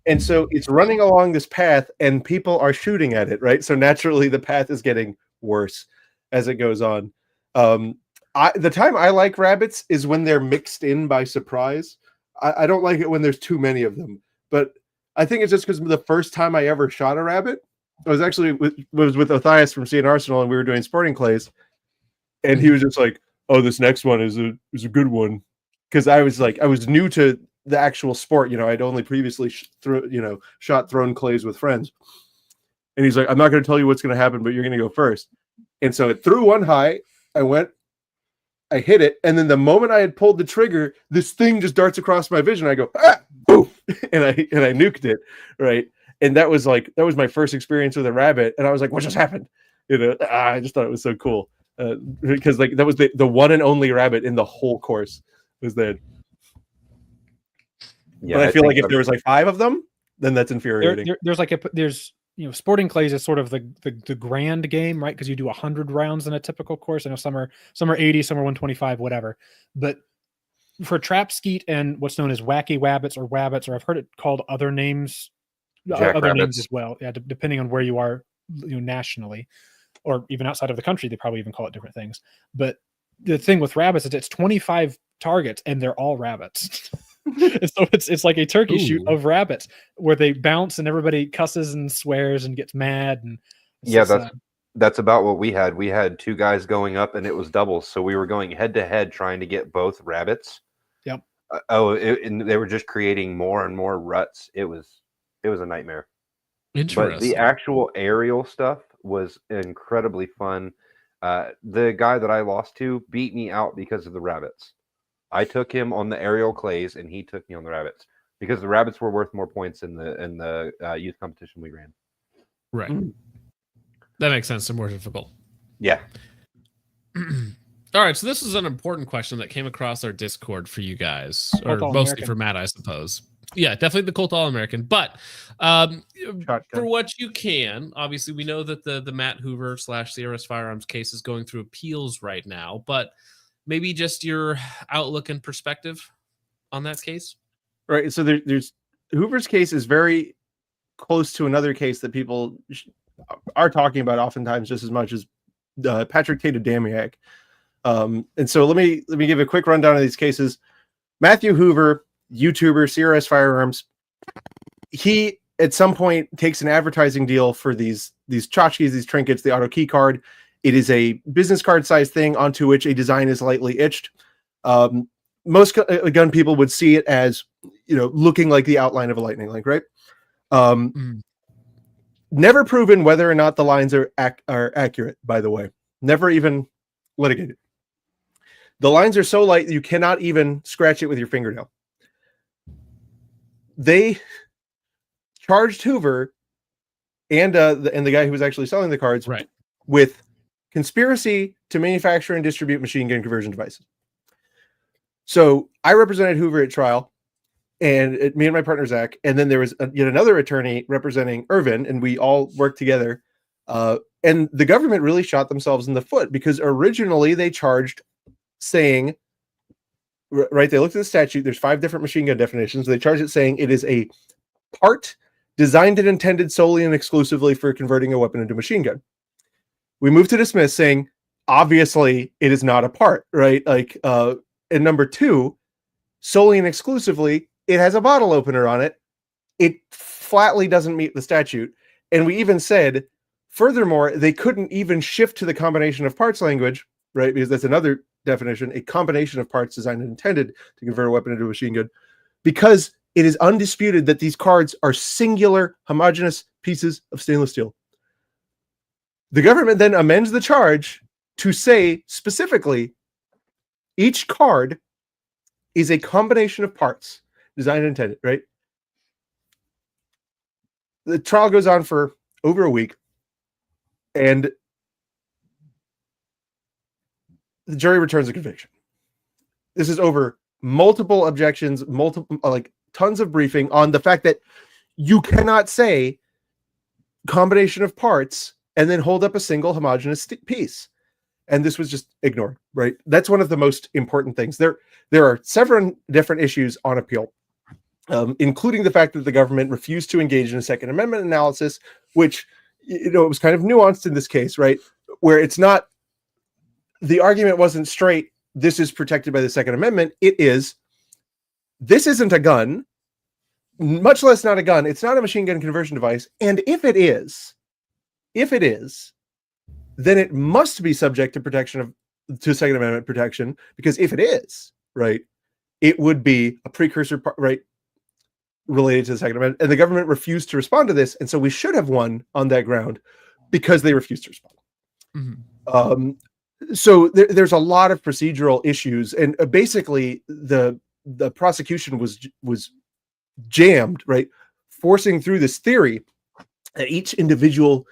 And so it's running along this path, and people are shooting at it, right? So naturally, the path is getting worse as it goes on. The time I like rabbits is when they're mixed in by surprise. I don't like it when there's too many of them, but I think it's just because the first time I ever shot a rabbit, I was actually with Othnius from CN Arsenal, and we were doing sporting clays, and he was just like, "Oh, this next one is a good one," because I was new to the actual sport. I'd only previously shot thrown clays with friends, and he's like, "I'm not going to tell you what's going to happen, but you're going to go first." And so it threw one high. I hit it, and then the moment I had pulled the trigger, this thing just darts across my vision. I go, boom, and I nuked it, right? And that was my first experience with a rabbit, and I was like, what just happened? I just thought it was so cool because that was the one and only rabbit in the whole course was that. Yeah, but I feel like if there was like 5 of them, then that's infuriating. There's sporting clays is sort of the grand game, right? Because you do 100 rounds in a typical course. I know some are 80, some are 125, whatever. But for trap skeet and what's known as wacky wabbits, or I've heard it called other names, names as well. Yeah, depending on where you are, nationally, or even outside of the country, they probably even call it different things. But the thing with rabbits is it's 25 targets, and they're all rabbits. And so it's like a turkey shoot of rabbits where they bounce and everybody cusses and swears and gets mad. And That's about what we had. We had two guys going up, and it was doubles, so we were going head to head trying to get both rabbits. Yep. And they were just creating more and more ruts. It was a nightmare. Interesting. But the actual aerial stuff was incredibly fun. The guy that I lost to beat me out because of the rabbits. I took him on the aerial clays, and he took me on the rabbits because the rabbits were worth more points in the youth competition we ran. Right. That makes sense. They're more difficult. Yeah. All right. So this is an important question that came across our Discord for you guys, or Colt mostly All-American. for Matt, I suppose. Yeah, definitely the Colt All-American. But for what you can, obviously, we know that the Matt Hoover / CRS Firearms case is going through appeals right now. But maybe just your outlook and perspective on that case. Right. So there's Hoover's case is very close to another case that people are talking about oftentimes just as much as Patrick Tate-Adamiak. And so let me give a quick rundown of these cases. Matthew Hoover, YouTuber, CRS Firearms. He at some point takes an advertising deal for these tchotchkes, these trinkets, the auto key card. It is a business card size thing onto which a design is lightly itched. Most gun people would see it as, looking like the outline of a lightning link, right? Never proven whether or not the lines are accurate, by the way. Never even litigated. The lines are so light you cannot even scratch it with your fingernail. They charged Hoover and the guy who was actually selling the cards with conspiracy to manufacture and distribute machine gun conversion devices. So I represented Hoover at trial, and me and my partner Zach, and then there was yet another attorney representing Irvin, and we all worked together. And the government really shot themselves in the foot because originally they charged saying, right, they looked at the statute, there's 5 different machine gun definitions. They charged it saying it is a part designed and intended solely and exclusively for converting a weapon into a machine gun. We moved to dismiss saying, obviously it is not a part, right? And number 2, solely and exclusively, it has a bottle opener on it. It flatly doesn't meet the statute. And we even said, furthermore, they couldn't even shift to the combination of parts language, right? Because that's another definition, a combination of parts designed and intended to convert a weapon into a machine gun, because it is undisputed that these cards are singular, homogeneous pieces of stainless steel. The government then amends the charge to say specifically, each card is a combination of parts designed and intended, right? The trial goes on for over a week, and the jury returns a conviction. This is over multiple objections, tons of briefing on the fact that you cannot say combination of parts and then hold up a single homogeneous piece. And this was just ignored, right? That's one of the most important things. There are several different issues on appeal, including the fact that the government refused to engage in a Second Amendment analysis, which, it was kind of nuanced in this case, right? Where it's not, the argument wasn't straight, this is protected by the Second Amendment. It is, this isn't a gun, much less not a gun. It's not a machine gun conversion device. And if it is, then it must be subject to protection to Second Amendment protection, because if it is, right, it would be a precursor, right, related to the Second Amendment. And the government refused to respond to this. And so we should have won on that ground because they refused to respond. Mm-hmm. So there's a lot of procedural issues, and basically the prosecution was jammed, right, forcing through this theory that each individual,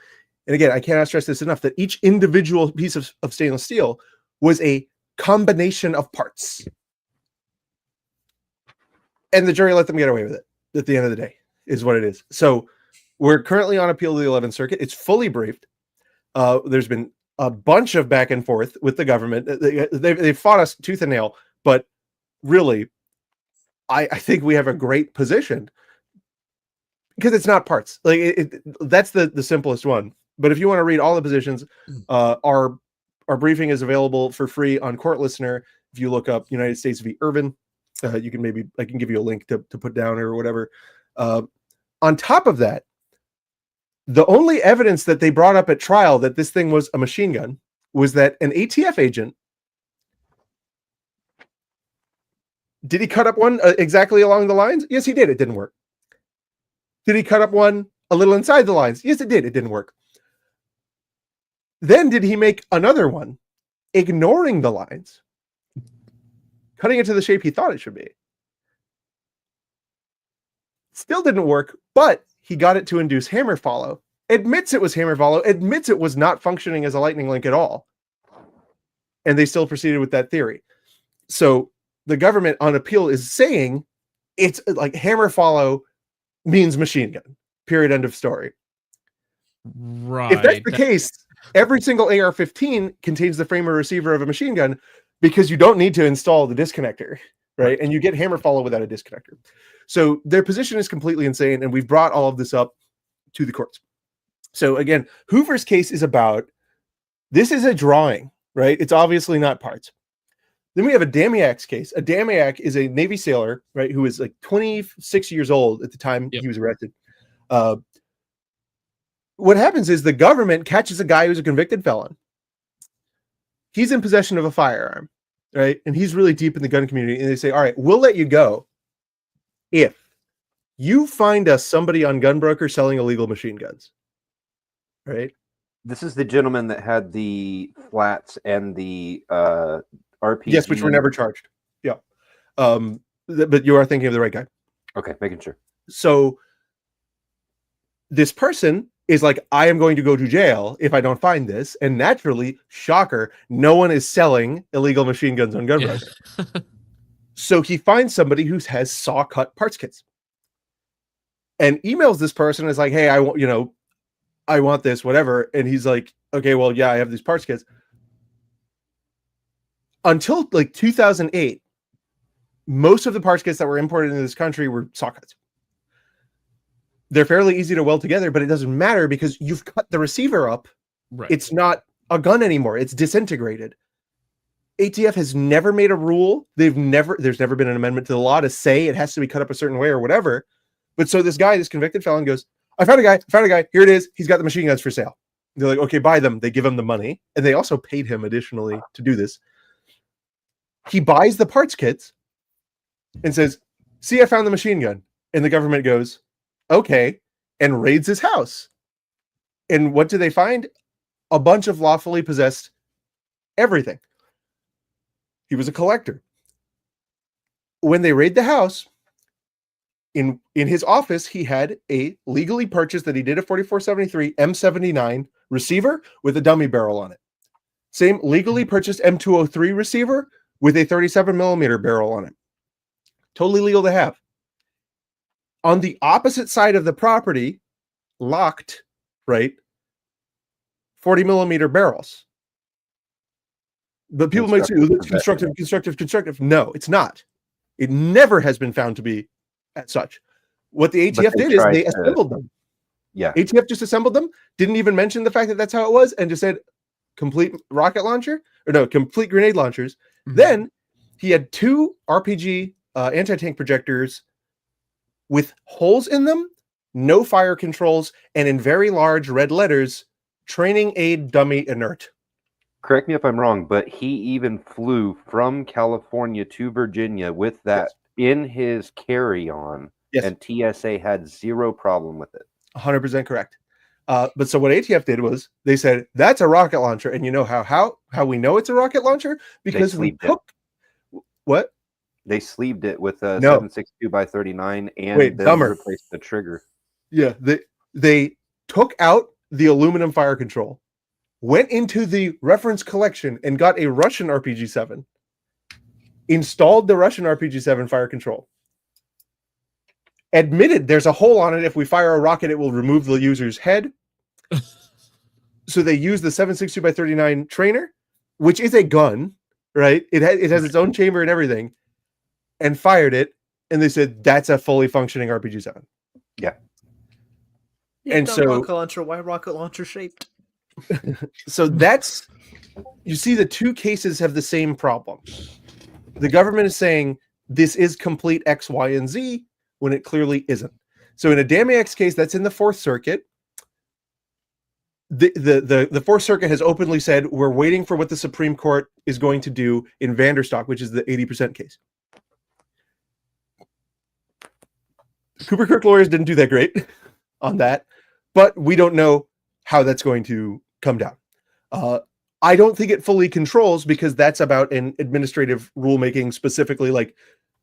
and again, I cannot stress this enough, that each individual piece of stainless steel was a combination of parts. And the jury let them get away with it at the end of the day, is what it is. So we're currently on appeal to the 11th Circuit. It's fully briefed. There's been a bunch of back and forth with the government. They fought us tooth and nail, but really, I think we have a great position because it's not parts. That's the simplest one. But if you want to read all the positions, our briefing is available for free on Court Listener. If you look up United States v. Irvin, you can I can give you a link to put down or whatever. On top of that, The only evidence that they brought up at trial that this thing was a machine gun was that an ATF agent, did he cut up one exactly along the lines? Yes, he did. It didn't work. Did he cut up one a little inside the lines? Yes, it did. It didn't work. Then did he make another one, ignoring the lines, cutting it to the shape he thought it should be? Still didn't work, but he got it to induce hammer follow. Admits it was hammer follow, admits it was not functioning as a lightning link at all. And they still proceeded with that theory. So the government on appeal is saying it's like hammer follow means machine gun. Period. End of story. Right. If that's the case, every single AR-15 contains the frame or receiver of a machine gun because you don't need to install the disconnector, right? And you get hammer follow without a disconnector. So their position is completely insane, and we've brought all of this up to the courts. So again, Hoover's case is about, this is a drawing, right? It's obviously not parts. Then we have a Damiak's case. A Damiak is a Navy sailor, right, who is like 26 years old at the time he was arrested. What happens is the government catches a guy who's a convicted felon. He's in possession of a firearm, right? And he's really deep in the gun community. And they say, all right, we'll let you go if you find us somebody on Gunbroker selling illegal machine guns, right? This is the gentleman that had the flats and the RPG. Yes, which were never charged. Yeah. But you are thinking of the right guy. Okay, making sure. So this person is like, I am going to go to jail if I don't find this. And naturally, shocker, no one is selling illegal machine guns on Gunbroker. Yeah. So he finds somebody who has saw cut parts kits and emails this person. Is like, hey, I want this, whatever. And he's like, okay, well, yeah, I have these parts kits. Until like 2008, most of the parts kits that were imported into this country were saw cuts. They're fairly easy to weld together, but it doesn't matter because you've cut the receiver up. Right. It's not a gun anymore. It's disintegrated. ATF has never made a rule. There's never been an amendment to the law to say it has to be cut up a certain way or whatever. But so this convicted felon goes, I found a guy. Here it is. He's got the machine guns for sale. They're like, okay, buy them. They give him the money. And they also paid him additionally to do this. He buys the parts kits and says, see, I found the machine gun. And the government goes, okay, and raids his house. And what do they find? A bunch of lawfully possessed everything. He was a collector. When they raid the house, in his office, he had a legally purchased that he did a 4473 M79 receiver with a dummy barrel on it. Same legally purchased M203 receiver with a 37 millimeter barrel on it. Totally legal to have. On the opposite side of the property, locked, right, 40 millimeter barrels. But people might say, oh, that's constructive. No, it's not. It never has been found to be as such. What the ATF did is they assembled them. Yeah. ATF just assembled them, didn't even mention the fact that that's how it was, and just said complete rocket launcher, or no, complete grenade launchers. Mm-hmm. Then he had 2 RPG anti-tank projectors with holes in them, no fire controls, and in very large red letters, training aid dummy inert. Correct me if I'm wrong, but he even flew from California to Virginia with that in his carry-on, and TSA had zero problem with it. 100% correct. But so what ATF did was they said, that's a rocket launcher. And you know how we know it's a rocket launcher? Because we took... What? They sleeved it with a 7.62x39 and then replaced the trigger. Yeah, they took out the aluminum fire control, went into the reference collection and got a Russian RPG-7, installed the Russian RPG-7 fire control, admitted there's a hole on it. If we fire a rocket, it will remove the user's head. So they used the 7.62x39 trainer, which is a gun, right? It has its own chamber and everything, and fired it. And they said, that's a fully functioning RPG-7. Yeah. And so rocket launcher, why rocket launcher shaped? So that's, you see, the 2 cases have the same problem. The government is saying this is complete X, Y, and Z when it clearly isn't. So in a Damiak's case, that's in the 4th Circuit. the Fourth Circuit has openly said we're waiting for what the Supreme Court is going to do in Vanderstock, which is the 80% case. Cooper Kirk lawyers didn't do that great on that, but we don't know how that's going to come down. I don't think it fully controls, because that's about an administrative rulemaking specifically, like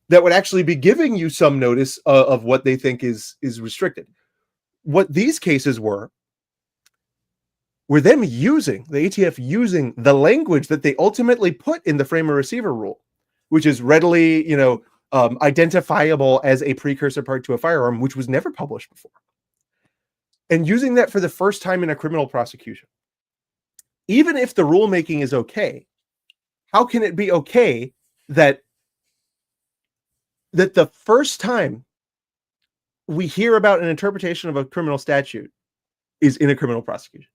that would actually be giving you some notice of what they think is restricted. What these cases were them using the ATF using the language that they ultimately put in the framer receiver rule, which is readily, identifiable as a precursor part to a firearm, which was never published before, and using that for the first time in a criminal prosecution. Even if the rulemaking is okay, how can it be okay that the first time we hear about an interpretation of a criminal statute is in a criminal prosecution?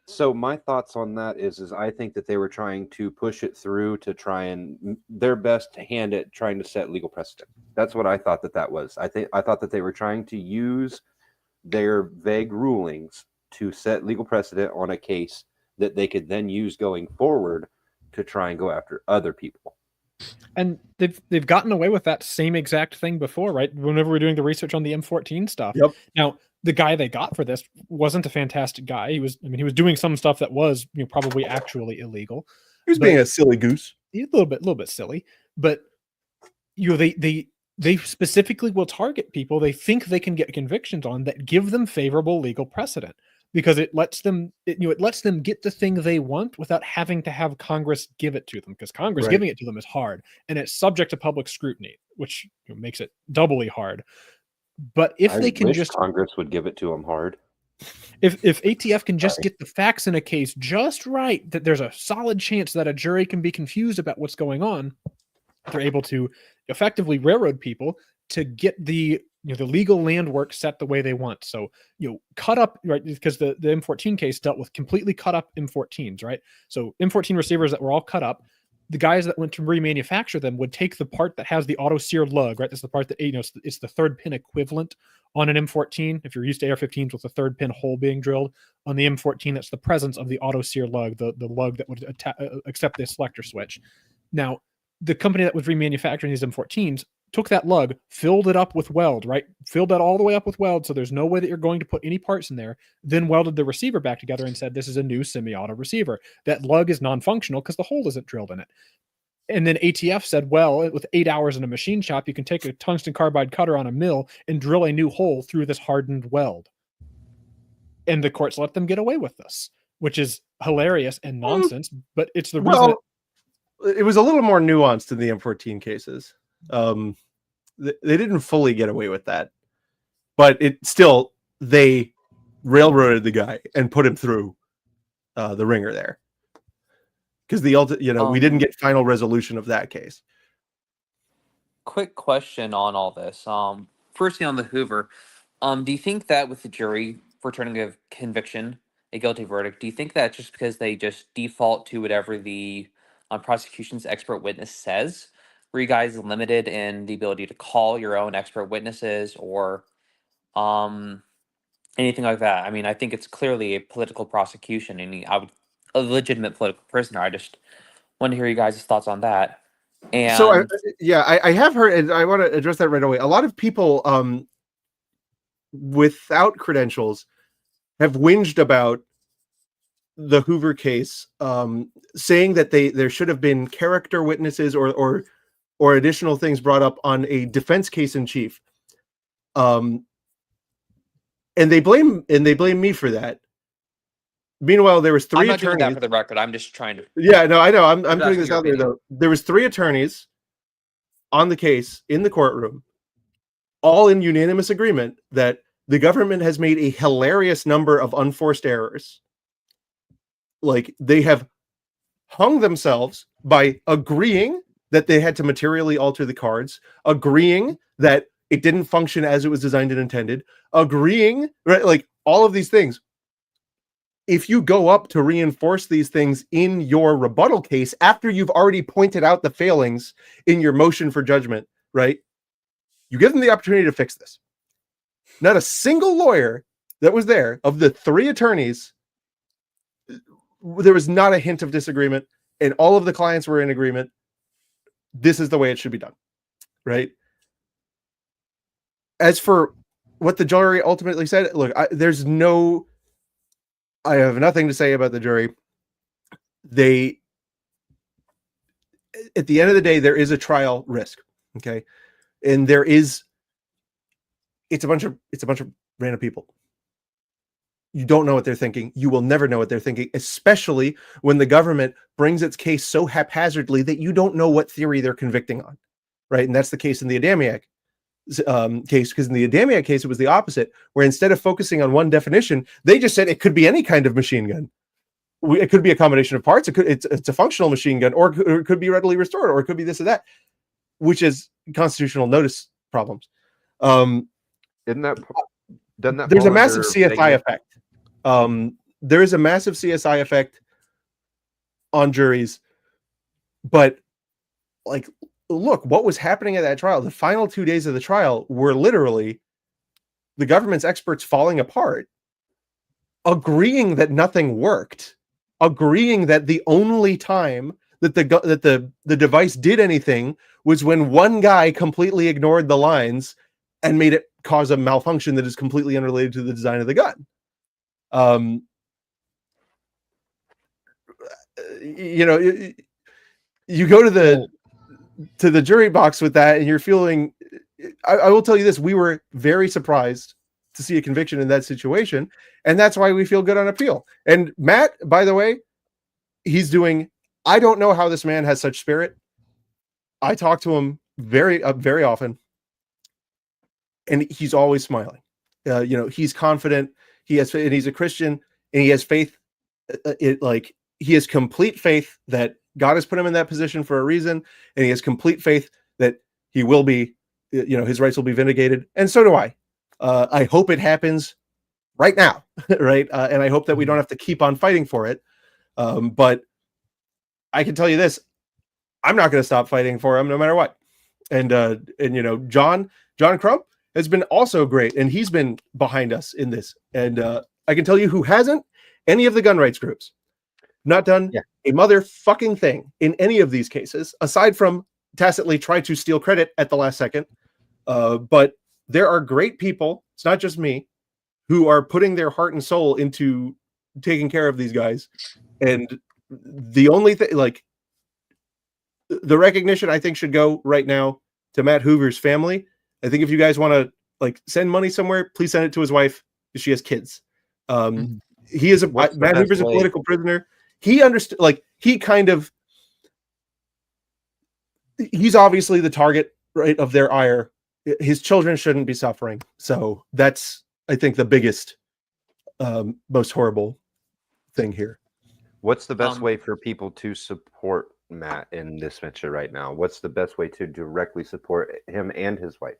So my thoughts on that is I think that they were trying to push it through to try and their best to hand it, trying to set legal precedent. That's what I thought that was. I thought that they were trying to use their vague rulings to set legal precedent on a case that they could then use going forward to try and go after other people. And they've gotten away with that same exact thing before, right? Whenever we're doing the research on the M14 stuff. Yep. Now, the guy they got for this wasn't a fantastic guy. He was doing some stuff that was probably actually illegal. He was being a silly goose. A little bit silly, but they specifically will target people they think they can get convictions on that give them favorable legal precedent, because it lets them get the thing they want without having to have Congress give it to them, because Congress giving it to them is hard, and it's subject to public scrutiny, which makes it doubly hard. But if they can just Congress would give it to them hard. If ATF can just get the facts in a case just right, that there's a solid chance that a jury can be confused about what's going on, they're able to effectively railroad people to get the legal land work set the way they want. So, cut up, right? Because the M14 case dealt with completely cut up M14s, right? So M14 receivers that were all cut up, the guys that went to remanufacture them would take the part that has the auto sear lug, right? That's the part that, it's the third pin equivalent on an M14. If you're used to AR-15s with a third pin hole being drilled, on the M14, that's the presence of the auto sear lug, the lug that would accept the selector switch. Now, the company that was remanufacturing these M14s took that lug, filled it up with weld, right? Filled that all the way up with weld, so there's no way that you're going to put any parts in there, then welded the receiver back together and said, this is a new semi-auto receiver. That lug is non-functional because the hole isn't drilled in it. And then ATF said, well, with 8 hours in a machine shop, you can take a tungsten carbide cutter on a mill and drill a new hole through this hardened weld. And the courts let them get away with this, which is hilarious and nonsense, but it's the reason. It was a little more nuanced in the M14 cases. They didn't fully get away with that, but they railroaded the guy and put him through the ringer there, because we didn't get final resolution of that case. Quick question on all this. Firstly, on the Hoover, do you think that with the jury returning a conviction, a guilty verdict, do you think that just because they just default to whatever the prosecution's expert witness says, were you guys limited in the ability to call your own expert witnesses or anything like that? I mean, I think it's clearly a political prosecution, and a legitimate political prisoner. I just want to hear you guys' thoughts on that. And so, I have heard, and I want to address that right away. A lot of people without credentials have whinged about the Hoover case, saying that there should have been character witnesses or additional things brought up on a defense case in chief. And they blame me for that. Meanwhile, there was 3 I'm not attorneys. doing that for the record. I'm just trying to. Yeah, no, I know. I'm asking putting this your out there opinion. though. There was 3 attorneys on the case in the courtroom, all in unanimous agreement that the government has made a hilarious number of unforced errors. Like, they have hung themselves by agreeing that they had to materially alter the cards, agreeing that it didn't function as it was designed and intended, agreeing, right? Like, all of these things. If you go up to reinforce these things in your rebuttal case after you've already pointed out the failings in your motion for judgment, right? You give them the opportunity to fix this. Not a single lawyer that was there, of the 3 attorneys, there was not a hint of disagreement, and all of the clients were in agreement. This is the way it should be done, right? As for what the jury ultimately said, look, I have nothing to say about the jury. They, at the end of the day, there is a trial risk, okay, and it's a bunch of random people. You don't know what they're thinking. You will never know what they're thinking, especially when the government brings its case so haphazardly that you don't know what theory they're convicting on, right? And that's the case in the Adamiak case, because in the Adamiak case, it was the opposite, where instead of focusing on one definition, they just said it could be any kind of machine gun. It could be a combination of parts. It's a functional machine gun, or it could be readily restored, or it could be this or that, which is constitutional notice problems. Doesn't that There's a massive CSI effect. There is a massive CSI effect on juries, but like, look, what was happening at that trial? The final 2 days of the trial were literally the government's experts falling apart, agreeing that nothing worked, agreeing that the only time that the device did anything was when one guy completely ignored the lines and made it cause a malfunction that is completely unrelated to the design of the gun. You know, you go to the jury box with that, and you're feeling. I will tell you this: we were very surprised to see a conviction in that situation, and that's why we feel good on appeal. And Matt, by the way, he's doing. I don't know how this man has such spirit. I talk to him very often, and he's always smiling. You know, he's confident. And he's a Christian, and he has faith. He has complete faith that God has put him in that position for a reason, and he has complete faith that he will be, you know, his rights will be vindicated. And so do I. I hope it happens right now, right? And I hope that we don't have to keep on fighting for it. But I can tell you this: I'm not going to stop fighting for him no matter what. And you know, John Crump has been also great, and he's been behind us in this. And I can tell you who hasn't: any of the gun rights groups. Not done a motherfucking thing in any of these cases, aside from tacitly try to steal credit at the last second. But there are great people, it's not just me, who are putting their heart and soul into taking care of these guys. And the only thing, like, the recognition I think should go right now to Matt Hoover's family. I think if you guys want to like send money somewhere, please send it to his wife, because she has kids. He is Matt Hoover's a political prisoner. He understood, like, he's obviously the target, right, of their ire. His children shouldn't be suffering. So that's, I think, the biggest, most horrible thing here. What's the best way for people to support Matt in this venture right now? What's the best way to directly support him and his wife?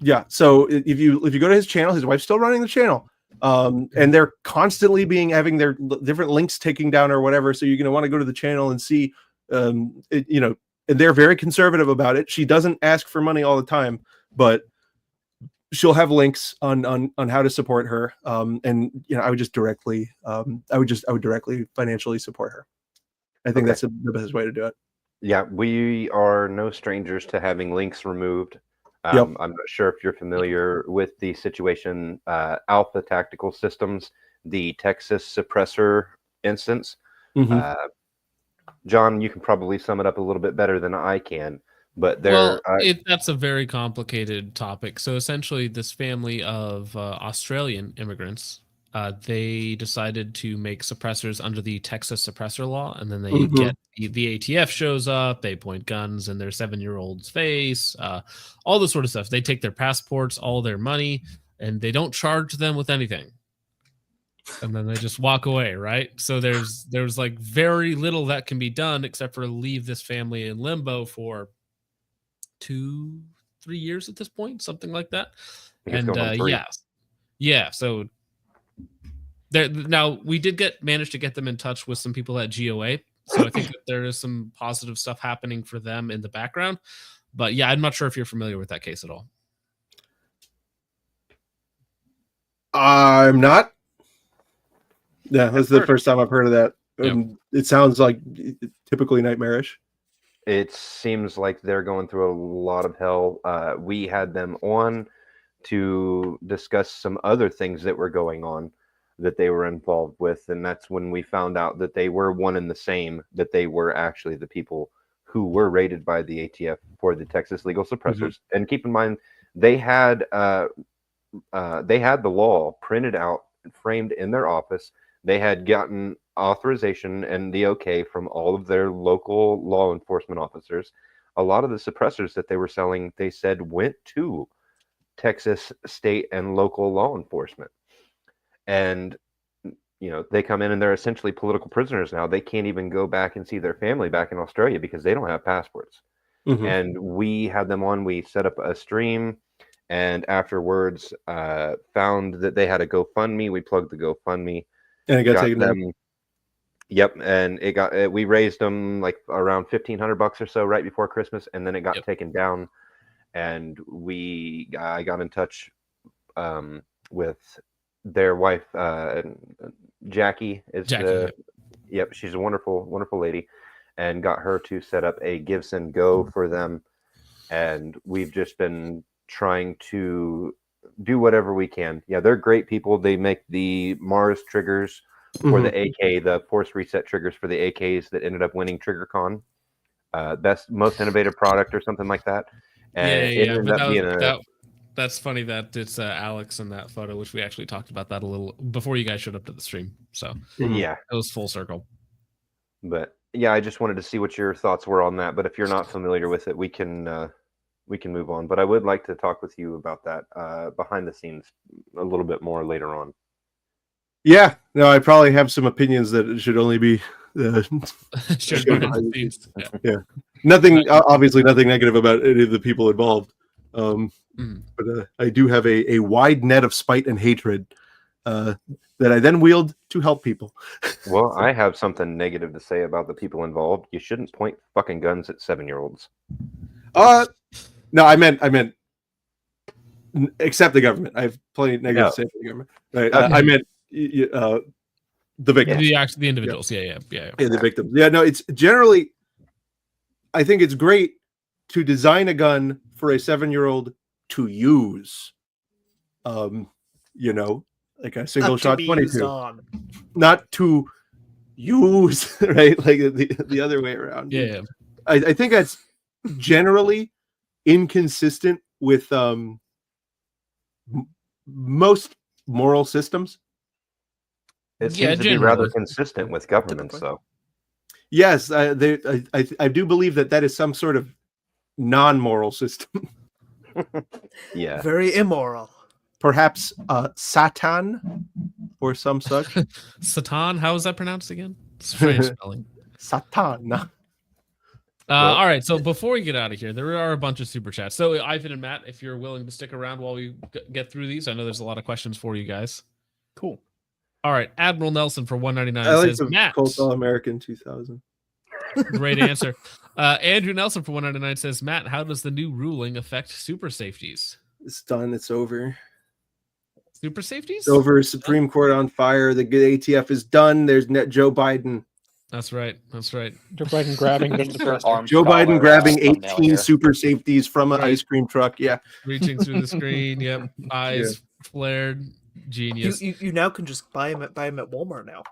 Yeah. So if you go to his channel, his wife's still running the channel. And they're constantly having their different links taken down or whatever. So you're going to want to go to the channel and see, you know, and they're very conservative about it. She doesn't ask for money all the time, but she'll have links on how to support her. And, you know, I would directly financially support her. I think that's the best way to do it. Yeah. We are no strangers to having links removed. Yep. I'm not sure if you're familiar with the situation, Alpha Tactical Systems, the Texas suppressor instance. John, you can probably sum it up a little bit better than I can, but that's a very complicated topic. So essentially, this family of Australian immigrants, they decided to make suppressors under the Texas suppressor law, and then they get the ATF shows up, they point guns in their 7-year-old's face, all this sort of stuff. They take their passports, all their money, and they don't charge them with anything. And then they just walk away, right? So there's like very little that can be done except for leave this family in limbo for 2-3 years at this point, something like that. And yeah. So now we did manage to get them in touch with some people at GOA. So I think that there is some positive stuff happening for them in the background. But yeah, I'm not sure if you're familiar with that case at all. I'm not. Yeah, that's the first time I've heard of that. It sounds like typically nightmarish. It seems like they're going through a lot of hell. We had them on to discuss some other things that were going on that they were involved with, and that's when we found out that they were one and the same, that they were actually the people who were rated by the ATF for the Texas legal suppressors. And keep in mind, they had the law printed out and framed in their office. They had gotten authorization and the okay from all of their local law enforcement officers. A lot of the suppressors that they were selling, they said, went to Texas state and local law enforcement. And they come in and they're essentially political prisoners now. They can't even go back and see their family back in Australia because they don't have passports. And we had them on. We set up a stream, and afterwards found that they had a GoFundMe. We plugged the GoFundMe, and it got taken down. Yep, and we raised them like around $1,500 or so right before Christmas, and then it got taken down. And I got in touch with their wife, Jackie. Yep, she's a wonderful, wonderful lady, and got her to set up a Give Send Go for them. And we've just been trying to do whatever we can. Yeah, they're great people. They make the Mars triggers for the AK, the force reset triggers for the AKs that ended up winning TriggerCon. Most innovative product or something like that. And that's funny that it's Alex in that photo, which we actually talked about that a little before you guys showed up to the stream. So yeah, it was full circle. But yeah, I just wanted to see what your thoughts were on that. But if you're not familiar with it, we can move on. But I would like to talk with you about that behind the scenes a little bit more later on. Yeah, no, I probably have some opinions that should only be yeah. Nothing, obviously nothing negative about any of the people involved. But I do have a wide net of spite and hatred that I then wield to help people. Well, I have something negative to say about the people involved. You shouldn't point fucking guns at 7-year-olds. No, I meant except the government. I have plenty of negative to say for the government. Right? I meant the victims, the individuals. Yeah, the victims. Yeah, no, it's generally. I think it's great to design a gun for a 7-year-old to use. Like a single shot 22, not to use, right? Like the other way around. Yeah. I think that's generally inconsistent with most moral systems. It seems to be rather consistent with governments, though. Yes, I do believe that is some sort of non-moral system. Yeah, very immoral. Perhaps Satan or some such. Satan, how is that pronounced again? Strange spelling. Satan. All right, so before we get out of here, there are a bunch of super chats. So Ivan and Matt, if you're willing to stick around while we get through these, I know there's a lot of questions for you guys. Cool. All right, Admiral Nelson for 199 I like says, the Matt. Colt All-American 2000. Great answer. Andrew Nelson for 199 says, Matt, how does the new ruling affect super safeties? It's done. It's over. Super safeties? It's over. Supreme Court on fire. The ATF is done. There's Joe Biden. That's right. Joe Biden grabbing Joe Biden grabbing 18 super safeties from an ice cream truck. Yeah. Reaching through the screen. Yep. Eyes flared. Genius. You now can just buy them at Walmart now.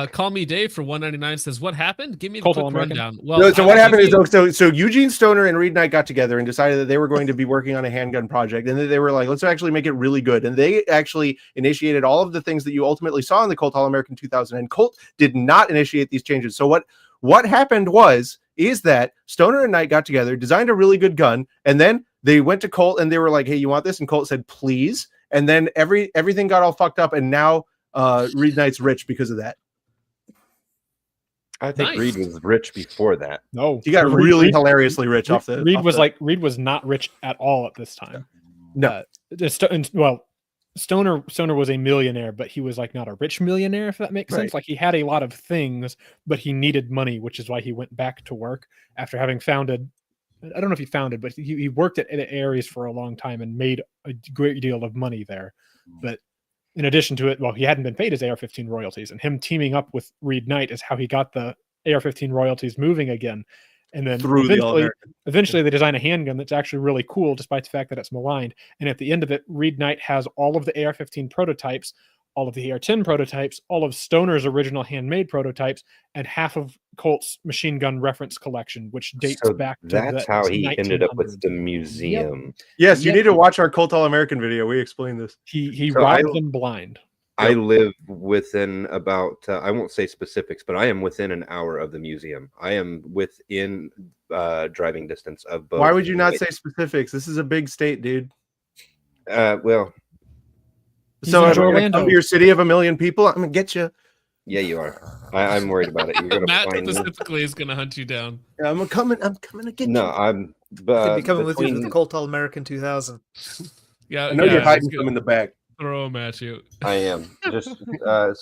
Call Me Dave for 199 says, what happened? Give me the quick rundown. Well, no, so what happened is so Eugene Stoner and Reed Knight got together and decided that they were going to be working on a handgun project, and then they were like, let's actually make it really good. And they actually initiated all of the things that you ultimately saw in the Colt All-American 2000. And Colt did not initiate these changes. So what happened is that Stoner and Knight got together, designed a really good gun, and then they went to Colt and they were like, hey, you want this? And Colt said, please. And then everything got all fucked up, and now Reed Knight's rich because of that. I think Reed was rich before that. No, he got really hilariously rich off the. Reed was not rich at all at this time. No, Stoner was a millionaire, but he was like not a rich millionaire, if that makes sense. Like he had a lot of things, but he needed money, which is why he went back to work after having founded. I don't know if he founded, but he worked at Ares for a long time and made a great deal of money there. But in addition to it, well, he hadn't been paid his AR-15 royalties, and him teaming up with Reed Knight is how he got the AR-15 royalties moving again. And then Through the All-American. eventually they design a handgun that's actually really cool, despite the fact that it's maligned. And at the end of it, Reed Knight has all of the AR-15 prototypes, all of the AR-10 prototypes, all of Stoner's original handmade prototypes, and half of Colt's machine gun reference collection, which dates So back to that's how he ended up with 1900s. the museum. Yes, you Yep. need to watch our Cult All-American video. We explain this. He So robbed them blind. I live within about, I won't say specifics, but I am within an hour of the museum. I am within driving distance of both. Why would you not say specifics? This is a big state, dude. Well, He's So in I'm gonna Orlando. come to your city of 1 million people. I'm gonna get you. yeah, you are. I'm worried about it. You're gonna Matt find me. specifically is going to hunt you down. I'm coming to get No, you. I'm. Could But be coming with you to the between, Colt All American 2000. Yeah, I know yeah, you're he's hiding gonna some in the back. throw him at you. I am just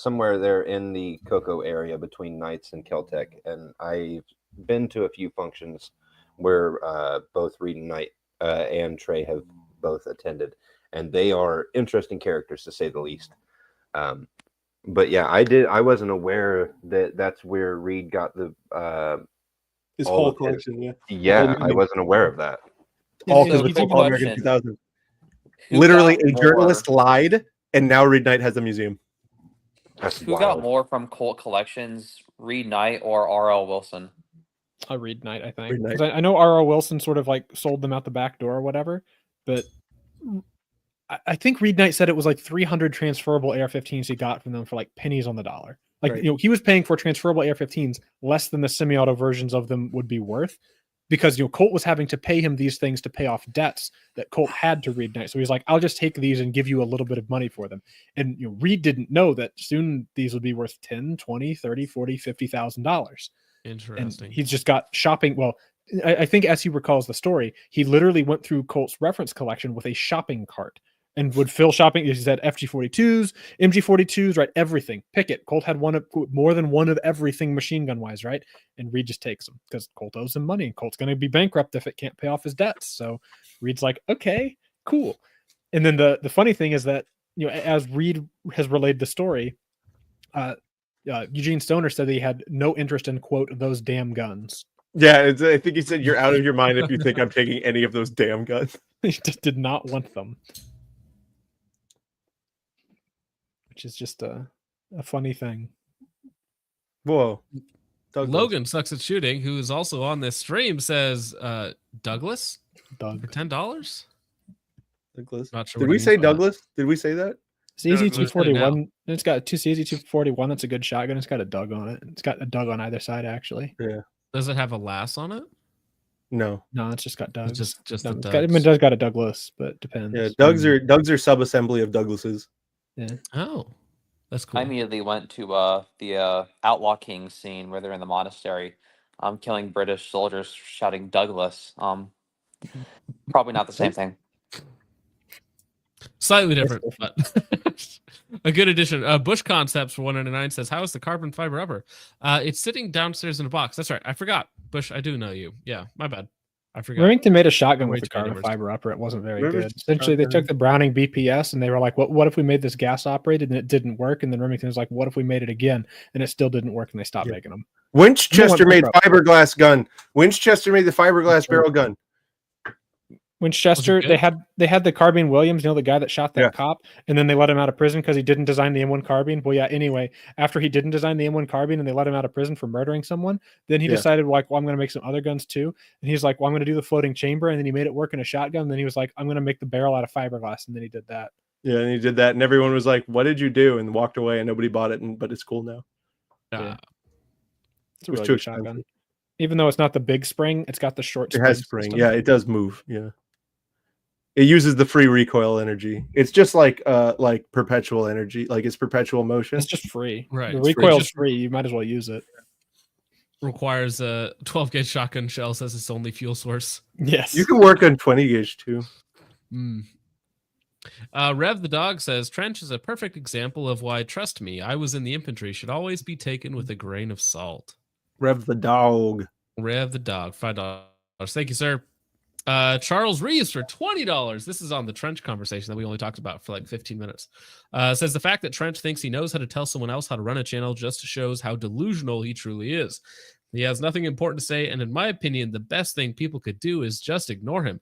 somewhere there in the Cocoa area between Knights and Keltec, and I've been to a few functions where both Reed and Knight and Trey have both attended, and they are interesting characters to say the least. But yeah, I wasn't aware that that's where Reed got the His all whole of his- collection, yeah. yeah, whole I museum. wasn't aware of that. All So because here's the a Cult All American question. 2000. Who Literally, got a journalist more- lied, and now Reed Knight has a museum. That's Who got wild. more from Colt collections, Reed Knight or R.L. Wilson? I Reed Knight, I think. Reed Knight. 'Cause I know R.L. Wilson sort of like sold them out the back door or whatever, but I think Reed Knight said it was like 300 transferable AR-15s he got from them for like pennies on the dollar. Like, Right. he was paying for transferable AR-15s less than the semi-auto versions of them would be worth, because Colt was having to pay him these things to pay off debts that Colt had to Reed Knight. So he's like, I'll just take these and give you a little bit of money for them. And Reed didn't know that soon these would be worth 10, 20, 30, 40, $50,000. And Interesting. he's just got shopping. Well, I think as he recalls the story, he literally went through Colt's reference collection with a shopping cart and would fill shopping. He said FG42s, MG42s, right? Everything. Pick it. Colt had more than one of everything machine gun wise, right? And Reed just takes them because Colt owes him money, and Colt's going to be bankrupt if it can't pay off his debts. So Reed's like, okay, cool. And then the funny thing is that, as Reed has relayed the story, Eugene Stoner said that he had no interest in, quote, those damn guns. Yeah, I think he said you're out of your mind if you think I'm taking any of those damn guns. He just did not want them. Which is just a funny thing. Whoa. Douglas. Logan sucks at shooting, who is also on this stream, says Douglas Doug. for $10. Douglas. Not sure. Did what we he say means by that. Douglas? Did we say that? CZ Doug, let's put it 241. It's got two CZ 241. That's a good shotgun. It's got a Doug on it. It's got a Doug on either side, actually. Yeah. Does it have a lass on it? No. No, it's just got Doug. Just the It Dougs. does got a Douglas, but it depends. Yeah, Doug's are sub-assembly of Douglases. Oh, that's cool. I immediately went to the Outlaw King scene where they're in the monastery, killing British soldiers, shouting Douglas. Probably not the same thing. Slightly different, but a good addition. Bush Concepts for 199 says, "How is the carbon fiber rubber? It's sitting downstairs in a box." That's right. I forgot. Bush, I do know you. Yeah, my bad. I forgot. Remington made a shotgun Way with a too many carbon numbers. fiber upper. It wasn't very Remember good. Essentially, they shotgun? took the Browning BPS and they were like, "What if we made this gas operated and it didn't work?" And then Remington was like, "What if we made it again and it still didn't work?" And they stopped Yeah. making them. Winchester No one made bankrupt. fiberglass gun. Winchester made the fiberglass barrel gun. Winchester, good? they had the Carbine Williams, the guy that shot that Yeah. cop, and then they let him out of prison because he didn't design the M1 carbine. Well, yeah. Anyway, after he didn't design the M1 carbine and they let him out of prison for murdering someone, then he Yeah. decided, I'm going to make some other guns too. And he's like, I'm going to do the floating chamber, and then he made it work in a shotgun. And then he was like, I'm going to make the barrel out of fiberglass, and then he did that. Yeah, and he did that, and everyone was like, "What did you do?" and walked away, and nobody bought it. But it's cool now. Yeah. It's a It was really too good shotgun. expensive. Even though it's not the big spring, it's got the short. It has spring. system. Yeah, it does move. Yeah, it uses the free recoil energy. It's just like perpetual energy, like it's perpetual motion. It's just free. Right, The it's free. recoil's Just- free. You might as well use it. Requires a 12 gauge shotgun shell as its only fuel source. Yes. You can work on 20 gauge too. Mm. Rev the dog says, "Trench is a perfect example of why, trust me, I was in the infantry should always be taken with a grain of salt." Rev the dog. Rev the dog, $5. Thank you, sir. Charles Reeves for $20. This is on the Trench conversation that we only talked about for like 15 minutes. Says the fact that Trench thinks he knows how to tell someone else how to run a channel just shows how delusional he truly is. He has nothing important to say, and in my opinion, the best thing people could do is just ignore him.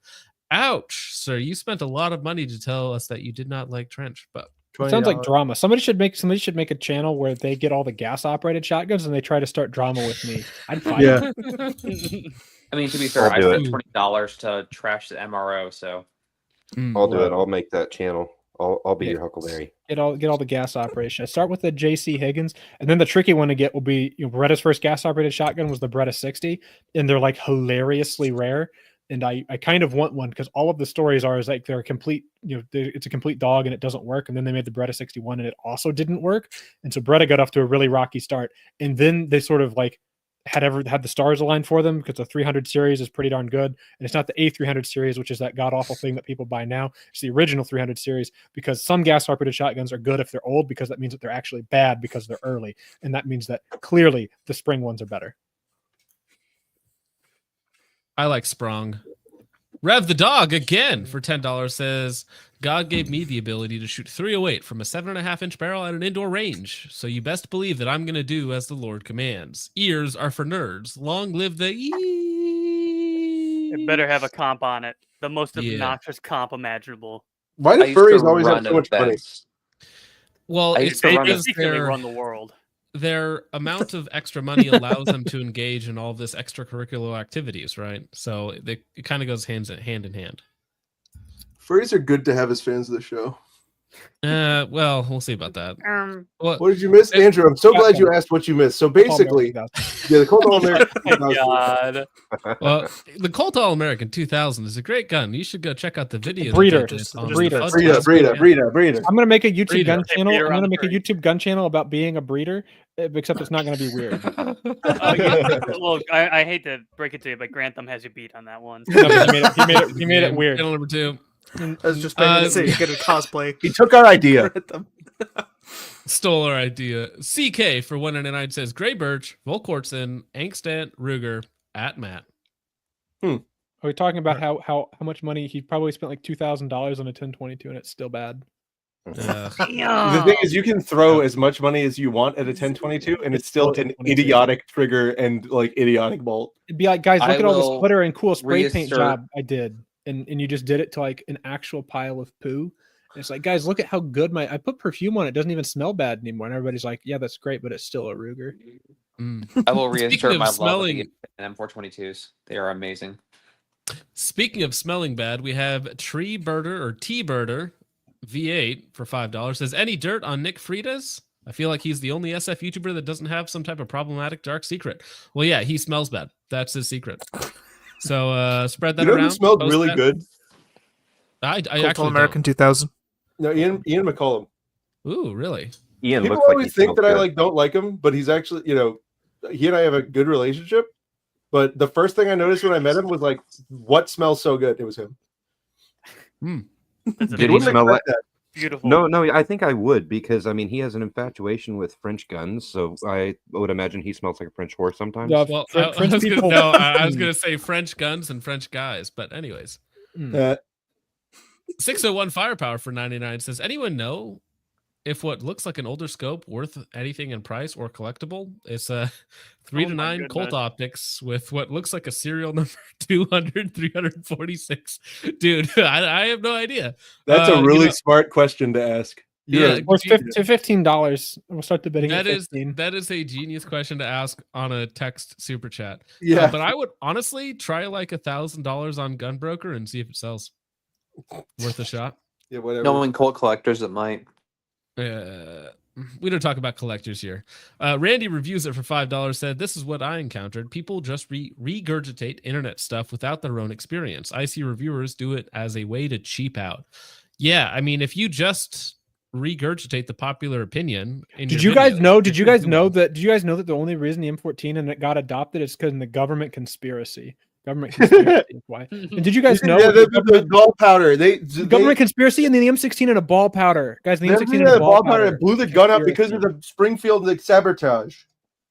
Ouch, sir! You spent a lot of money to tell us that you did not like Trench, but it sounds like drama. Somebody should make a channel where they get all the gas operated shotguns and they try to start drama with me. I'd fight. Yeah. I mean, to be fair, I'll I do spent it. $20 to trash the MRO, so I'll do it. I'll make that channel. I'll be Yeah. your Huckleberry. Get all the gas operation. I start with the JC Higgins, and then the tricky one to get will be Beretta's first gas operated shotgun was the Beretta 60, and they're like hilariously rare. And I kind of want one because all of the stories are is like they're a complete, it's a complete dog and it doesn't work. And then they made the Beretta 61 and it also didn't work. And so Beretta got off to a really rocky start. And then they sort of like had the stars aligned for them because the 300 series is pretty darn good. And it's not the A300 series, which is that god awful thing that people buy now. It's the original 300 series because some gas operated shotguns are good if they're old because that means that they're actually bad because they're early. And that means that clearly the spring ones are better. I like Sprung. Rev the Dog again for $10 says, God gave me the ability to shoot 308 from a 7.5-inch barrel at an indoor range. So you best believe that I'm going to do as the Lord commands. Ears are for nerds. Long live the It better have a comp on it. The most obnoxious comp imaginable. Why do furries always have so much money? Well, They it's because basically run the world. their amount of extra money allows them to engage in all this extracurricular activities, right? So it kind of goes hand in hand. Furries are good to have as fans of the show. Well, we'll see about that. What did you miss, Andrew? I'm so glad you asked what you missed. So basically, the Colt All-American. God. Well, the Colt All-American 2000 is a great gun. You should go check out the video. Breeder. Breeder. Breeder. I'm gonna make a YouTube Breeder. gun Hey, channel. breeder I'm on gonna the make a tree. YouTube gun channel about being a breeder, except it's not gonna be weird. Well, I hate to break it to you, but Grantham has you beat on that one. No, but he made it weird. Channel number 2. I was just making it so you get a cosplay. He took our idea. Stole our idea. CK for 199 says Gray Birch, Volkortson, Angstant, Ruger, at Matt. Are we talking about how much money he probably spent like $2,000 on a 1022 and it's still bad? The thing is, you can throw as much money as you want at a 1022, and it's still an idiotic trigger and like idiotic bolt. It'd be like, guys, look at all this glitter and cool spray paint reassert- job I did, and you just did it to like an actual pile of poo. And it's like, guys, look at how good I put perfume on it. It doesn't even smell bad anymore. And everybody's like, yeah, that's great, but it's still a Ruger. I will Speaking reassert of my smelling- love of the M422s. They are amazing. Speaking of smelling bad, we have Tree Birder or T-Birder V8 for $5. Says, any dirt on Nick Freitas? I feel like he's the only SF YouTuber that doesn't have some type of problematic dark secret. Well, yeah, he smells bad. That's his secret. So spread that You know around. who smelled Post really that. good? I Colt actually All-American 2000. No, Ian McCollum. don't. Ooh, really? Ian People looks like he always think smells that I good. like don't like him, but he's actually, he and I have a good relationship. But the first thing I noticed when I met him was like, what smells so good? It was him. That's Did he amazing. smell like that? Beautiful. No, I think I would because I mean he has an infatuation with French guns, so I would imagine he smells like a French horse sometimes. Yeah, Well, French I was people- I was gonna say French guns and French guys, but anyways. 601 Firepower for 99 says, anyone know if what looks like an older scope worth anything in price or collectible? It's a 3 to Oh my 9 Colt goodness. optics with what looks like a serial number 346. Dude, I have no idea. That's a you really know, smart question to ask. Yeah, Or it's $15. We'll start the bidding that at is 15. that is a genius question to ask on a text super chat. Yeah. But I would honestly try like $1,000 on Gunbroker and see if it sells. Worth a shot. Yeah, whatever. Knowing Colt collectors, it might. We don't talk about collectors here. Randy reviews it for $5. Said, this is what I encountered. People just regurgitate internet stuff without their own experience. I see reviewers do it as a way to cheap out. Yeah, I mean, if you just regurgitate the popular opinion, Did you guys know that the only reason the M14 and it got adopted is because of the government conspiracy? Government conspiracy is why. And did you guys know Yeah, the ball powder. government conspiracy and then the M16 and a ball powder, guys? The M16 and the a ball powder blew the gun up because of the Springfield sabotage.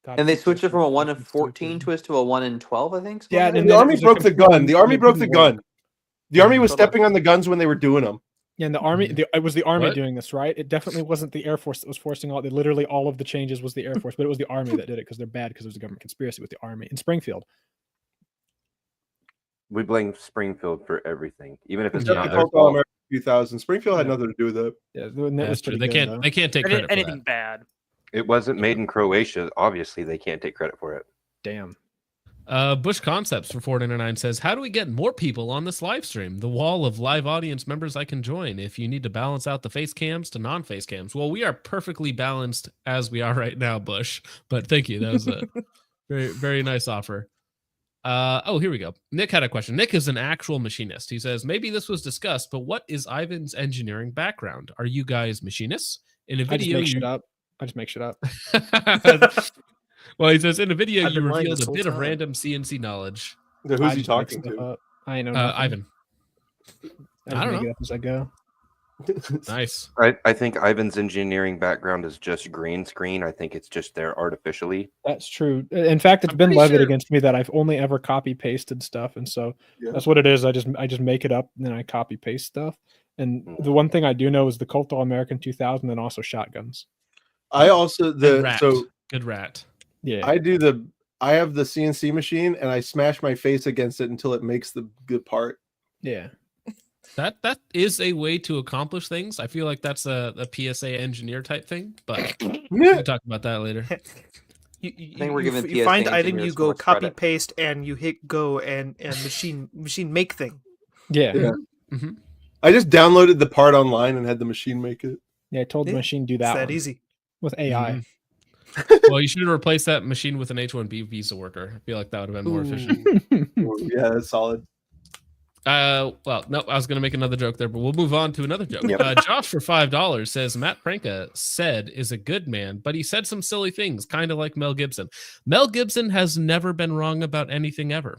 God, And they switched it from a 1 in 14 twist to a 1 in 12, I think. Yeah, something and The like then army it was a broke the complete- gun. The army it broke the didn't work. gun. The army was Totally. stepping on the guns when they were doing them. Yeah, and the army, it was the army What? doing this, right? It definitely wasn't the Air Force that was forcing all. Literally, all of the changes was the Air Force, but it was the army that did it because they're bad because there was a government conspiracy with the army in Springfield. We blame Springfield for everything, even if it's Yeah. not Except their for Football fault. America 2000. Springfield had Yeah. nothing to do with it. Yeah, and that That's was true. pretty They good, though. can't take credit for Anything that. bad. It wasn't made in Croatia. Obviously, they can't take credit for it. Damn. Bush Concepts for 499 says, how do we get more people on this live stream? The wall of live audience members I can join if you need to balance out the face cams to non-face cams. Well, we are perfectly balanced as we are right now, Bush. But thank you. That was a very, very nice offer. Oh, here we go. Nick had a question. Nick is an actual machinist. He says, maybe this was discussed, but what is Ivan's engineering background? Are you guys machinists? In a I just video, make shit up. I just make shit up. Well, he says, in a video, I've you been lying revealed this a whole bit of time. random CNC knowledge. Who's I he just make talking stuff to? up. I know nothing. Ivan. I I don't make know. it up as I go. Nice. I think Ivan's engineering background is just green screen. I think it's just there artificially. That's true. In fact, it's I'm been pretty levied sure- against me that I've only ever copy pasted stuff, and so Yeah. that's what it is. I just make it up and then I copy paste stuff. And Mhm. the one thing I do know is the Colt All American 2000, and also shotguns. I also Good rat. so Good rat. Yeah, I have the CNC machine and I smash my face against it until it makes the good part. yeah. That is a way to accomplish things. I feel like that's a PSA engineer type thing, but we Yeah. can talk about that later. You, I think we're giving you find PSA item, you engineers go more copy credit. paste, and you hit go and machine make thing. Yeah. Yeah. hmm I just downloaded the part online and had the machine make it. Yeah, I told the Yeah, machine do It's that, that one easy. with AI. Mhm. Well, you should have replaced that machine with an H-1B visa worker. I feel like that would have been more efficient. Yeah, that's solid. Well, no, I was going to make another joke there, but we'll move on to another joke. Yep. Josh for $5 says Matt Pranka said is a good man, but he said some silly things, kind of like Mel Gibson. Mel Gibson has never been wrong about anything ever.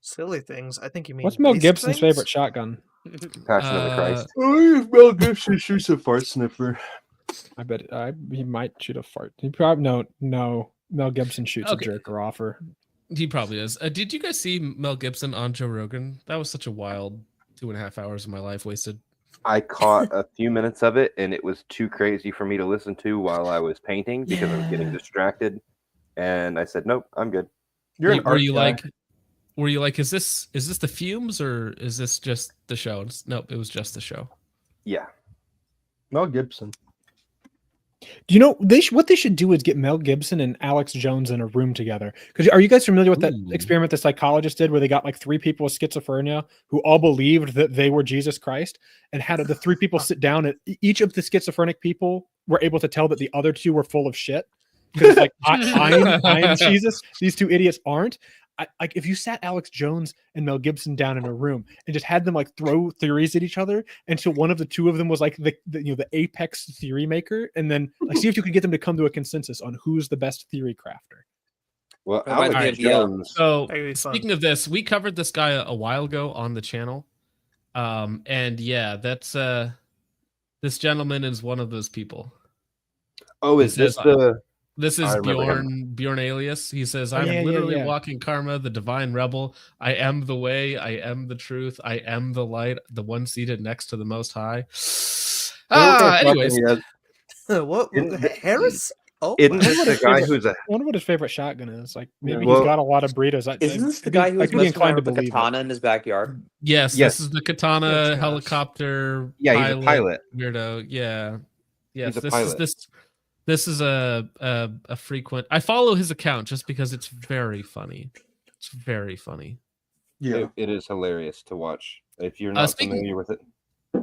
Silly things. I think you mean. What's Mel basic Gibson's things? favorite shotgun? Passion of the Christ. Oh, if Mel Gibson shoots a fart sniffer. I bet he might shoot a fart. He probably no. Mel Gibson shoots Okay. a jerker offer. He probably is. Did you guys see Mel Gibson on Joe Rogan? That was such a wild 2.5 hours of my life wasted. I caught a few minutes of it, and it was too crazy for me to listen to while I was painting because I was getting distracted. And I said, "Nope, I'm good." You're an Were art you guy. like, is this the fumes or is this just the show? Nope, it was just the show. Yeah. Mel Gibson. Do you know what they should do is get Mel Gibson and Alex Jones in a room together? Because are you guys familiar with that Ooh. experiment the psychologist did, where they got like 3 people with schizophrenia who all believed that they were Jesus Christ, and had the 3 people sit down, and each of the schizophrenic people were able to tell that the other 2 were full of shit. Because like I'm Jesus, these 2 idiots aren't. Like if you sat Alex Jones and Mel Gibson down in a room and just had them like throw theories at each other until one of the 2 of them was like the apex theory maker, and then like see if you could get them to come to a consensus on who's the best theory crafter. Well, That reminds Alex me of the, Jones. So That'd be fun. speaking of this, we covered this guy a while ago on the channel. And yeah, that's this gentleman is one of those people. Oh, is this the? This is I remember Bjorn Alias. He says, Oh, I'm yeah, literally yeah. walking karma, the divine rebel. I am the way. I am the truth. I am the light, the one seated next to the Most High. Anyways, What? Isn't th- Harris? Oh, Isn't I this wonder the what guy his who's a? I wonder what his favorite shotgun is. Like maybe Well- he's got a lot of burritos. Isn't this the I'd guy be- who I'd was be messing inclined around to with the believe it. katana in his backyard? yes, Yes. this is the katana Oh, gosh. helicopter. Yeah, he's a pilot. Weirdo. Yeah. Yes, He's a this pilot. is this is a frequent. I follow his account just because it's very funny. It's very funny. Yeah. It is hilarious to watch if you're not speaking- familiar with it.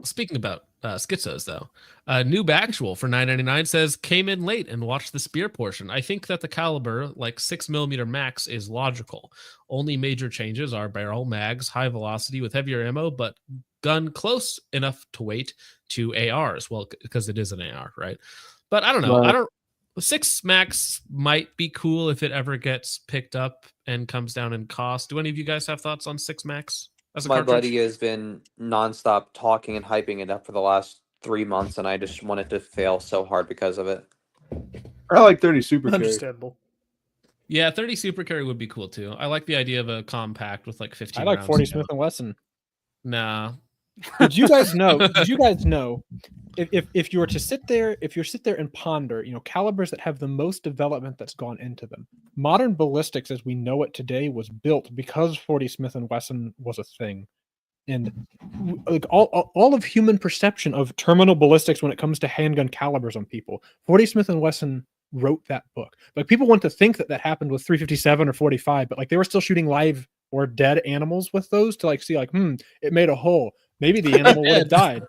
Speaking about schizos, though, Noob Actual for $9.99 says came in late and watched the spear portion. I think that the caliber, like 6mm max, is logical. Only major changes are barrel, mags, high velocity with heavier ammo, but gun close enough to weight to ARs. Well, because it is an AR, right? But I don't know. Right. 6 max might be cool if it ever gets picked up and comes down in cost. Do any of you guys have thoughts on 6 max? As a My cartridge? buddy has been nonstop talking and hyping it up for the last 3 months, and I just wanted to fail so hard because of it. I like 30 super carry. understandable. Yeah, 30 super carry would be cool too. I like the idea of a compact with like 15 I like rounds 40 in it. Smith and Wesson. Nah. Did you guys know? Did you guys know? If you were to sit there, and ponder, calibers that have the most development that's gone into them. Modern ballistics, as we know it today, was built because 40 Smith and Wesson was a thing, and like all of human perception of terminal ballistics when it comes to handgun calibers on people, 40 Smith and Wesson wrote that book. Like people want to think that happened with 357 or 45, but like they were still shooting live or dead animals with those to like see like it made a hole. Maybe the animal would have died.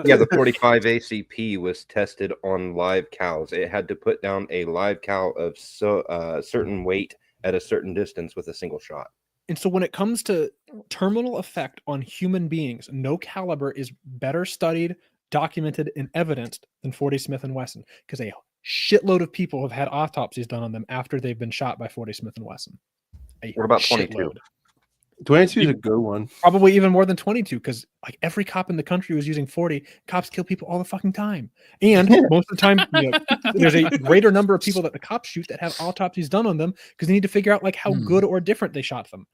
Yeah, the 45 ACP was tested on live cows. It had to put down a live cow of certain weight at a certain distance with a single shot. And so when it comes to terminal effect on human beings, no caliber is better studied, documented, and evidenced than 40 Smith and Wesson, because a shitload of people have had autopsies done on them after they've been shot by 40 Smith and Wesson. What about 22? Shitload. 22 is a good one. Probably even more than 22, because like every cop in the country was using 40. Cops kill people all the fucking time, and most of the time, there's a greater number of people that the cops shoot that have autopsies done on them because they need to figure out like how good or different they shot them.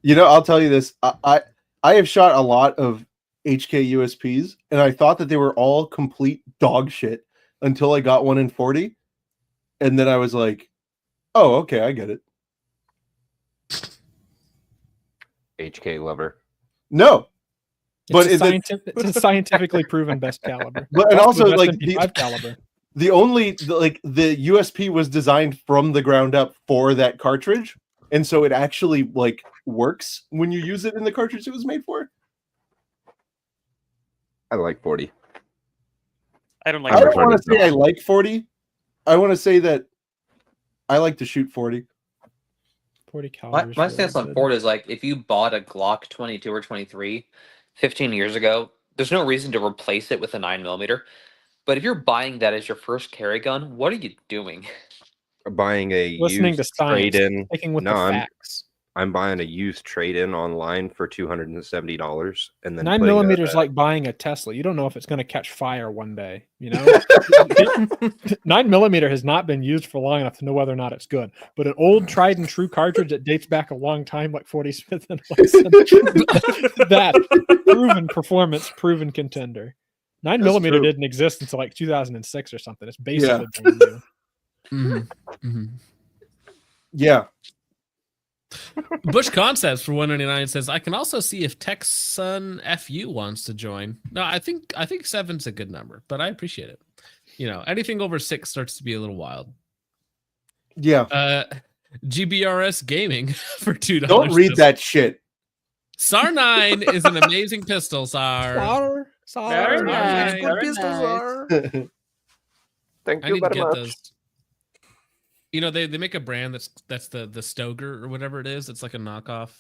I'll tell you this: I have shot a lot of HK USPs, and I thought that they were all complete dog shit until I got one in 40, and then I was like, "Oh, okay, I get it." HK lover. No, but it's a scientifically proven best caliber. But and also like caliber. The USP was designed from the ground up for that cartridge, and so it actually like works when you use it in the cartridge it was made for. I like 40. I don't like. I don't want to say I like 40. I want to say that I like to shoot 40. 40 calibers. My stance on Ford is like, if you bought a Glock 22 or 23 15 years ago, there's no reason to replace it with a 9mm. But if you're buying that as your first carry gun, what are you doing? Buying a Listening used to science, trade-in. sticking with the facts. I'm buying a used trade-in online for $270, and then 9mm is like buying a Tesla. You don't know if it's going to catch fire one day. 9mm has not been used for long enough to know whether or not it's good. But an old tried and true cartridge that dates back a long time, like 40 Smith and Wesson, that proven performance, proven contender. 9mm didn't exist until like 2006 or something. It's basically brand new. Yeah. Bush Concepts for 199 says, I can also see if Texan FU wants to join. No, I think 7's a good number, but I appreciate it. Anything over 6 starts to be a little wild. Yeah. GBRS Gaming for $2. Don't read that shit. SAR 9 is an amazing pistol, SAR. Very nice. good pistols are. Thank I you need to very get much. those. They make a brand that's the Stoger or whatever it is. It's like a knockoff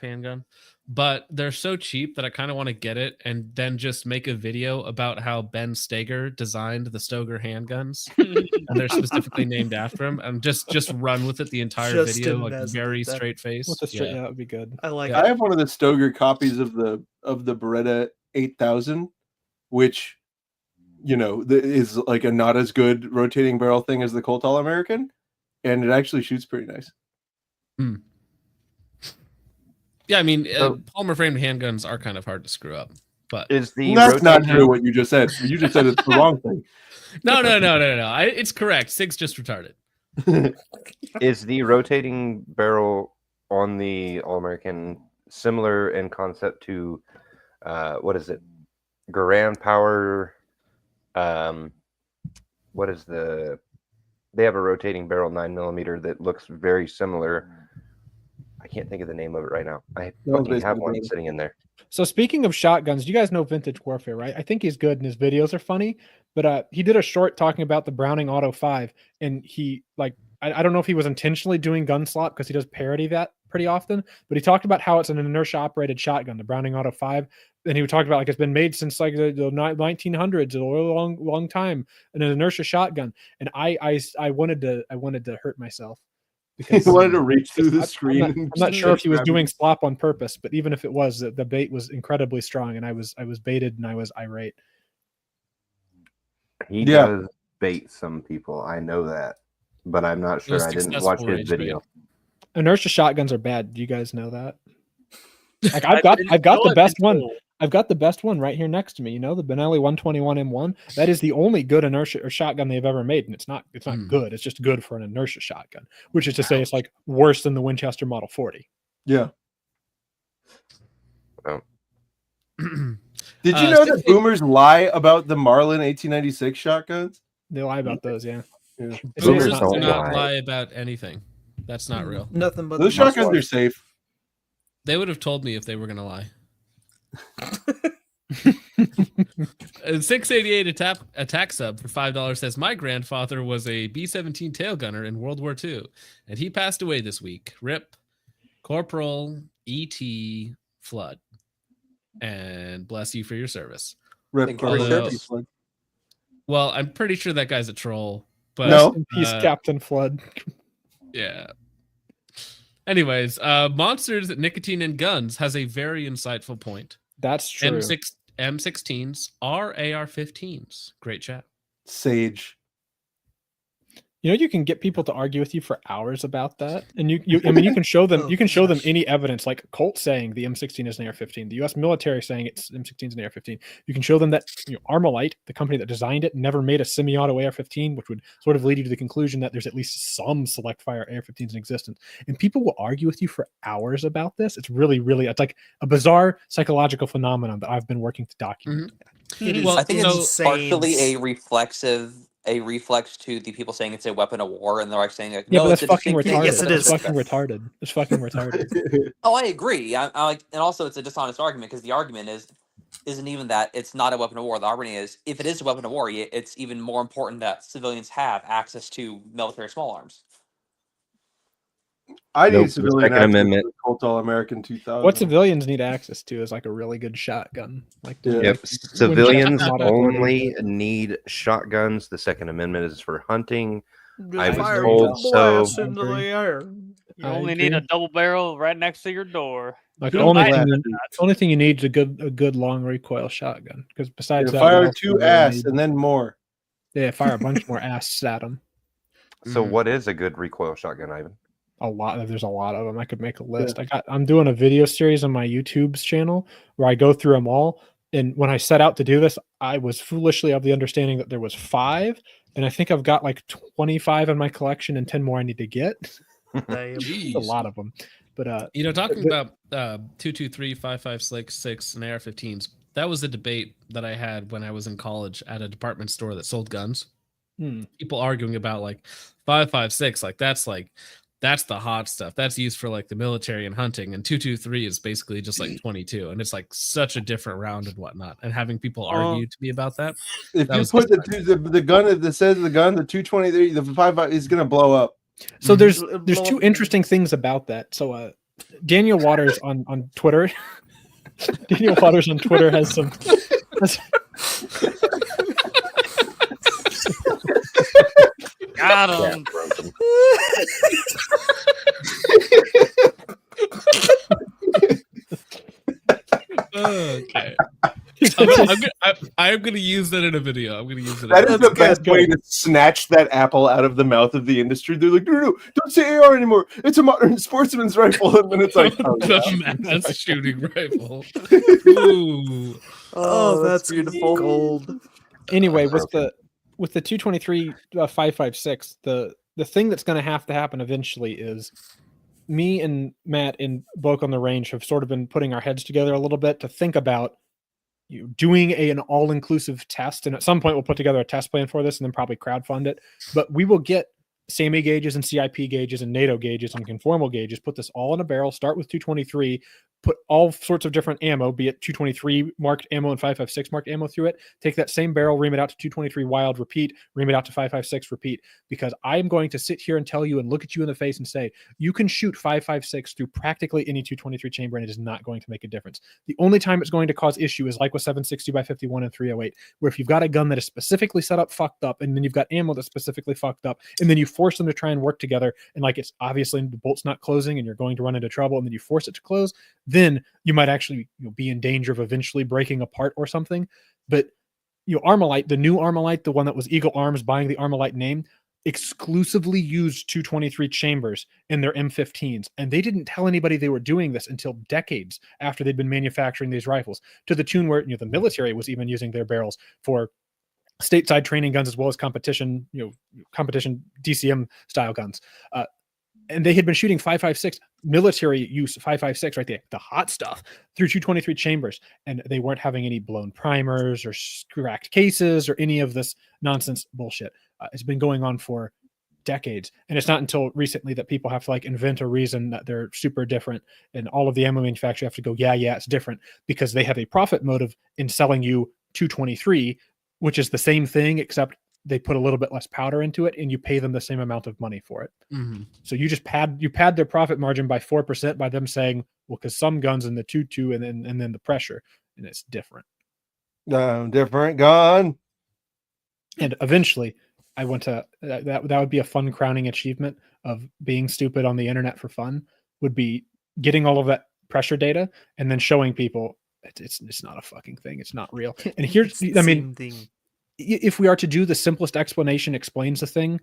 handgun. But they're so cheap that I kind of want to get it and then just make a video about how Ben Steger designed the Stoger handguns. And they're specifically named after him. And just run with it the entire Just video, in like as very that. straight face. With the straight, that would be good. I like I it. have one of the Stoger copies of the Beretta 8000, which is like a not as good rotating barrel thing as the Colt All American, and it actually shoots pretty nice. Yeah, I mean, polymer framed handguns are kind of hard to screw up. But Is the That's not rotating- true what you just said. You just said it's the wrong thing. no. It's correct. Sig's just retarded. Is the rotating barrel on the All American similar in concept to what is it? Garand Power. What is they have a rotating barrel 9mm that looks very similar. I can't think of the name of it right now. I fucking have one sitting in there. So speaking of shotguns, you guys know Vintage Warfare, right? I think he's good and his videos are funny, but he did a short talking about the Browning Auto 5, and he I don't know if he was intentionally doing gun slop because he does parody that pretty often, but he talked about how it's an inertia operated shotgun, the Browning Auto 5, and he talked about like it's been made since like the 1900s, a long time, and an inertia shotgun. And I wanted to hurt myself. He wanted to reach through the screen. I'm not sure if he was doing slop on purpose, but even if it was, the bait was incredibly strong, and I was baited and I was irate. He does bait some people. I know that, but I'm not sure. I didn't watch his video. Inertia shotguns are bad. Do you guys know that? Like I've got so the I've best been one. told. I've got the best one right here next to me. You know, the Benelli 121 M1. That is the only good inertia or shotgun they've ever made, and it's not good. It's just good for an inertia shotgun, which is to say, it's like worse than the Winchester Model 40. Yeah. Oh. Did you know that 68 boomers lie about the Marlin 1896 shotguns? They lie about those, yeah. Yeah. They say it's Boomers Boomers not do don't safe. not lie. lie about anything. That's not real. Nothing but Those the shotguns are muscle. safe. They would have told me if they were going to lie. 688 attack sub for $5 says my grandfather was a B-17 tail gunner in World War II, and he passed away this week. Rip, Corporal E.T. Flood, and bless you for your service. Rip. Thank you for your Although- service. Well, I'm pretty sure that guy's a troll, but No. Rest in peace, Captain Flood. yeah. Anyways, Monsters, Nicotine, and Guns has a very insightful point. That's true. M16s are AR-15s. Great chat. Sage. You know, you can get people to argue with you for hours about that, and I mean, you can show them. Oh, You can show them gosh. any evidence, like Colt saying the M16 is an AR-15, the U.S. military saying it's M16 is an AR-15. You can show them that Armalite, the company that designed it, never made a semi-auto AR-15, which would sort of lead you to the conclusion that there's at least some select fire AR-15s in existence. And people will argue with you for hours about this. It's really, really, it's like a bizarre psychological phenomenon that I've been working to document. It is Well, I think so- it's partially a reflex to the people saying it's a weapon of war, and they're like saying, like, Yeah, no, but it's that's a fucking distinct thing. retarded. Yes, it That's is. fucking retarded. It's fucking retarded. Oh, I agree. I like, and also it's a dishonest argument because the argument isn't even that it's not a weapon of war. The argument is if it is a weapon of war, it's even more important that civilians have access to military small arms. I Nope, need the civilian Second access Amendment. to the Colt All-American 2000. What civilians need access to is like a really good shotgun. Like the, Yeah. Yep. like Civilians Winchester Model 30. only need shotguns. The Second Amendment is for hunting. I was Fire told the so. blast I into agree. the air. You I only need agree. a double barrel right next to your door. Like Who the only might thing, have you, the only thing you need is a good long recoil shotgun. Because besides that, what Fire else do you two really ass need? and then more. Yeah, fire a bunch more ass at them. So, Mhm. what is a good recoil shotgun, Ivan? A lot. There's a lot of them. I could make a list. I'm doing a video series on my YouTube's channel where I go through them all. And when I set out to do this, I was foolishly of the understanding that there was 5, and I think I've got like 25 in my collection and 10 more I need to get. Damn. It's a lot of them. But Talking but- about 223, 556, and AR-15s, that was a debate that I had when I was in college at a department store that sold guns. People arguing about like 556, that's the hot stuff. That's used for like the military and hunting, and 223 is basically just like 22, and it's like such a different round and whatnot. And having people argue to me about that, If that you was put just the gun that says the gun, the 223, the 5 is gonna blow up. So there's It'll there's blow two up. interesting things about that. So Daniel Waters on Twitter, Daniel Waters on Twitter has some. Got Yeah, him. broken. okay. I'm gonna use that in a video. I'm gonna use it. That is That's the good, best way good. to snatch that apple out of the mouth of the industry. They're like, no, don't say AR anymore. It's a modern sportsman's rifle. And then it's like, oh, yeah. the mass shooting rifle. Ooh. Oh, that's beautiful. Gold. Anyway, That's with the 223 556, the thing that's going to happen eventually is me and Matt and Boke on the Range have sort of been putting our heads together a little bit to think about doing an all-inclusive test, and at some point we'll put together a test plan for this and then probably crowdfund it. But we will get SAME gauges and CIP gauges and NATO gauges and conformal gauges, put this all in a barrel, start with 223, put all sorts of different ammo, be it 223 marked ammo and 556 marked ammo through it, take that same barrel, ream it out to 223 wild, repeat, ream it out to 556, repeat, because I'm going to sit here and tell you and look at you in the face and say, you can shoot 556 through practically any 223 chamber and it is not going to make a difference. The only time it's going to cause issue is like with 760 by 51 and 308, where if you've got a gun that is specifically set up fucked up, and then you've got ammo that's specifically fucked up, and then you force them to try and work together, and like it's obviously the bolt's not closing and you're going to run into trouble, and then you force it to close, then you might actually be in danger of eventually breaking apart or something. But Armalite, the new Armalite, the one that was Eagle Arms buying the Armalite name, exclusively used 223 chambers in their M15s, and they didn't tell anybody they were doing this until decades after they'd been manufacturing these rifles, to the tune where the military was even using their barrels for stateside training guns as well as competition DCM style guns. And they had been shooting 5.56 military use 5.56 right there, the hot stuff, through 223 chambers, and they weren't having any blown primers or cracked cases or any of this nonsense bullshit. It's been going on for decades, and it's not until recently that people have to like invent a reason that they're super different, and all of the ammo manufacturers have to go, yeah, it's different, because they have a profit motive in selling you 223, which is the same thing except they put a little bit less powder into it, and you pay them the same amount of money for it. Mm-hmm. So you just pad their profit margin by 4% by them saying, well, because some guns in the 2.2 and then the pressure, and it's different. Different gun. And eventually, I went to that would be a fun crowning achievement of being stupid on the internet for fun. Would be getting all of that pressure data and then showing people it's not a fucking thing. It's not real. And here's, I mean, if we are to do the simplest explanation explains the thing,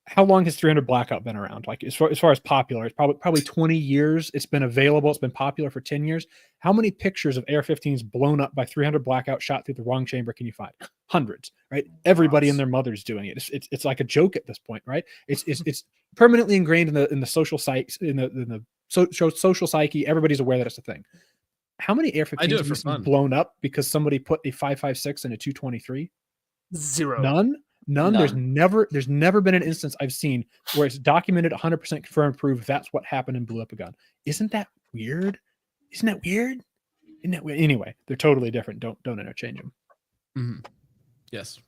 how long has 300 blackout been around? Like as far as popular, it's probably 20 years. It's been available. It's been popular for 10 years. How many pictures of AR-15s blown up by 300 blackout shot through the wrong chamber can you find? Hundreds, right? Everybody and their mother's doing it. It's like a joke at this point, right? It's permanently ingrained in the social psyche, in the social psyche. Everybody's aware that it's a thing. How many AR-15s have been blown up because somebody put a 5.56 and a 223? Zero. None. There's never been an instance I've seen where it's documented 100% confirmed proof that's what happened and blew up a gun. Isn't that weird? Anyway, they're totally different. Don't interchange them. Mm-hmm. Yes.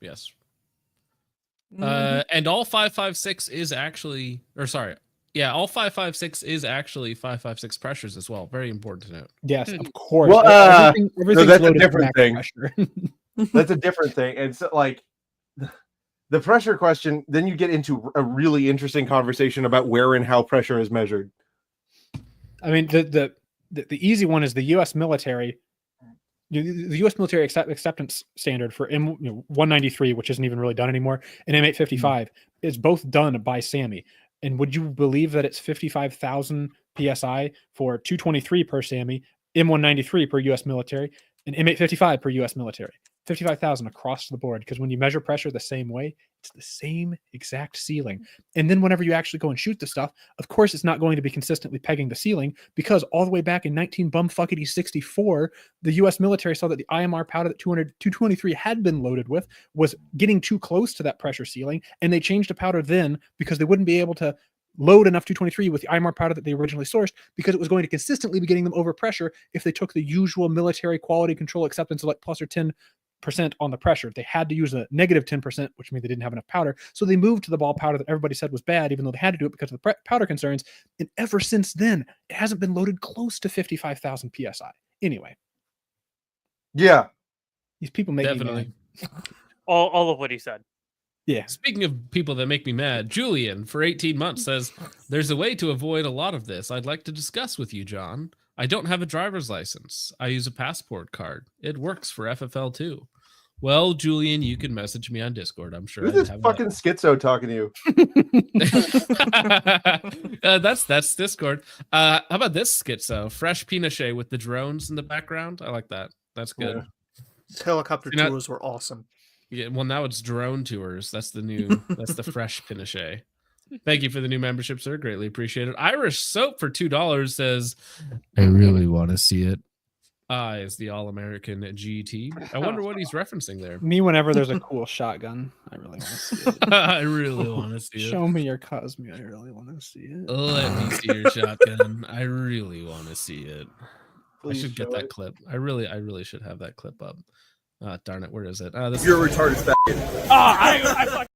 Mm-hmm. And all 5.56 is actually, all 5.56 is actually 5.56 pressures as well. Very important to note. Yes, of course. Well, everything's that's a different thing. Pressure. That's a different thing. And so, like, the pressure question, then you get into a really interesting conversation about where and how pressure is measured. I mean, the easy one is the U.S. military. The U.S. military acceptance standard for M193, which isn't even really done anymore, and M855 is both done by SAMI. And would you believe that it's 55,000 PSI for 223 per SAMI, M193 per U.S. military, and M855 per U.S. military? 55,000 across the board, because when you measure pressure the same way, it's the same exact ceiling. And then whenever you actually go and shoot the stuff, of course, it's not going to be consistently pegging the ceiling, because all the way back in 64, the U.S. military saw that the IMR powder that 223 had been loaded with was getting too close to that pressure ceiling, and they changed the powder then because they wouldn't be able to load enough 223 with the IMR powder that they originally sourced, because it was going to consistently be getting them over pressure if they took the usual military quality control acceptance of like plus or 10% on the pressure. They had to use a negative 10%, which means they didn't have enough powder. So they moved to the ball powder that everybody said was bad, even though they had to do it because of the powder concerns. And ever since then, it hasn't been loaded close to 55,000 PSI. Anyway. Yeah. These people make me mad. All of what he said. Yeah. Speaking of people that make me mad, Julian, for 18 months, says, there's a way to avoid a lot of this I'd like to discuss with you, John. I don't have a driver's license. I use a passport card. It works for FFL too. Well, Julian, you can message me on Discord. I'm sure. Who's this fucking schizo talking to you? That's Discord. How about this schizo? Fresh Pinochet with the drones in the background. I like that. That's good. Yeah. Helicopter tours were awesome. Yeah, well, now it's drone tours. That's the Fresh Pinochet. Thank you for the new membership, sir. Greatly appreciated. Irish Soap for $2 says, I really want to see it. Is the All-American GT. I wonder what he's referencing there. Me, whenever there's a cool shotgun, I really want to see it. I really want to see it. Show me your Cosme. I really want to see it. Let me see your shotgun. I really want to see it. Please I should get that it. clip. I really should have that clip up. Darn it, where is it? You're a retarded faggot. I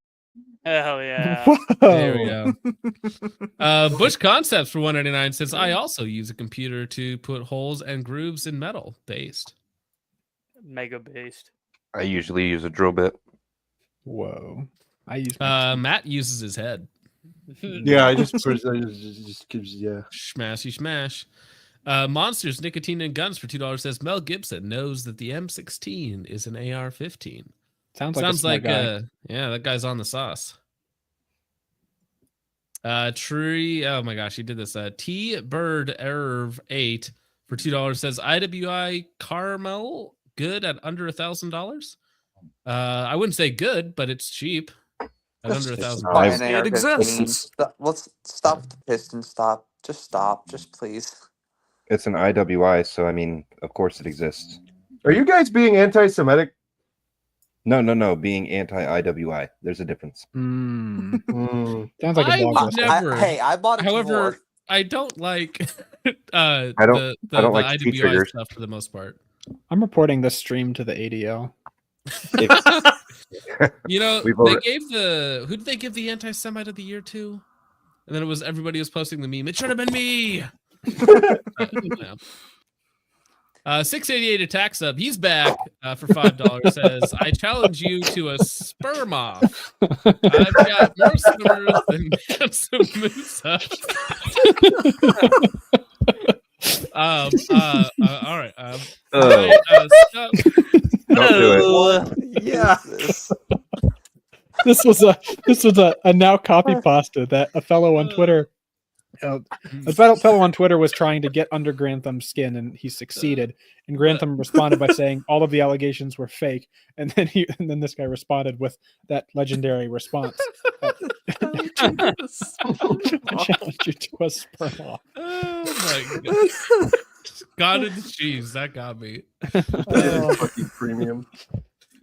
hell yeah. Whoa. There we go. Bush Concepts for $1.99 says, I also use a computer to put holes and grooves in metal based. Mega based. I usually use a drill bit. Whoa. I use Matt uses his head. Yeah, I just yeah. Smashy smash. Monsters, Nicotine, and Guns for $2 says Mel Gibson knows that the M16 is an AR-15. Sounds like yeah, that guy's on the sauce. Tree. Oh my gosh, he did this. T Bird Erv 8 for $2 says IWI caramel good at under $1,000. I wouldn't say good, but it's cheap at under Just $1,000. buy an It American exists. team. Let's stop with the piston. Stop. Just please. It's an IWI, so I mean, of course it exists. Are you guys being anti-Semitic? No. Being anti-IWI, there's a difference. Mm. Mm. Sounds like a I dog would whistle. never. Hey, I bought a However, dwarf. I don't like I don't the like speed IWI triggers. stuff for the most part. I'm reporting this stream to the ADL. You know, We've they already- gave who did they give the anti-Semite of the year to? And then it was everybody was posting the meme. It should have been me. Yeah. 688 attack sub. He's back for $5. Says, I challenge you to a sperm off. I've got more swimmers than some moose huts. All right. Stop. Don't do it. Yeah. This was a now copy pasta that a fellow on Twitter was trying to get under Grantham's skin, and he succeeded. And Grantham responded by saying all of the allegations were fake, and then this guy responded with that legendary response. I challenge you to a sperm off. Oh my god. God and cheese. That got me. Fucking premium.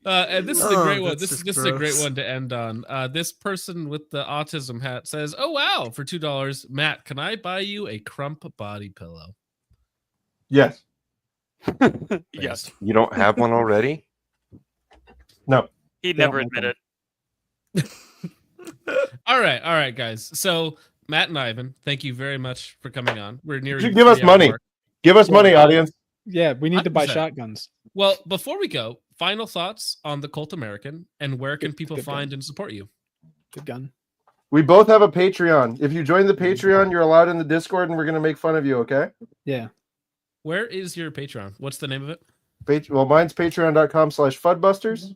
And this is a great one. That's This just is a great gross. one to end on. This person with the autism hat says, "Oh wow, for $2, Matt, can I buy you a crump body pillow?" Yes. Yes. You don't have one already? No. He'd They don't never make admit them. it. All right, guys. So Matt and Ivan, thank you very much for coming on. We're near. You give us money. Give us money, audience. Yeah, we need to buy 100%. shotguns. Well, before we go, final thoughts on the Cult American and where can Good- people good find and support you? Good gun. We both have a Patreon. If you join the Patreon, you're allowed in the Discord, and we're gonna make fun of you. Okay? Yeah. Where is your Patreon? What's the name of it? Well, mine's patreon.com/fudbusters.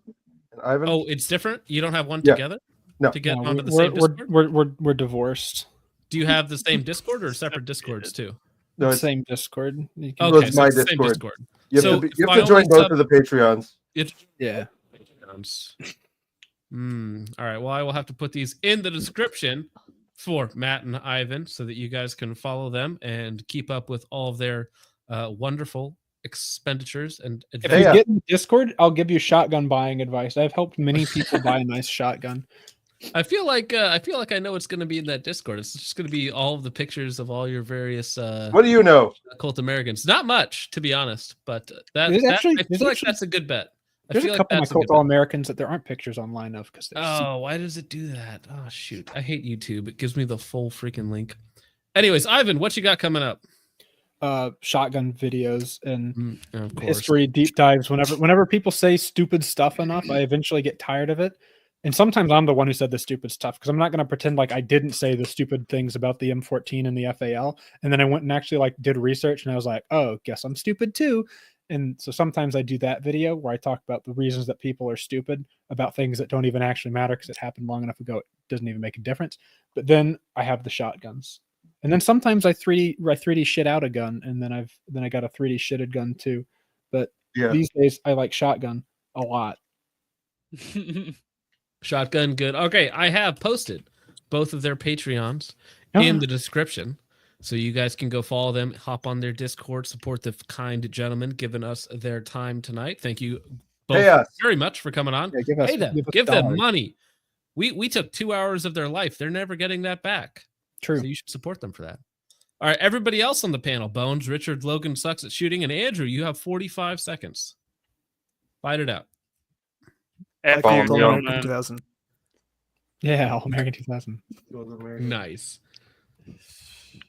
And Ivan. Oh, it's different. You don't have one Yeah. together No. to get No, onto the we're, same Discord. we're divorced. Do you have the same Discord or separate Discords too? No, it's, Same Discord. You can- Well, Okay, it's so my it's the same Discord. Discord. you have so to, you if have I to join only both sub- of the Patreons. It Yeah. All right. Well, I will have to put these in the description for Matt and Ivan so that you guys can follow them and keep up with all of their wonderful expenditures and If adventures. you get in the Discord, I'll give you shotgun buying advice. I've helped many people buy a nice shotgun. I feel like I know what's going to be in that Discord. It's just going to be all of the pictures of all your various What do you know? Cult Americans. Not much, to be honest, but I There's feel actually- like that's a good bet. I There's feel a like couple of my that's a Cult good bet. All-Americans that there aren't pictures online of because they're Oh, why does it do that? Oh, shoot. I hate YouTube. It gives me the full freaking link. Anyways, Ivan, what you got coming up? shotgun videos and Of course. history deep dives. Whenever people say stupid stuff enough, I eventually get tired of it. And sometimes I'm the one who said the stupid stuff because I'm not going to pretend like I didn't say the stupid things about the M14 and the FAL. And then I went and actually like did research and I was like, oh, guess I'm stupid too. And so sometimes I do that video where I talk about the reasons that people are stupid about things that don't even actually matter because it happened long enough ago. It doesn't even make a difference. But then I have the shotguns. And then sometimes I 3D shit out a gun, and then I got a 3D shitted gun too. But Yeah. these days I like shotgun a lot. Shotgun, good. Okay, I have posted both of their Patreons Oh. in the description. So you guys can go follow them, hop on their Discord, support the kind gentlemen giving us their time tonight. Thank you both Hey, us. very much for coming on. Yeah, give us, Pay them. give us Give them dollars. money. We took 2 hours of their life. They're never getting that back. True. So you should support them for that. All right, everybody else on the panel, Bones, Richard, Logan sucks at shooting, and Andrew, you have 45 seconds. Fight it out. F Follow you, me All on- American gentlemen. 2000. Yeah, All American 2000. Nice.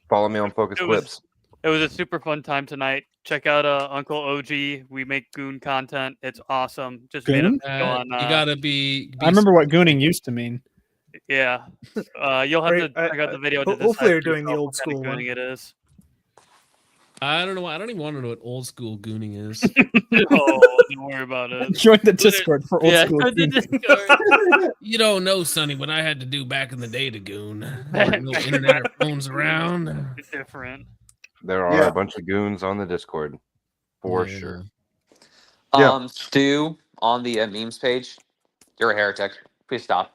Follow me on Focus It was- Clips. It was a super fun time tonight. Check out Uncle OG. We make goon content. It's awesome. Just made a Goon? video on. You gotta be I remember what gooning used to mean. Yeah. You'll have Right, to check out the video. to hopefully decide they're for doing the yourself old what kind of school one. gooning it is. I don't know. I don't even want to know what old school gooning is. Oh, don't worry about it. Join the Discord for old Yeah, school. join the goons. Discord. You don't know, Sonny, what I had to do back in the day to goon. There weren't no internet or phones around. It's different. There are Yeah. a bunch of goons on the Discord, for Yeah. sure. Yeah. Stu on the memes page. You're a heretic. Please stop.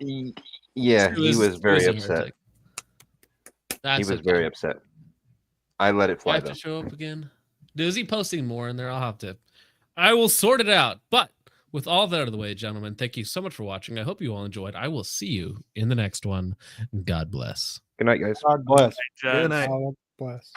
Yeah, Stu he is- was Stu very is a upset. heretic. That's He was okay. very upset. I let it Do I fly have though. to show up again? Is he posting more in there? I'll have to. I will sort it out. But with all that out of the way, gentlemen, thank you so much for watching. I hope you all enjoyed. I will see you in the next one. God bless. Good night, guys. God bless. Gents. Good night. God bless.